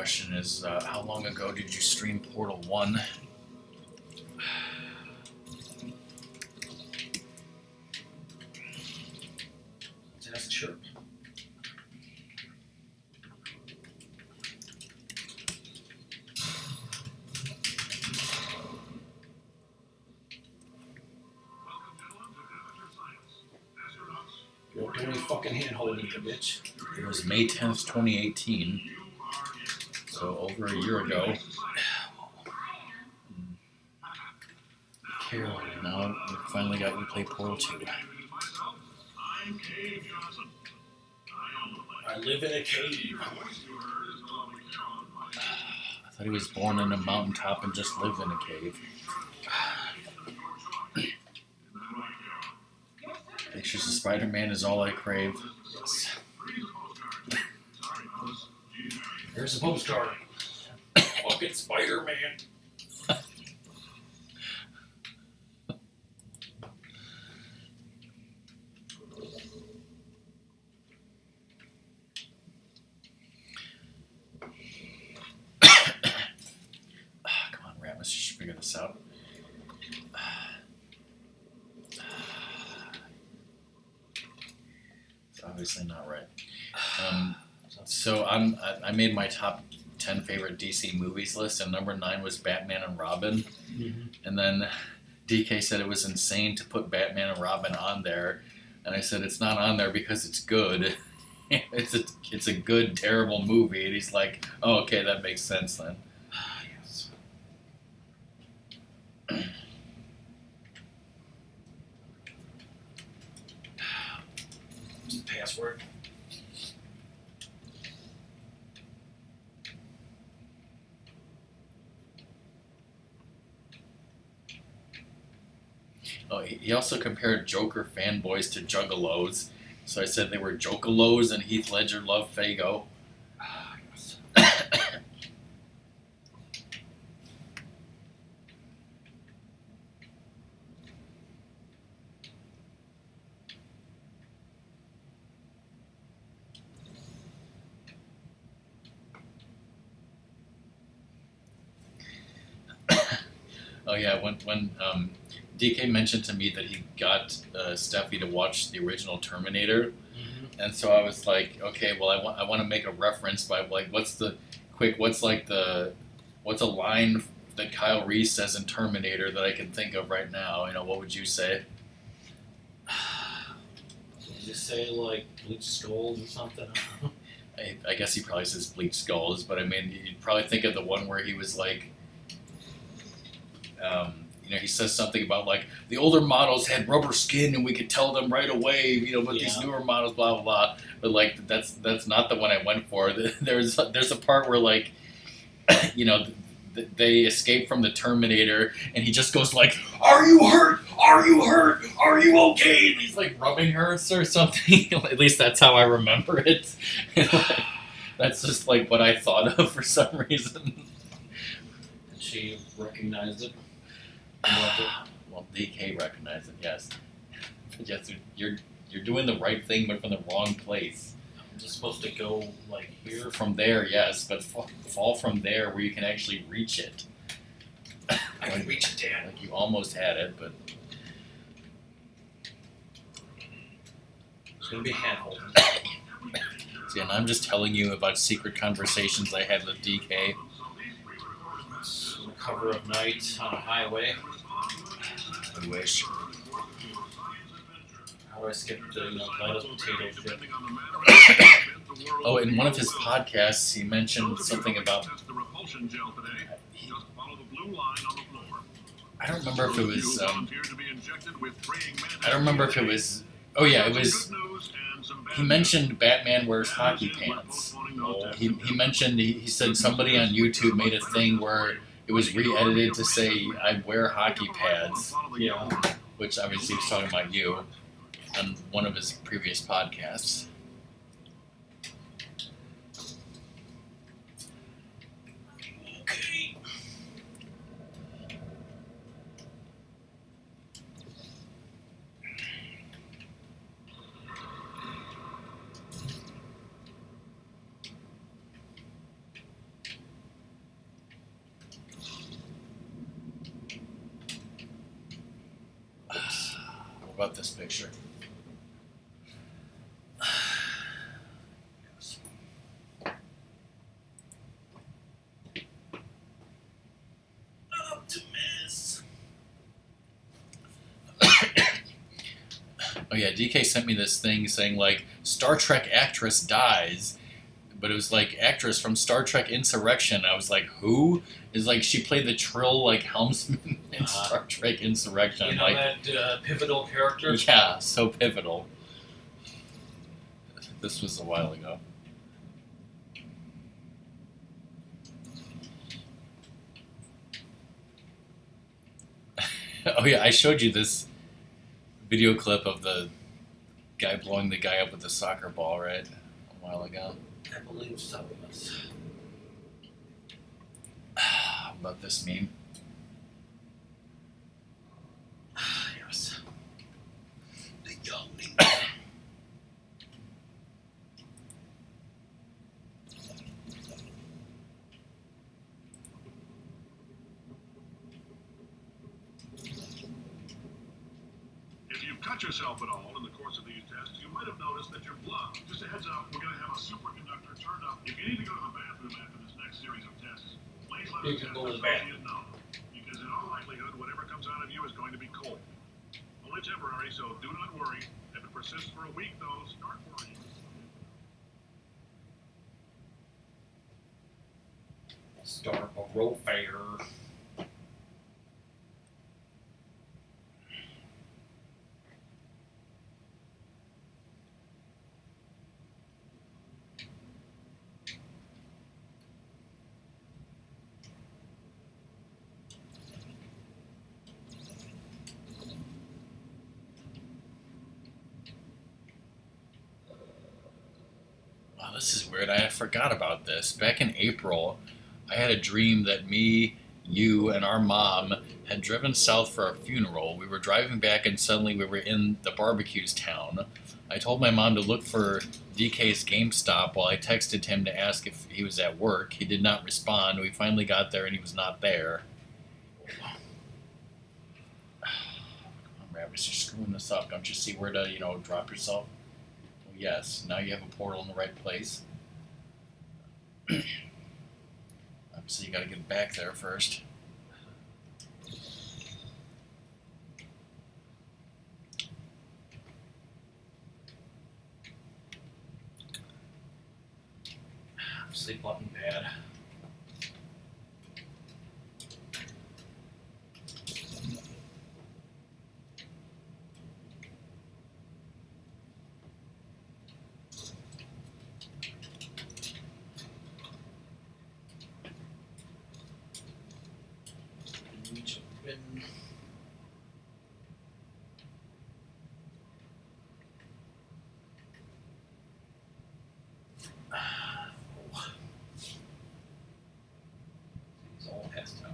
question is, how long ago did you stream Portal 1? That's true. Don't do any fucking hand holding, you bitch. It was May 10th, 2018. So over a year ago. Carol. Now we finally got you to play Portal 2. I live in a cave. I thought he was born in a mountaintop and just lived in a cave. Pictures of Spider-Man is all I crave. Yes. Here's a postcard. Fucking Spider-Man. Come on, Ratmus, you should figure this out. It's obviously not right. So I made my top 10 favorite DC movies list, and number 9 was Batman and Robin. Mm-hmm. And then DK said it was insane to put Batman and Robin on there, and I said it's not on there because it's good. it's a good, terrible movie, and he's like, oh, okay, that makes sense then. Yes. What's the password? Oh, he also compared Joker fanboys to juggalos. So I said they were jokalos and Heath Ledger loved Fago. Yes. Oh yeah, when DK mentioned to me that he got Steffi to watch the original Terminator, and so I was like, okay, well I want to make a reference by like what's a line that Kyle Reese says in Terminator that I can think of right now? You know, what would you say? Did you say like bleached skulls or something? I guess he probably says bleached skulls, but I mean you'd probably think of the one where he was like. You know, he says something about like the older models had rubber skin and we could tell them right away. You know, but these newer models, blah blah blah. But like that's not the one I went for. There's a part where like, you know, they escape from the Terminator and he just goes like, "Are you hurt? Are you hurt? Are you okay?" And he's like rubbing her or something. At least that's how I remember it. Like, that's just like what I thought of for some reason. She recognized it. Well, DK recognized it, yes. But yes, you're doing the right thing, but from the wrong place. I'm just supposed to go like here. From there, yes, but fall from there where you can actually reach it. I can reach it, Dan. Like you almost had it, but It's gonna be hand holding. see, and I'm just telling you about secret conversations I had with DK. On the cover of night on a highway. I wish. How do I skip the Gladys potato shit? Oh, in one of his podcasts, he mentioned something about. I don't remember if it was. I don't remember if it was. Oh yeah, it was. He mentioned Batman wears hockey pants. He mentioned he said somebody on YouTube made a thing where it was re-edited to say I wear hockey pads. Yeah. Which obviously he was talking about you on one of his previous podcasts. Okay. about this picture? Optimus. Oh yeah, DK sent me this thing saying like Star Trek actress dies, but it was like actress from Star Trek Insurrection. I was like, who? Is like she played the Trill like helmsman in Star Trek Insurrection. You know like that pivotal character? yeah, so pivotal. This was a while ago. Oh yeah, I showed you this video clip of the guy blowing the guy up with the soccer ball, right? A while ago. I believe so, yes. About this meme. Yes. The youngling. If you've cut yourself at all in the course of these tests, you might have noticed that your blood. Just a heads up, we're going to have a superconductor turned up. If you need to go to the bathroom after this next series of tests, please let You us can test go to the associate know. Because in all likelihood, whatever comes out of you is going to be cold. Only temporary, so do not worry. If it persists for a week, though, start worrying. Start a road fair. Wow, this is weird. I forgot about this. Back in April, I had a dream that me, you, and our mom had driven south for a funeral. We were driving back and suddenly we were in the barbecues town. I told my mom to look for DK's GameStop while I texted him to ask if he was at work. He did not respond. We finally got there and he was not there. Come on, Ratmus, you're screwing this up. Don't you see where to, drop yourself? Well, yes, now you have a portal in the right place. Obviously, you gotta get back there first. Sleepwalking pad. Reach open. He's all passed out.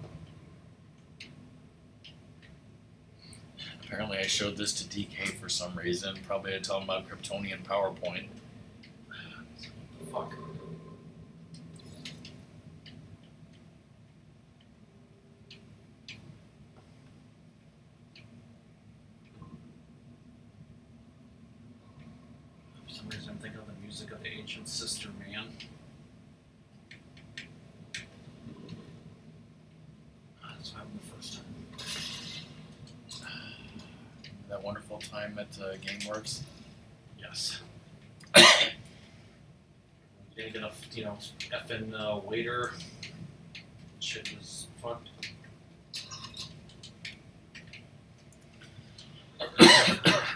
Apparently, I showed this to DK for some reason. Probably to tell him about Kryptonian PowerPoint. Fuck. For some reason, I'm thinking of the music of the Ancient Sister Man. That's what happened the first time. That wonderful time at GameWorks. Yes. Didn't get a effing waiter. Shit was fucked.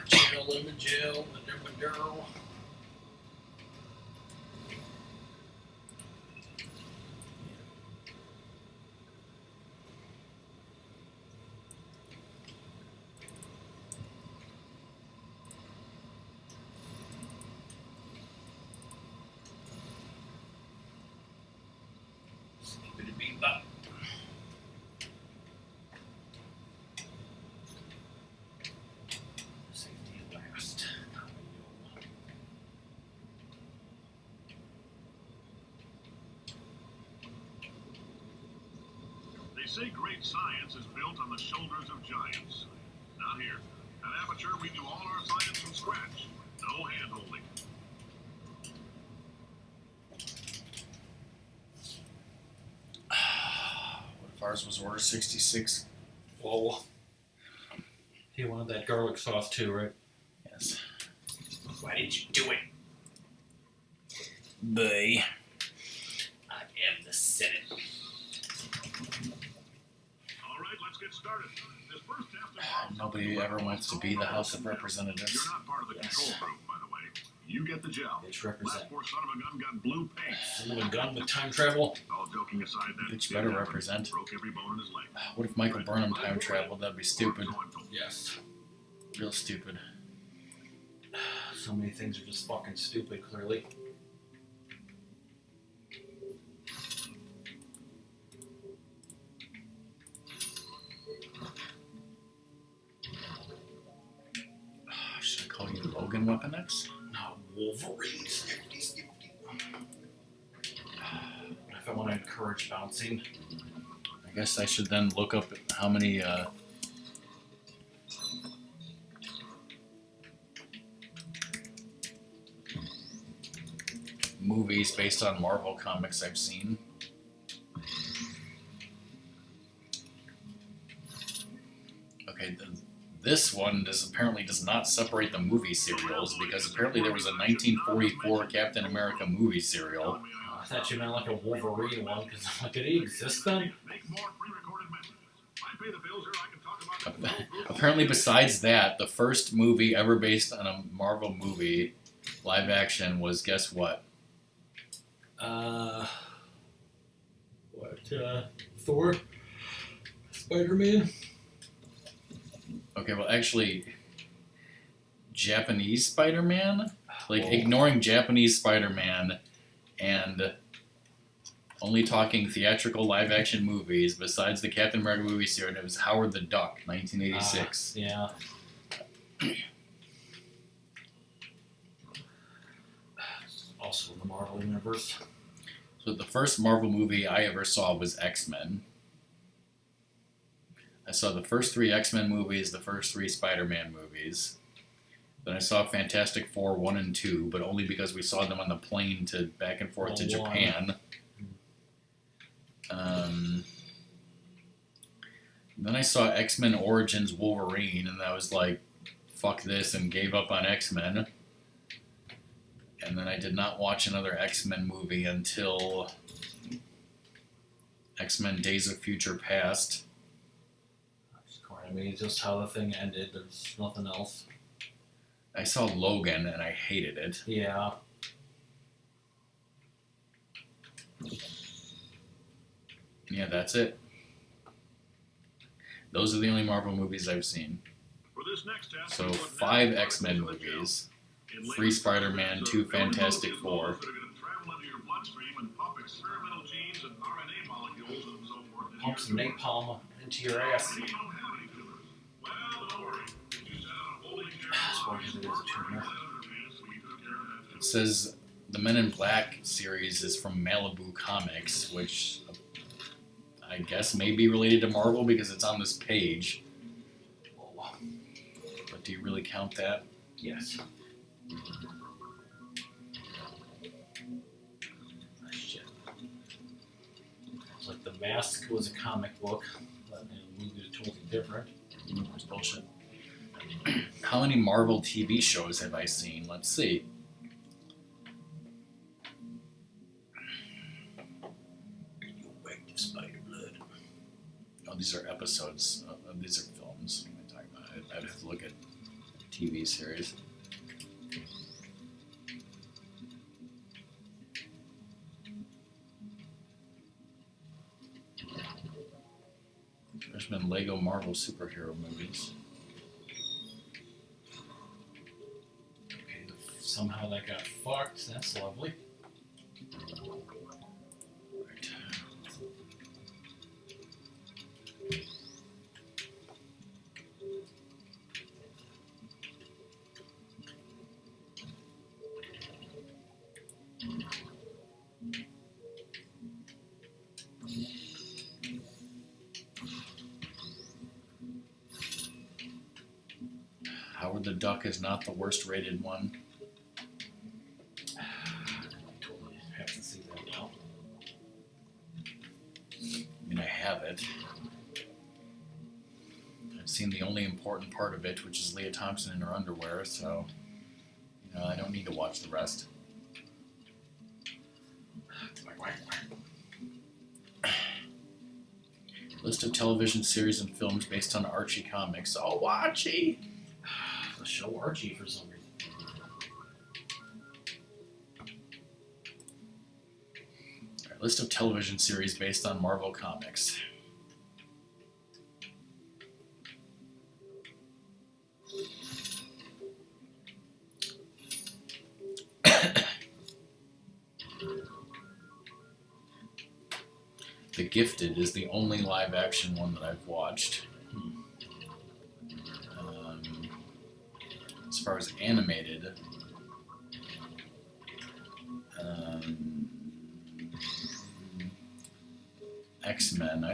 Jail in the jail, the different girl. Skippity-bee-bop. Safety last. They say great science is built on the shoulders of giants. Not here. At Aperture, we do all our science from scratch. No hand-holding. What if ours was order 66? Whoa. He wanted that garlic sauce too, right? Yes. Why did you do it? Boy. I am the Senate. All right, let's get started. This first test involves Nobody ever wants to be the House of Representatives. You're not part of the control group, by the way. You get the gel. Bitch represent. Last poor son of a gun got blue paint. Son of a gun with time travel. All joking aside, that Bitch did better happen. represent. Broke every bone in his leg. What if Michael Burnham time traveled? That'd be stupid. Yes. Real stupid. So many things are just fucking stupid, clearly. Should I call you Logan Weapon X? No, Wolverine. If I want to encourage bouncing. I guess I should then look up how many movies based on Marvel comics I've seen. Okay, this one apparently does not separate the movie serials because apparently there was a 1944 Captain America movie serial. I thought you meant like a Wolverine one, because I'm like, did he exist then? Make more pre-recorded messages. I pay the bills here. I can talk about it. Apparently, besides that, the first movie ever based on a Marvel movie, live action, was guess what? Thor? Spider-Man? Okay, well, actually, Japanese Spider-Man? Like, ignoring Japanese Spider-Man and only talking theatrical live-action movies besides the Captain America movie series, it was Howard the Duck, 1986. Yeah. Also in the Marvel Universe. So the first Marvel movie I ever saw was X-Men. I saw the first 3 X-Men movies, the first 3 Spider-Man movies. Then I saw Fantastic Four 1 and 2, but only because we saw them on the plane to back and forth to Japan. Then I saw X-Men Origins Wolverine, and I was like, fuck this, and gave up on X-Men. And then I did not watch another X-Men movie until X-Men Days of Future Past. I mean, just how the thing ended. There's nothing else. I saw Logan, and I hated it. Yeah. Yeah, that's it. Those are the only Marvel movies I've seen. For this next test, So we put 5 nanoparticles X-Men in the gel. movies, In 3 later Spider-Man, studies, 2 there are Fantastic molecules Four. that are going to travel into your bloodstream and pump experimental genes and RNA molecules and so forth. into Pump some your napalm into your ass. You don't have any tumors. Well, don't worry. You sat on a folding chair. As far as it is a tumor. We took care of that too. It says the Men in Black series is from Malibu Comics, which I guess may be related to Marvel because it's on this page. But do you really count that? Yes. Shit. It's like The Mask was a comic book, but in the movie was totally different. It's bullshit. How many Marvel TV shows have I seen? Let's see. You whacked the spider blood. Oh, these are episodes. These are films. What am I talking about? I'd have to look at TV series. There's been Lego Marvel superhero movies. Okay, somehow that got fucked. That's lovely. Right. Howard the Duck is not the worst rated one. Totally have to see that now. I mean, I have it. I've seen the only important part of it, which is Leah Thompson in her underwear, so I don't need to watch the rest. List of television series and films based on Archie comics. Oh, Archie! The show Archie for some reason. Alright, list of television series based on Marvel comics. The Gifted is the only live action one that I've watched. As far as animated, X-Men. I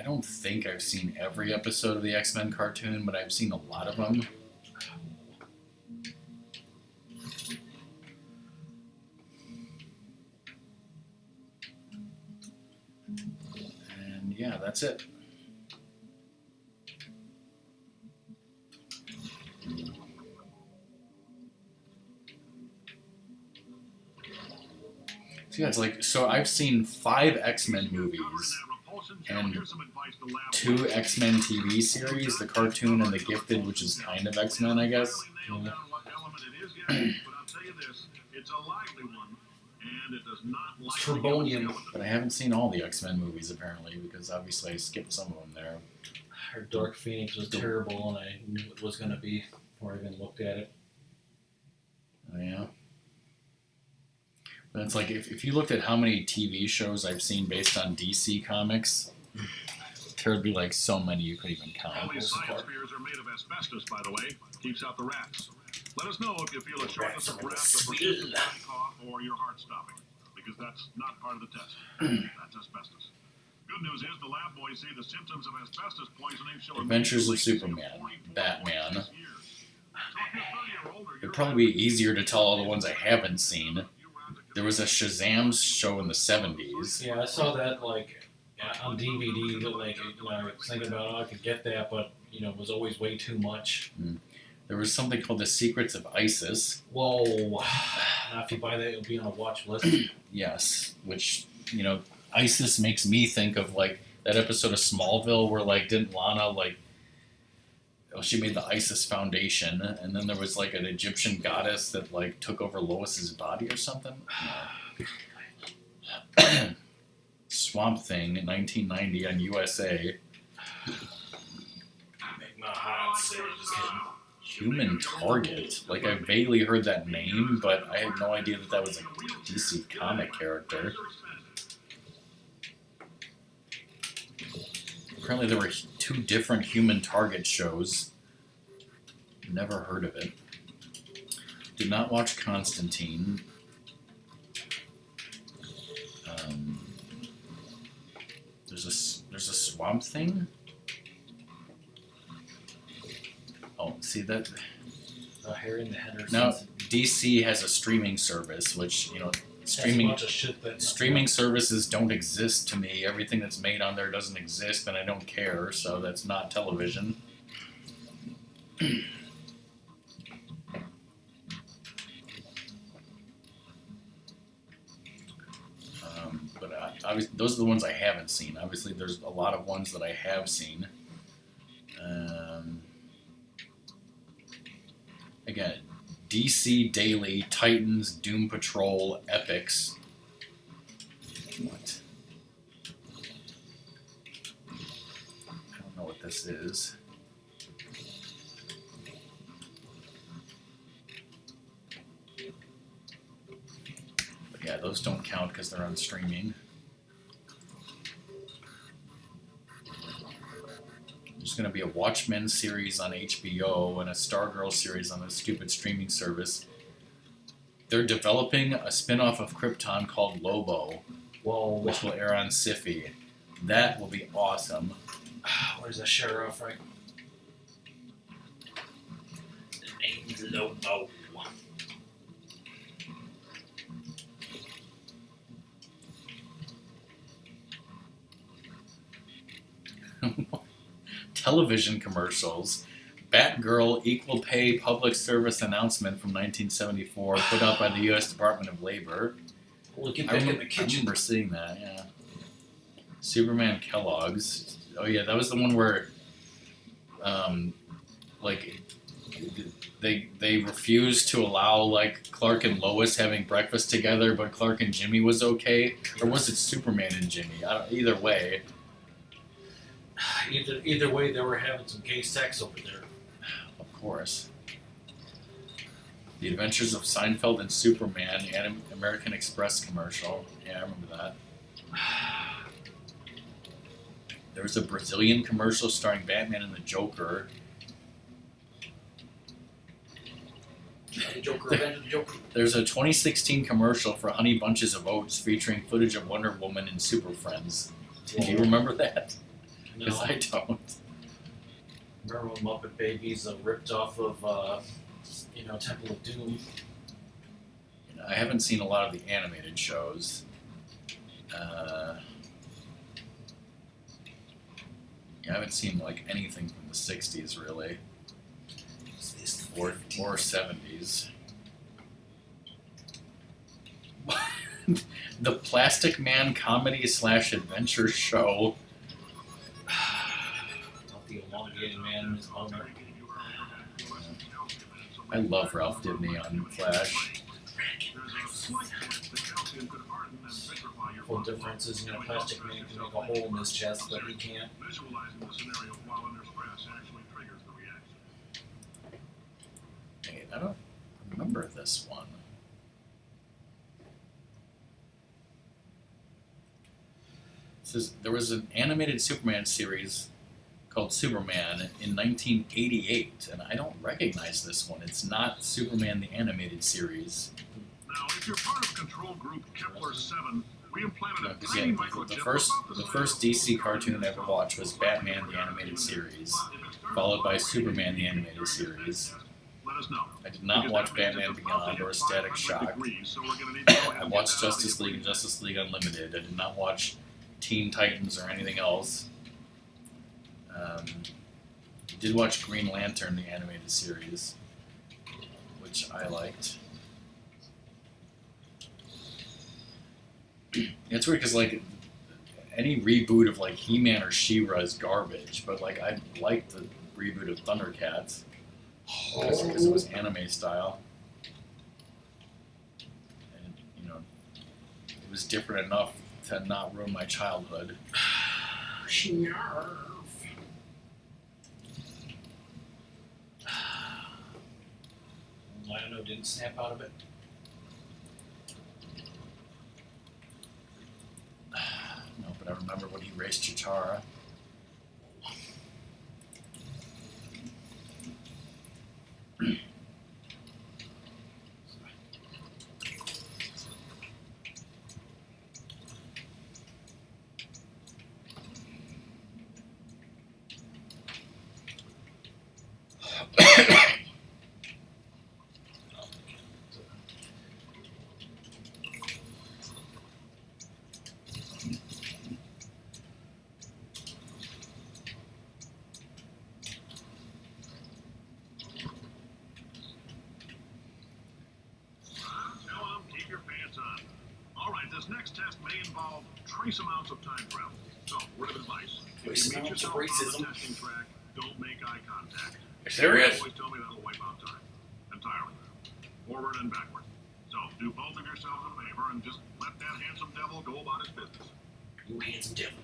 don't think I've seen every episode of the X-Men cartoon, but I've seen a lot of them. And yeah, that's it. So yeah, it's like, so I've seen 5 X-Men movies and 2 X-Men TV series, the cartoon and the Gifted, which is kind of X-Men, I guess. Trebonian. But I haven't seen all the X-Men movies, apparently, because obviously I skipped some of them there. Her Dark Phoenix was terrible, and I knew it was going to be before I even looked at it. Oh, yeah. But it's like, if you looked at how many TV shows I've seen based on DC comics, there would be like so many you couldn't even count. All these science beers are made of asbestos, by the way. Keeps out the rats. Let us know if you feel a shortness of breath, a persistent cough, or your heart stopping, because that's not part of the test. That's asbestos. Good news is the lab boys say the symptoms of asbestos poisoning show Adventures of Superman, Batman. It'd probably be easier to tell all the ones I haven't seen. There was a Shazam show in the 70s. Yeah, I saw that like on DVD. Like, I was thinking about, I could get that, but it was always way too much. There was something called The Secrets of Isis. Whoa! Now if you buy that, it'll be on a watch list. Yes, which ISIS makes me think of like that episode of Smallville where like didn't Lana she made the ISIS Foundation, and then there was like an Egyptian goddess that like took over Lois's body or something. No. Swamp Thing in 1990 on USA. Make my heart sick. Human Target. Like I vaguely heard that name, but I had no idea that was a DC comic character. Apparently there were 2 different Human Target shows. Never heard of it. Did not watch Constantine. There's a Swamp Thing? Oh, see that? Harry and the Hendersons. Now, DC has a streaming service, which, streaming That's a bunch of shit that streaming services don't exist to me. Everything that's made on there doesn't exist, and I don't care, so that's not television. But obviously, those are the ones I haven't seen. Obviously, there's a lot of ones that I have seen. Again, DC Daily, Titans, Doom Patrol, Epics. What? I don't know what this is. But yeah, those don't count because they're on streaming. There's going to be a Watchmen series on HBO and a Stargirl series on a stupid streaming service. They're developing a spin-off of Krypton called Lobo, which will air on Syfy. That will be awesome. Where's the sheriff? Right? Slow-mo. Television commercials. Batgirl Equal Pay Public Service Announcement from 1974, put out by the U.S. Department of Labor. We'll get I back in remember, the I kitchen. remember seeing that, yeah. Superman Kellogg's. Oh, yeah, that was the one where, like, they refused to allow, like, Clark and Lois having breakfast together, but Clark and Jimmy was okay? Or was it Superman and Jimmy? Either way. Either way, they were having some gay sex over there. Of course. The Adventures of Seinfeld and Superman, the American Express commercial. Yeah, I remember that. There was a Brazilian commercial starring Batman and the Joker. The Joker avenged the Joker. There's a 2016 commercial for Honey Bunches of Oats featuring footage of Wonder Woman and Super Friends. Do you remember that? No. Because I don't. Remember when Muppet Babies ripped off of, Temple of Doom? I haven't seen a lot of the animated shows. I haven't seen like anything from the 60s really. Or 70s. The Plastic Man comedy / adventure show. Not the elongated man and his owner. I love Ralph Dibny on Flash. Full difference is, Plastic Man can make a hole in his chest, but he can't. Visualizing the scenario while under stress actually triggers the reaction. Wait, I don't remember this one. It says there was an animated Superman series called Superman in 1988, and I don't recognize this one. It's not Superman the animated series. Now, if you're part of Control Group Kepler 7, we implanted a 'Cause, tiny yeah, microchip the first about the size DC cartoon I ever watched was Batman the animated series, followed by Superman the animated series. Let us know. I did not watch Batman Beyond or Static Shock. I watched Justice League and Justice League Unlimited. I did not watch Teen Titans or anything else. Did watch Green Lantern, the animated series, which I liked. It's weird because like any reboot of like He-Man or She-Ra is garbage, but like I liked the reboot of Thundercats because it was anime style, and it was different enough to not ruin my childhood. I don't know, didn't snap out of it. No, but I remember when he raced Chitara. Keep your pants on. All right, this next test may involve trace amounts of time travel. So, word of advice: Trace if you meet amounts of yourself on racism. the testing track, don't make eye contact. You're serious? Always tell me that'll wipe out time entirely, forward and backward. So, do both of yourselves a favor and just let that handsome devil go about his business. You handsome devil.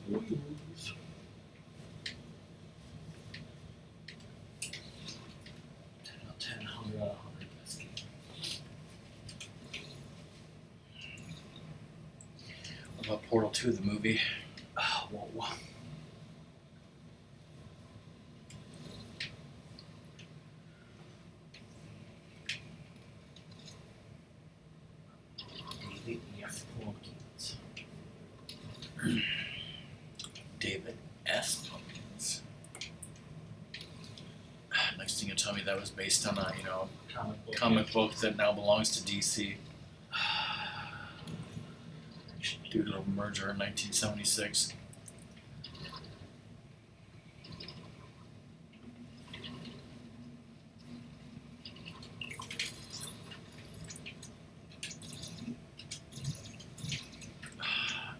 Spoilers. Ten out of 10, 100 out of 100. Best game. What about Portal 2, the movie? Oh, whoa. David F. Pumpkins. David S. Pumpkins. Next thing you tell me that was based on a comic book that now belongs to DC due to a merger in 1976.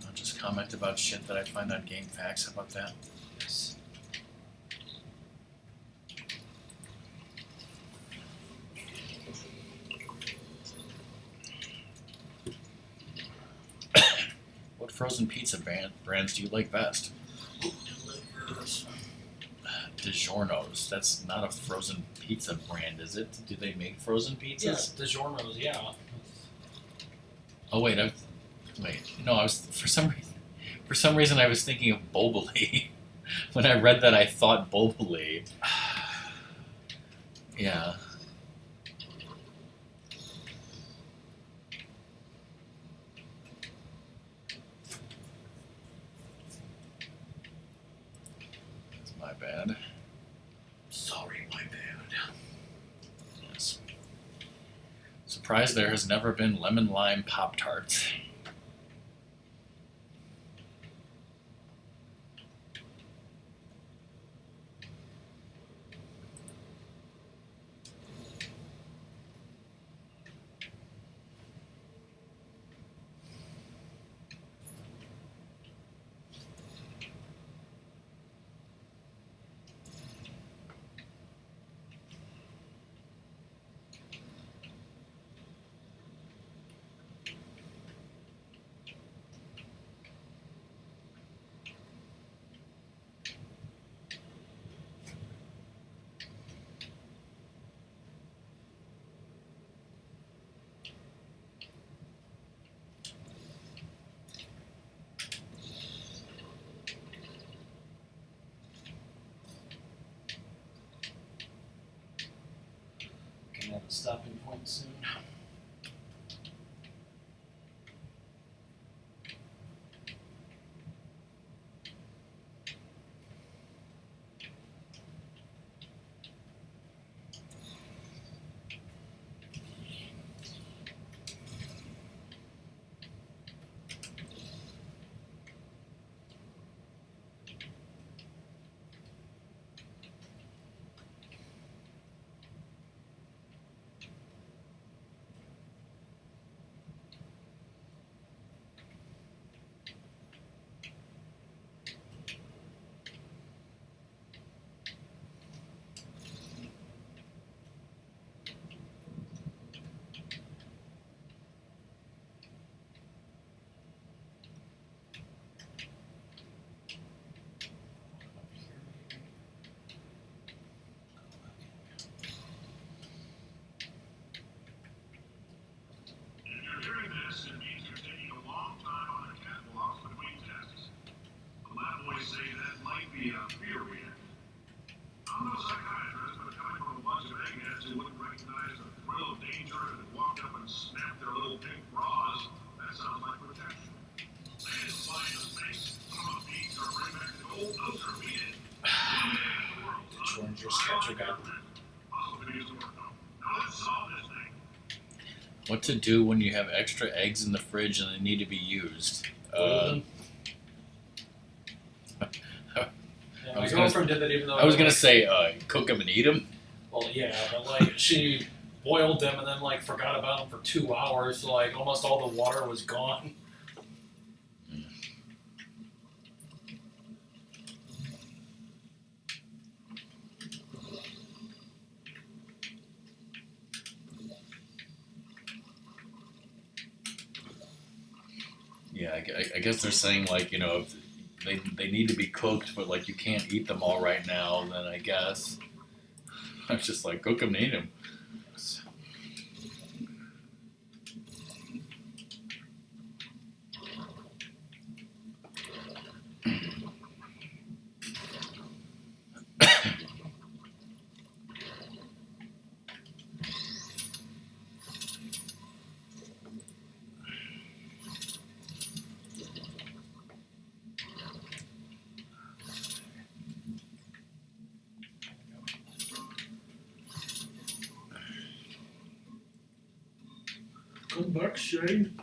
I'll just comment about shit that I find on GameFAQs. How about that? Yes. What frozen pizza brands do you like best? DiGiorno's. That's not a frozen pizza brand, is it? Do they make frozen pizzas? Yes, DiGiorno's, yeah. Oh wait, no, I was for some reason I was thinking of Boboli. When I read that, I thought Boboli. Yeah. That's my bad. Sorry, my bad. Yes. Surprised there has never been lemon lime Pop-Tarts. Can have a stopping point soon. If you're hearing this, it means you're taking a long time on the catwalks between tests. The lab boys say that might be a fear reaction. I'm no psychiatrist, but coming from a bunch of eggheads who wouldn't recognize the thrill of danger and walked up and snapped their little pink bras, that sounds like protection. They didn't fly into space, some of beats or bring back the gold, those are needed. Join your stretcher gun. Possibilities to work on. Now let's solve this thing. What to do when you have extra eggs in the fridge and they need to be used? Yeah, I my was girlfriend did that even though I was gonna say, cook them and eat them. Well, yeah, but like she boiled them and then like forgot about them for 2 hours, so like almost all the water was gone. Yeah, I guess they're saying like, if they need to be cooked, but like you can't eat them all right now, then I guess I was just like, cook them and eat them. Come back, Shane.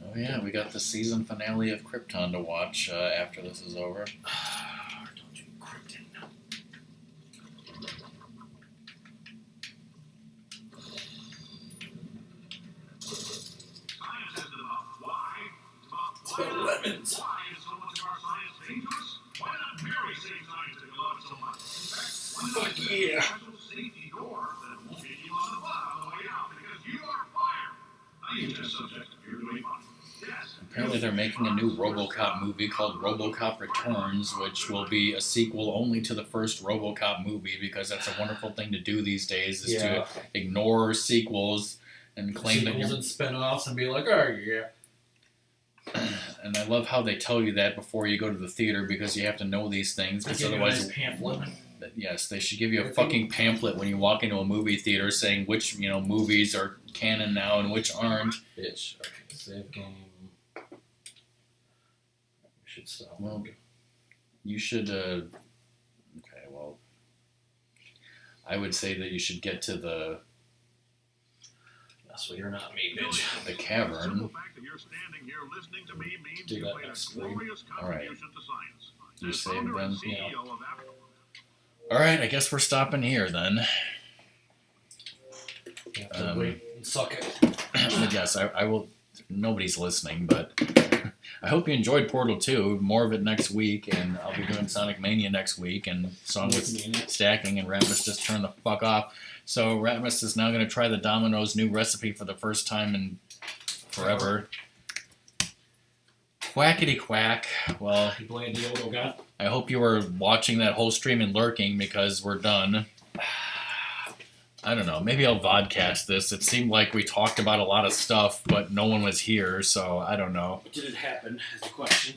Oh yeah, we got the season finale of Krypton to watch after this is over. Don't you Krypton. Science isn't about why. It's It's about lemons. why is so much of our science dangerous? Why not marry same science that you love so much? In fact, why not Fuck use yeah. a special safety door that won't get you on the butt on the way out because you are fired? I use this subject. You're doing fine. Yes. Apparently they're making a new RoboCop movie called RoboCop Returns, which will be a sequel only to the first RoboCop movie, because that's a wonderful thing to do these days, is to ignore sequels and claim that Sequels you're... and spin-offs and be like, oh yeah. And I love how they tell you that before you go to the theater, because you have to know these things, I because give you a otherwise... nice pamphlet. Yes, they should give you a fucking pamphlet when you walk into a movie theater saying which, movies are canon now and which aren't. Bitch. Okay, save game. We should stop. Well, you should, okay, well, I would say that you should get to the That's what you're not me, bitch. the The cavern. simple fact that you're standing here listening to me means Do you that made a next screen. glorious All right. contribution to science. You As saved founder and them? Yeah. CEO of Apple, Alright, I guess we're stopping here then. You have to wait and suck it. But yes, I will, nobody's listening, but I hope you enjoyed Portal 2. More of it next week, and I'll be doing Sonic Mania next week, and Song with Stacking, and Ratmus just turned the fuck off. So Ratmus is now going to try the Domino's new recipe for the first time in forever. Quackity quack. Well, You playing Diogo got? I hope you were watching that whole stream and lurking, because we're done. I don't know. Maybe I'll vodcast this. It seemed like we talked about a lot of stuff, but no one was here, so I don't know. Did it happen? Is the question.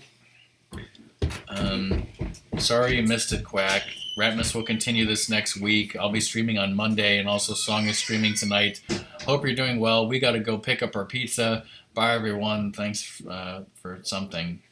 Sorry you missed it, Quack. Ratmus will continue this next week. I'll be streaming on Monday, and also Song is streaming tonight. Hope you're doing well. We gotta go pick up our pizza. Bye, everyone. Thanks for something.